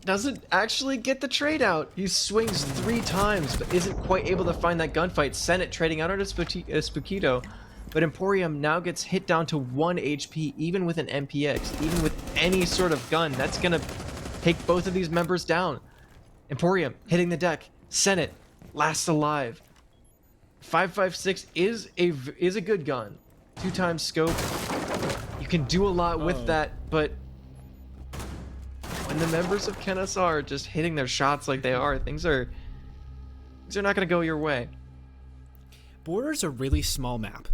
Speaker 1: doesn't actually get the trade out. He swings 3 times, but isn't quite able to find that gunfight. Senate trading out on a Spookito, but Emporium now gets hit down to 1 HP, even with an MPX, even with any sort of gun. That's gonna take both of these members down. Emporium hitting the deck. Senate last alive. 5.56 is a good gun. 2 times scope. You can do a lot with that, but when the members of Kennesaw are just hitting their shots like they are, things are not going to go your way.
Speaker 2: Border's a really small map.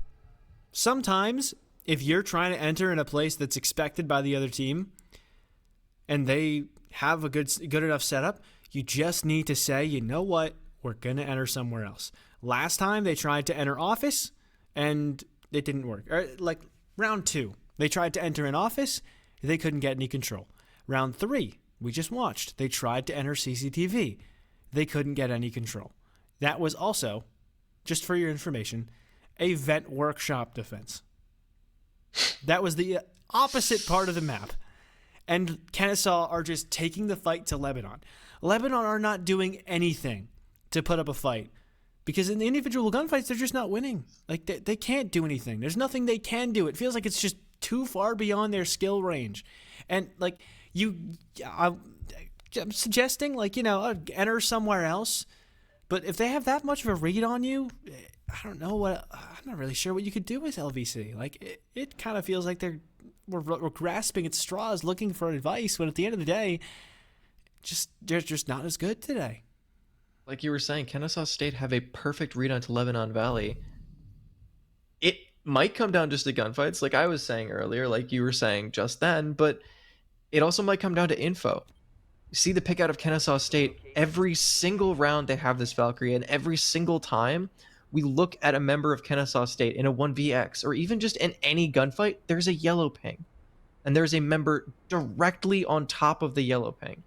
Speaker 2: Sometimes, if you're trying to enter in a place that's expected by the other team, and they have a good enough setup, you just need to say, you know what, we're going to enter somewhere else. Last time, they tried to enter office, and it didn't work. Or, like, round 2. They tried to enter an office. They couldn't get any control. Round 3, we just watched. They tried to enter CCTV. They couldn't get any control. That was also, just for your information, a vent workshop defense. That was the opposite part of the map. And Kennesaw are just taking the fight to Lebanon. Lebanon are not doing anything to put up a fight. Because in the individual gunfights, they're just not winning. Like, they can't do anything. There's nothing they can do. It feels like it's just too far beyond their skill range. And, like, I'm suggesting, like, enter somewhere else. But if they have that much of a read on you, I don't know what. I'm not really sure what you could do with LVC. Like it kind of feels like we're grasping at straws, looking for advice. When at the end of the day, they're just not as good today.
Speaker 1: Like you were saying, Kennesaw State have a perfect read onto Lebanon Valley. It might come down just to gunfights, like I was saying earlier, like you were saying just then, but it also might come down to info. You see the pick out of Kennesaw State, every single round they have this Valkyrie, and every single time we look at a member of Kennesaw State in a 1vx, or even just in any gunfight, there's a yellow ping. And there's a member directly on top of the yellow ping.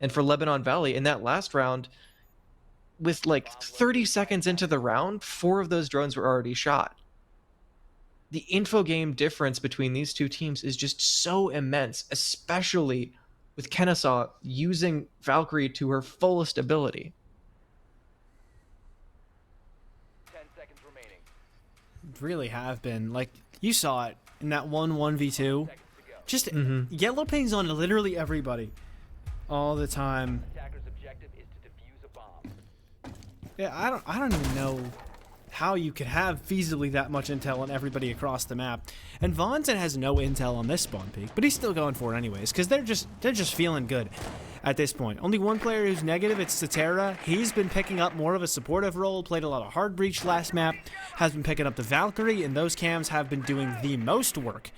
Speaker 1: And for Lebanon Valley, in that last round, with like 30 seconds into the round, 4 of those drones were already shot. The info game difference between these two teams is just so immense, especially with Kennesaw using Valkyrie to her fullest ability.
Speaker 4: 10 seconds remaining.
Speaker 2: Really have been. Like, you saw it in that 1v2. Just yellow pings on literally everybody all the time.
Speaker 4: Attacker's objective is to defuse a bomb.
Speaker 2: Yeah, I don't even know how you could have feasibly that much intel on everybody across the map. And Vonzen has no intel on this spawn peak, but he's still going for it anyways, because they're just feeling good at this point. Only one player who's negative, it's Satera. He's been picking up more of a supportive role, played a lot of hard breach last map, has been picking up the Valkyrie, and those cams have been doing the most work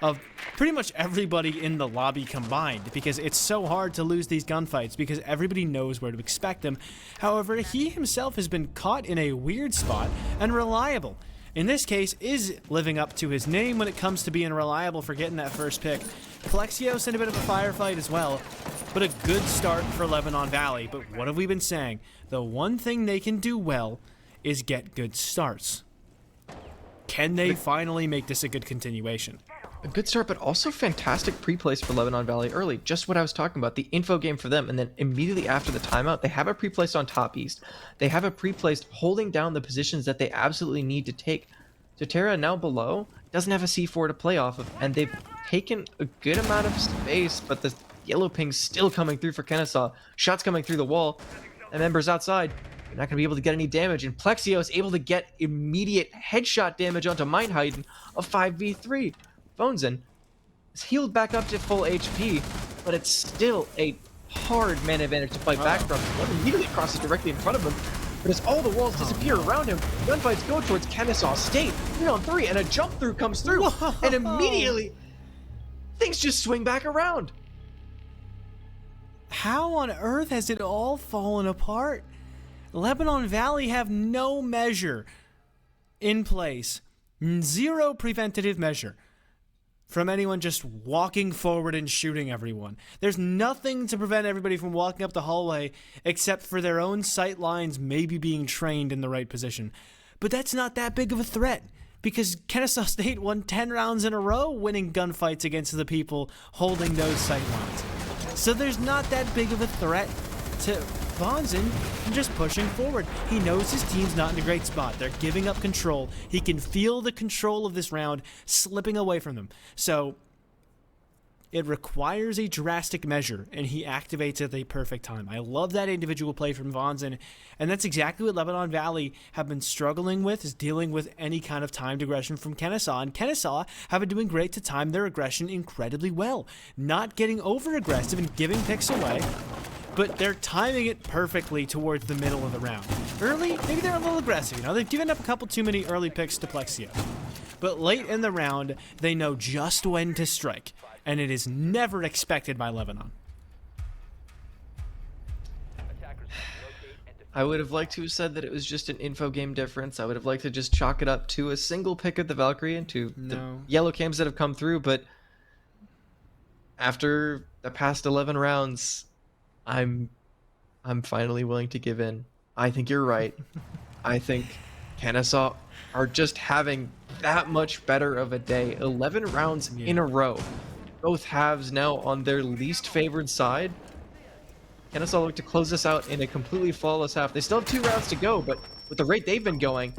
Speaker 2: of pretty much everybody in the lobby combined, because it's so hard to lose these gunfights because everybody knows where to expect them. However, he himself has been caught in a weird spot, and Reliable, in this case, is living up to his name when it comes to being reliable for getting that first pick. Plexios in a bit of a firefight as well, but a good start for Lebanon Valley. But what have we been saying? The one thing they can do well is get good starts. Can they finally make this a good continuation?
Speaker 1: A good start, but also fantastic pre-plays for Lebanon Valley early. Just what I was talking about, the info game for them. And then immediately after the timeout, they have a pre-placed on top east. They have a pre-placed holding down the positions that they absolutely need to take. Sotera now below doesn't have a C4 to play off of, and they've taken a good amount of space, but the yellow ping's still coming through for Kennesaw. Shots coming through the wall, and members outside. They're not going to be able to get any damage, and Plexio is able to get immediate headshot damage onto Mindheiden of 5v3. Fonzen is healed back up to full HP, but it's still a hard man advantage to fight back from. One immediately crosses directly in front of him, but as all the walls disappear around him, gunfights go towards Kennesaw State. 3-on-3, and a jump through comes through, and immediately things just swing back around.
Speaker 2: How on earth has it all fallen apart? Lebanon Valley have no measure in place, zero preventative measure from anyone just walking forward and shooting everyone. There's nothing to prevent everybody from walking up the hallway except for their own sight lines maybe being trained in the right position. But that's not that big of a threat, because Kennesaw State won 10 rounds in a row winning gunfights against the people holding those sight lines. So there's not that big of a threat to Vonzen just pushing forward. He knows his team's not in a great spot. They're giving up control. He can feel the control of this round slipping away from them. So it requires a drastic measure, and he activates at the perfect time. I love that individual play from Vonzen, and that's exactly what Lebanon Valley have been struggling with, is dealing with any kind of timed aggression from Kennesaw. And Kennesaw have been doing great to time their aggression incredibly well, not getting over-aggressive and giving picks away, but they're timing it perfectly towards the middle of the round. Early, maybe they're a little aggressive. You know, they've given up a couple too many early picks to Plexio. But late in the round, they know just when to strike, and it is never expected by Lebanon.
Speaker 1: I would have liked to have said that it was just an info game difference. I would have liked to just chalk it up to a single pick of the Valkyrie and to the yellow cams that have come through, but after the past 11 rounds, I'm finally willing to give in. I think you're right. I think Kennesaw are just having that much better of a day. 11 rounds in a row. Both halves now on their least favored side. Kennesaw look to close this out in a completely flawless half. They still have 2 rounds to go, but with the rate they've been going,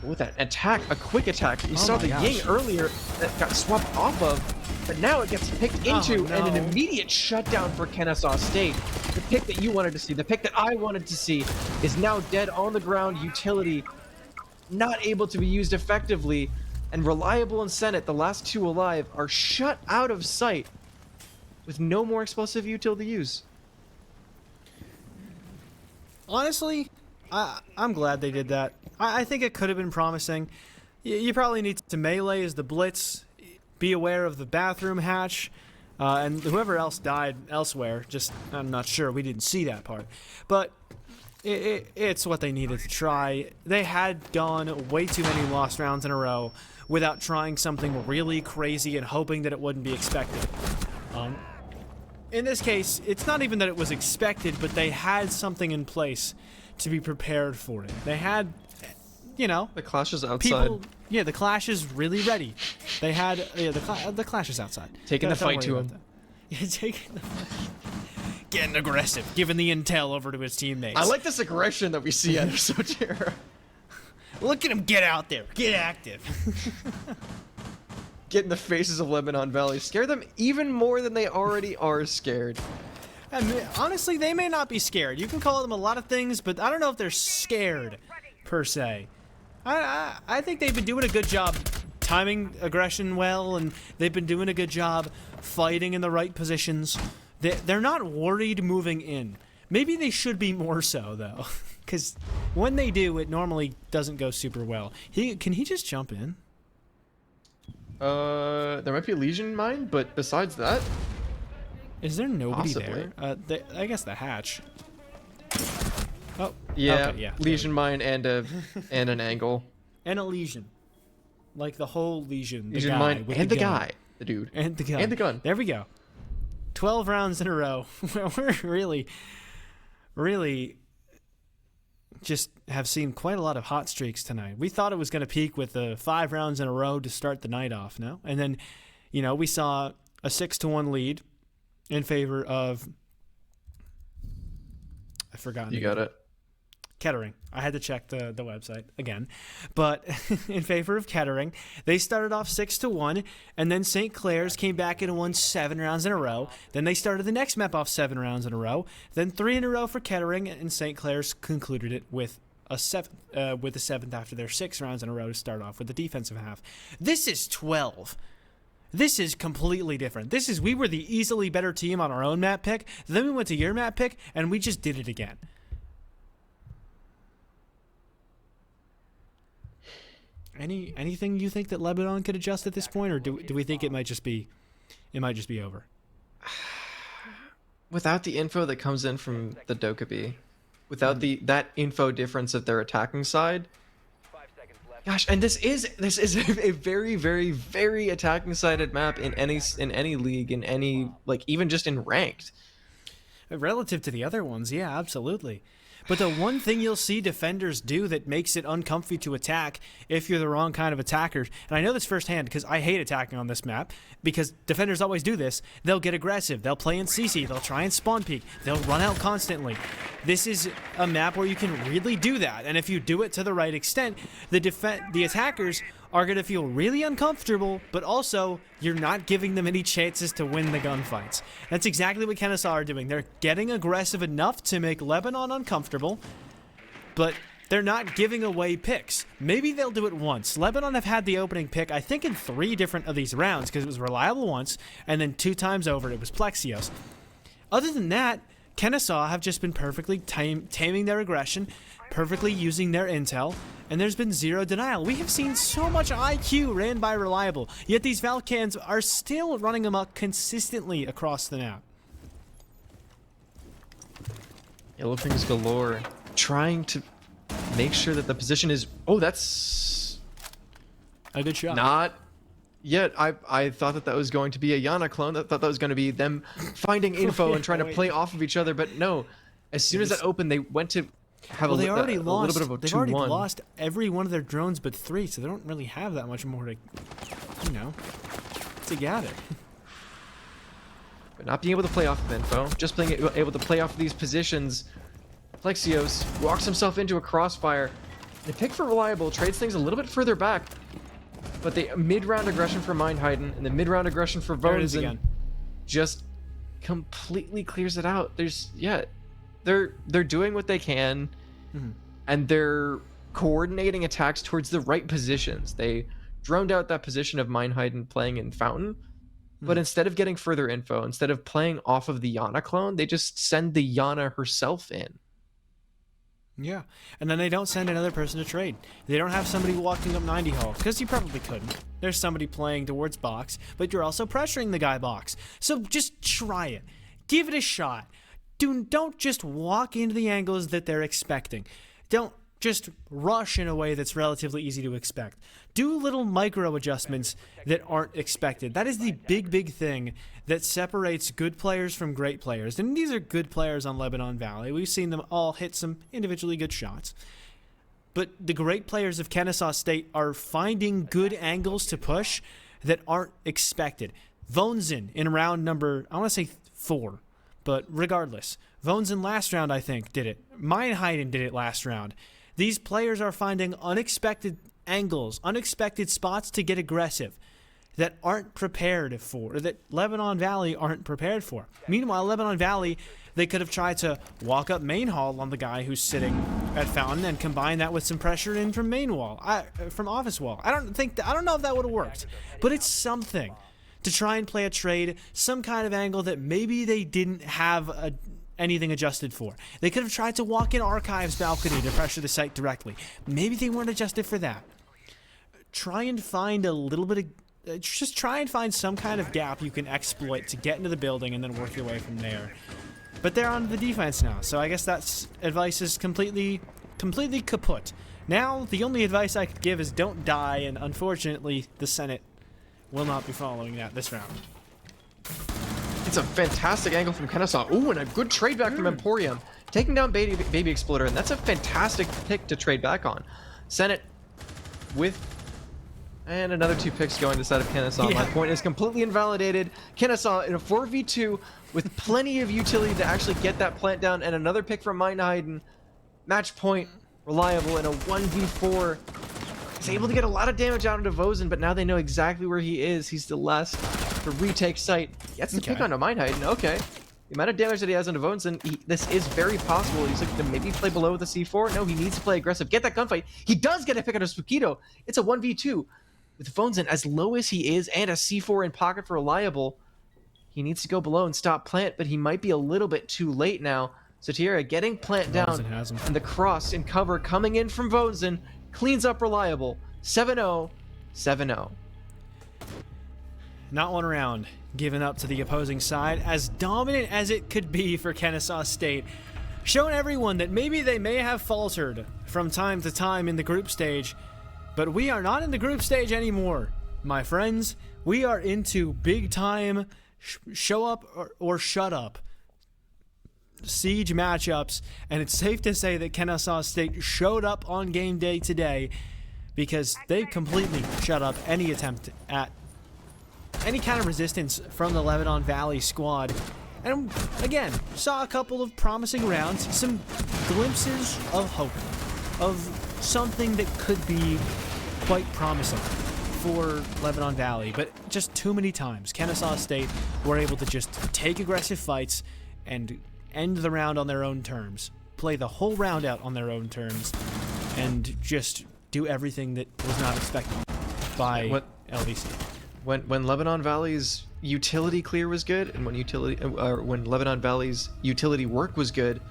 Speaker 1: with an attack, a quick attack. You saw
Speaker 2: my
Speaker 1: the
Speaker 2: gosh.
Speaker 1: Ying earlier that got swapped off of, but now it gets picked into and an
Speaker 2: no.
Speaker 1: immediate shutdown for Kennesaw State. The pick that you wanted to see, the pick that I wanted to see, is now dead on the ground. Utility not able to be used effectively, and Reliable and Senate, the last two alive, are shut out of sight with no more explosive util to use.
Speaker 2: Honestly, I'm glad they did that. I think it could have been promising. You probably need to melee as the blitz, be aware of the bathroom hatch, and whoever else died elsewhere, just, I'm not sure, we didn't see that part. But it's what they needed to try. They had gone way too many lost rounds in a row without trying something really crazy and hoping that it wouldn't be expected. In this case, it's not even that it was expected, but they had something in place to be prepared for it. They had, you know,
Speaker 1: The clash is outside.
Speaker 2: people. Yeah, the Clash is really ready. They had the Clash is outside.
Speaker 1: Taking the
Speaker 2: Don't
Speaker 1: fight
Speaker 2: worry
Speaker 1: to
Speaker 2: about
Speaker 1: him.
Speaker 2: that. Yeah, taking the getting aggressive, giving the intel over to his teammates.
Speaker 1: I like this aggression that we see out of Soterra.
Speaker 2: Look at him get out there, get active.
Speaker 1: Get in the faces of Lebanon Valley. Scare them even more than they already are scared.
Speaker 2: I mean, honestly, they may not be scared. You can call them a lot of things, but I don't know if they're scared, per se. I think they've been doing a good job timing aggression well, and they've been doing a good job fighting in the right positions. They're not worried moving in. Maybe they should be more so, though, because when they do, it normally doesn't go super well. Can he just jump in?
Speaker 1: There might be a Legion mine, but besides that,
Speaker 2: Is there nobody
Speaker 1: Possibly.
Speaker 2: there? I guess the hatch. Oh,
Speaker 1: yeah,
Speaker 2: okay, yeah.
Speaker 1: Legion mine and an angle.
Speaker 2: And a Legion. Like the whole Legion.
Speaker 1: Legion
Speaker 2: guy
Speaker 1: mine
Speaker 2: with
Speaker 1: and the
Speaker 2: gun.
Speaker 1: guy, the dude.
Speaker 2: And the gun.
Speaker 1: And the gun.
Speaker 2: There we go. 12 rounds in a row. We're really just have seen quite a lot of hot streaks tonight. We thought it was going to peak with the 5 rounds in a row to start the night off, no? And then, you know, we saw a 6-1 lead in favor of... I've forgotten.
Speaker 1: You got it.
Speaker 2: Kettering. I had to check the website again. But in favor of Kettering, they started off 6-1, and then St. Clair's came back and won 7 rounds in a row. Then they started the next map off 7 rounds in a row. Then 3 in a row for Kettering, and St. Clair's concluded it with a 7th after their 6 rounds in a row to start off with the defensive half. This is 12. This is completely different. We were the easily better team on our own map pick. Then we went to your map pick, and we just did it again. Anything you think that Lebanon could adjust at this point, or do we think it might just be over?
Speaker 1: Without the info that comes in from the Dokkaebi, without that info difference of their attacking side,
Speaker 4: 5 seconds left.
Speaker 1: gosh, and this is a very, very, very attacking sided map in any league, in any, like, even just in ranked.
Speaker 2: Relative to the other ones, yeah, absolutely. But the one thing you'll see defenders do that makes it uncomfy to attack if you're the wrong kind of attacker, and I know this firsthand because I hate attacking on this map, because defenders always do this, they'll get aggressive, they'll play in CC, they'll try and spawn peek, they'll run out constantly. This is a map where you can really do that, and if you do it to the right extent, the attackers are going to feel really uncomfortable, but also you're not giving them any chances to win the gunfights. That's exactly what Kennesaw are doing. They're getting aggressive enough to make Lebanon uncomfortable, but they're not giving away picks. Maybe they'll do it once. Lebanon have had the opening pick, I think, in 3 different of these rounds, because it was Reliable once, and then 2 times over it was Plexios. Other than that, Kennesaw have just been perfectly taming their aggression, perfectly using their intel, and there's been zero denial. We have seen so much IQ ran by Reliable, yet these Valcans are still running amok consistently across the map.
Speaker 1: Yellow Fingers galore, trying to make sure that the position is... Oh, that's
Speaker 2: A good shot.
Speaker 1: not yet. I thought that was going to be a Yana clone. I thought that was going to be them finding info and trying to play off of each other, but no. As soon as that opened, they went to have
Speaker 2: Well,
Speaker 1: a little bit of a 2-1.
Speaker 2: They've already lost every one of their drones but 3, so they don't really have that much more to, to gather.
Speaker 1: But not being able to play off of info, just being able to play off of these positions. Plexios walks himself into a crossfire. The pick for Reliable trades things a little bit further back, but the mid-round aggression for Mindheiden and the mid-round aggression for
Speaker 2: There it is
Speaker 1: Vonzen
Speaker 2: again.
Speaker 1: just completely clears it out. They're doing what they can, and they're coordinating attacks towards the right positions. They droned out that position of Mindheiden playing in Fountain, but instead of getting further info, instead of playing off of the Yana clone, they just send the Yana herself in.
Speaker 2: Yeah, and then they don't send another person to trade. They don't have somebody walking up 90 hall, because you probably couldn't. There's somebody playing towards box, but you're also pressuring the guy box. So just try it. Give it a shot. Don't just walk into the angles that they're expecting. Don't just rush in a way that's relatively easy to expect. Do little micro adjustments that aren't expected. That is the big thing that separates good players from great players. And these are good players on Lebanon Valley. We've seen them all hit some individually good shots. But the great players of Kennesaw State are finding good angles to push that aren't expected. Vonzen in round number, I want to say 4, but regardless. Vonzen last round, I think, did it. Mindheiden did it last round. These players are finding unexpected angles, unexpected spots to get aggressive that aren't prepared for, that Lebanon Valley aren't prepared for. Meanwhile, Lebanon Valley, they could have tried to walk up main hall on the guy who's sitting at Fountain and combine that with some pressure in from main wall, from office wall. I don't know if that would have worked, but it's something to try and play a trade, some kind of angle that maybe they didn't have anything adjusted for. They could have tried to walk in Archives balcony to pressure the site directly. Maybe they weren't adjusted for that. Try and find a little bit of, just try and find some kind of gap you can exploit to get into the building and then work your way from there. But they're on the defense now, so I guess that's advice is completely kaput. Now, the only advice I could give is don't die, and unfortunately, the Senate will not be following that this round.
Speaker 1: It's a fantastic angle from Kennesaw. Ooh, and a good trade back from Emporium. Taking down Baby Exploder, and that's a fantastic pick to trade back on. Senate with... And another 2 picks going to the side of Kennesaw.
Speaker 2: Yeah.
Speaker 1: My point is completely invalidated. Kennesaw in a 4v2 with plenty of utility to actually get that plant down, and another pick from Mindheiden. Match point, reliable in a 1v4. He's able to get a lot of damage out into Vozen, but now they know exactly where he is. He's the last to retake site. Gets the pick onto Mindheiden. Okay. The amount of damage that he has onto Vozen, this is very possible. He's looking to maybe play below with a C4. No, he needs to play aggressive. Get that gunfight. He does get a pick on a Spookido. It's a 1v2. With Vozen as low as he is and a C4 in pocket for reliable, he needs to go below and stop plant, but he might be a little bit too late now. So Tierra getting plant down,
Speaker 2: has him.
Speaker 1: and the cross in cover coming in from Vozen cleans up reliable. 7-0, 7-0.
Speaker 2: Not one round given up to the opposing side, as dominant as it could be for Kennesaw State, showing everyone that maybe they may have faltered from time to time in the group stage, but we are not in the group stage anymore, my friends. We are into big time show up or shut up Siege matchups, and it's safe to say that Kennesaw State showed up on game day today because they completely shut up any attempt at any kind of resistance from the Lebanon Valley squad. And again, saw a couple of promising rounds, some glimpses of hope, of something that could be quite promising for Lebanon Valley, but just too many times Kennesaw State were able to just take aggressive fights and end the round on their own terms, play the whole round out on their own terms, and just do everything that was not expected by LVC.
Speaker 1: When Lebanon Valley's utility clear was good, and when Lebanon Valley's utility work was good,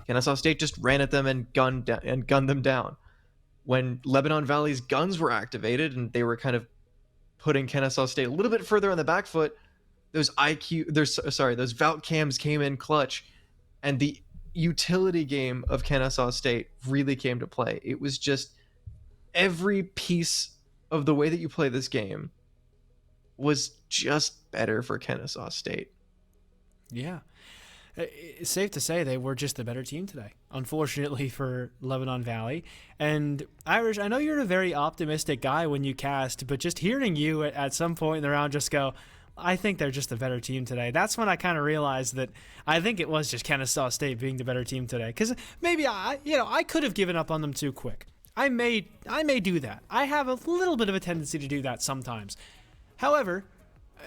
Speaker 1: Kennesaw State just ran at them and gunned them down. When Lebanon Valley's guns were activated and they were kind of putting Kennesaw State a little bit further on the back foot, those Valk cams came in clutch, and the utility game of Kennesaw State really came to play. It was just every piece of the way that you play this game was just better for Kennesaw State.
Speaker 2: Yeah. It's safe to say they were just the better team today, unfortunately for Lebanon Valley. And Irish, I know you're a very optimistic guy when you cast, but just hearing you at some point in the round just go, I think they're just a better team today. That's when I kind of realized that I think it was just Kennesaw State being the better team today. Because maybe I could have given up on them too quick. I may do that. I have a little bit of a tendency to do that sometimes. However,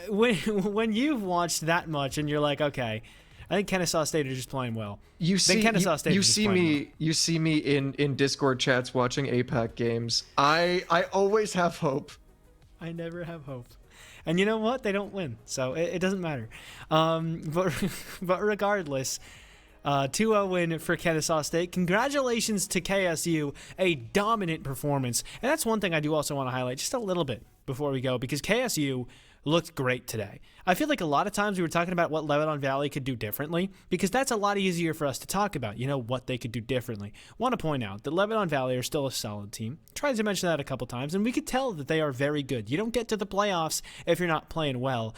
Speaker 2: when you've watched that much and you're like, okay, I think Kennesaw State are just playing well.
Speaker 1: You see,
Speaker 2: Kennesaw State
Speaker 1: you
Speaker 2: is just
Speaker 1: see
Speaker 2: playing
Speaker 1: me, you see me in Discord chats watching APAC games. I always have hope.
Speaker 2: I never have hope. And you know what? They don't win, so it doesn't matter. But regardless, 2-0 win for Kennesaw State. Congratulations to KSU, a dominant performance. And that's one thing I do also want to highlight just a little bit before we go, because KSU looked great today. I feel like a lot of times we were talking about what Lebanon Valley could do differently, because that's a lot easier for us to talk about, what they could do differently. Want to point out that Lebanon Valley are still a solid team. Tried to mention that a couple times, and we could tell that they are very good. You don't get to the playoffs if you're not playing well.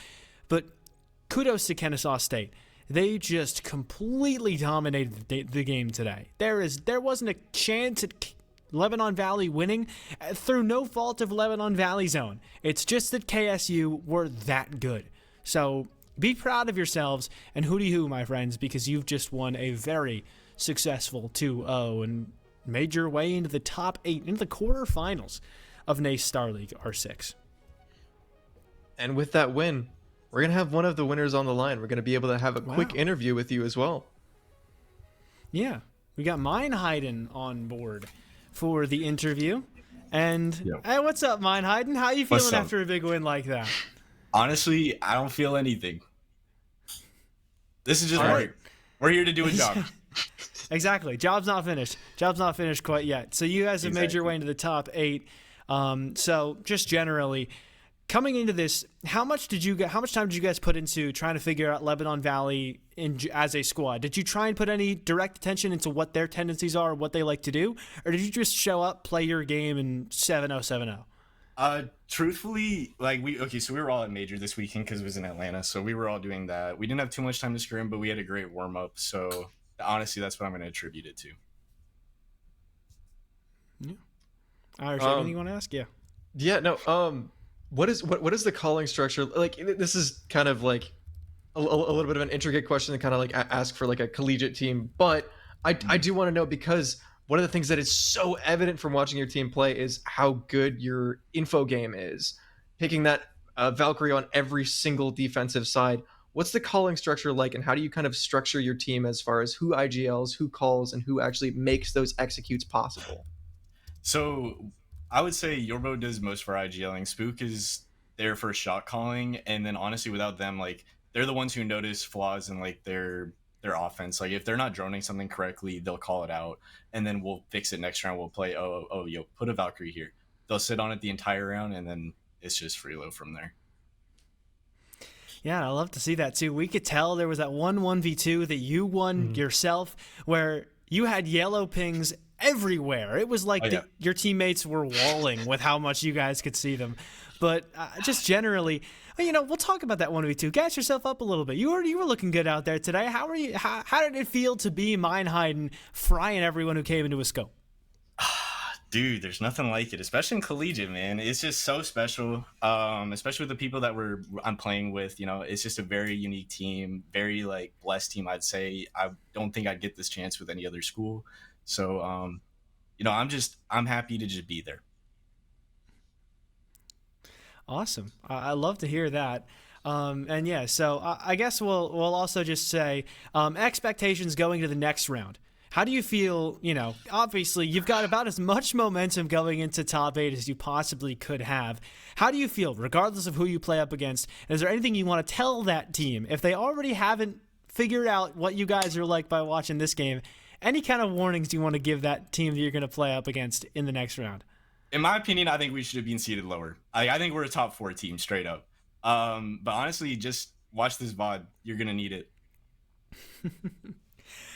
Speaker 2: But kudos to Kennesaw State. They just completely dominated the game today. There wasn't a chance at Lebanon Valley winning through no fault of Lebanon Valley's own. It's just that KSU were that good. So be proud of yourselves and hooty hoo, my friends, because you've just won a very successful 2-0 and made your way into the top 8, into the quarterfinals of NACE Star League R6.
Speaker 1: And with that win, we're going to have one of the winners on the line. We're going to be able to have a quick interview with you as well.
Speaker 2: Yeah, we got Meinheiden on board for the interview. And hey, what's up, Meinheiden? How you feeling after a big win like that?
Speaker 5: Honestly, I don't feel anything. This is just work. We're here to do a job.
Speaker 2: Exactly. Job's not finished. Job's not finished quite yet. So you guys have made your way into the top 8. So just generally, coming into this, how much time did you guys put into trying to figure out Lebanon Valley as a squad? Did you try and put any direct attention into what their tendencies are, what they like to do, or did you just show up, play your game, and 7-0, 7-0?
Speaker 5: Truthfully, so we were all at major this weekend because it was in Atlanta, so we were all doing that. We didn't have too much time to scrim, but we had a great warm up. So honestly, that's what I'm going to attribute it to.
Speaker 2: Yeah. Irish, anything you want to ask? Yeah.
Speaker 1: Yeah. No. What is the calling structure like? This is kind of like a little bit of an intricate question to kind of like ask for like a collegiate team, but I do want to know, because one of the things that is so evident from watching your team play is how good your info game is. Picking that Valkyrie on every single defensive side. What's the calling structure like, and how do you kind of structure your team as far as who IGLs, who calls, and who actually makes those executes possible?
Speaker 5: So I would say Yorbo does most for IGLing. Spook is there for shot calling, and then honestly, without them, like, they're the ones who notice flaws in like their offense. Like if they're not droning something correctly, they'll call it out, and then we'll fix it next round. We'll play put a Valkyrie here. They'll sit on it the entire round, and then it's just freelo from there.
Speaker 2: Yeah, I love to see that too. We could tell there was that 1-1v2 that you won yourself, where you had yellow pings everywhere. It was like your teammates were walling with how much you guys could see them. But just generally, we'll talk about that 1v2. Gas yourself up a little bit. You were looking good out there today. How are you? How did it feel to be Meinheiden frying everyone who came into a scope?
Speaker 5: Dude, there's nothing like it, especially in collegiate, man. It's just so special, especially with the people that I'm playing with. It's just a very unique team, very like blessed team, I'd say. I don't think I'd get this chance with any other school. So, I'm happy to just be there.
Speaker 2: Awesome. I love to hear that. And yeah, so I guess we'll also just say expectations going to the next round. How do you feel? Obviously you've got about as much momentum going into top 8 as you possibly could have. How do you feel, regardless of who you play up against? Is there anything you want to tell that team if they already haven't figured out what you guys are like by watching this game? Any kind of warnings you want to give that team that you're going to play up against in the next round?
Speaker 5: In my opinion, I think we should have been seated lower. I think we're a top 4 team straight up. But honestly, just watch this VOD. You're going to need it.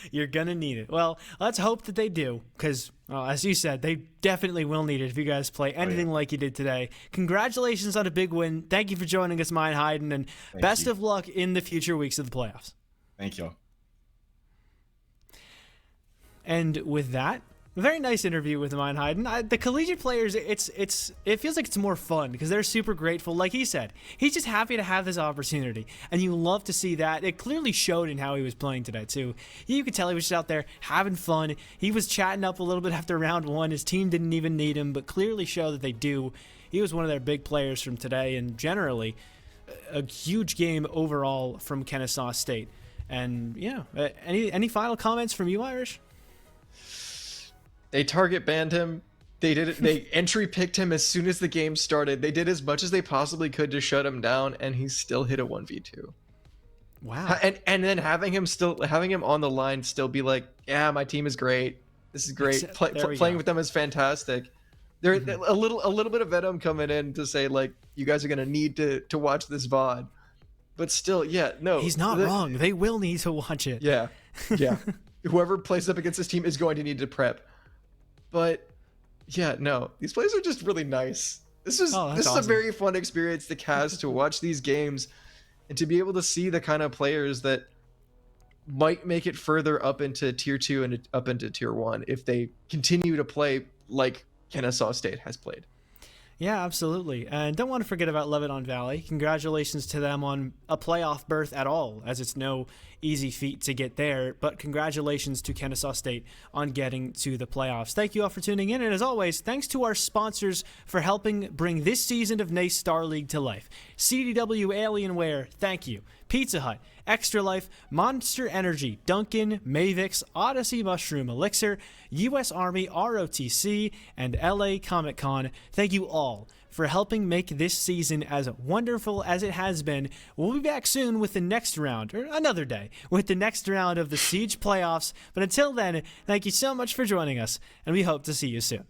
Speaker 2: You're going to need it. Well, let's hope that they do, because, as you said, they definitely will need it if you guys play anything like you did today. Congratulations on a big win. Thank you for joining us, Meinheiden, and best of luck in the future weeks of the playoffs.
Speaker 5: Thank you.
Speaker 2: And with that, Very nice interview with Meinheid. And the collegiate players, it feels like it's more fun because they're super grateful. Like he said, he's just happy to have this opportunity, and you love to see that. It clearly showed in how he was playing today too. You could tell he was just out there having fun. He was chatting up a little bit after round one. His team didn't even need him, but clearly show that they do. He was one of their big players from today, and generally a huge game overall from Kennesaw State. And yeah, any final comments from you, Irish?
Speaker 1: They target banned him. They did it. They entry picked him as soon as the game started. They did as much as they possibly could to shut him down, and he still hit a 1v2.
Speaker 2: Wow.
Speaker 1: And then having him on the line still be like, yeah, my team is great. This is great. Playing with them is fantastic. There a little bit of venom coming in to say like, you guys are gonna need to watch this VOD. But still, yeah, no.
Speaker 2: He's not wrong. They will need to watch it.
Speaker 1: Yeah. Whoever plays up against this team is going to need to prep. But yeah, no, these plays are just really nice. This is
Speaker 2: awesome.
Speaker 1: A very fun experience to Kaz to watch these games and to be able to see the kind of players that might make it further up into tier 2 and up into tier 1 if they continue to play like Kennesaw State has played.
Speaker 2: Yeah, absolutely. And don't want to forget about Lebanon Valley. Congratulations to them on a playoff berth at all, as it's no easy feat to get there. But congratulations to Kennesaw State on getting to the playoffs. Thank you all for tuning in. And as always, thanks to our sponsors for helping bring this season of NACE Star League to life. CDW Alienware, thank you. Pizza Hut, Extra Life, Monster Energy, Dunkin', Mavix, Odyssey Mushroom Elixir, U.S. Army, ROTC, and LA Comic Con. Thank you all for helping make this season as wonderful as it has been. We'll be back soon with the next round, or another day, with the next round of the Siege playoffs. But until then, thank you so much for joining us, and we hope to see you soon.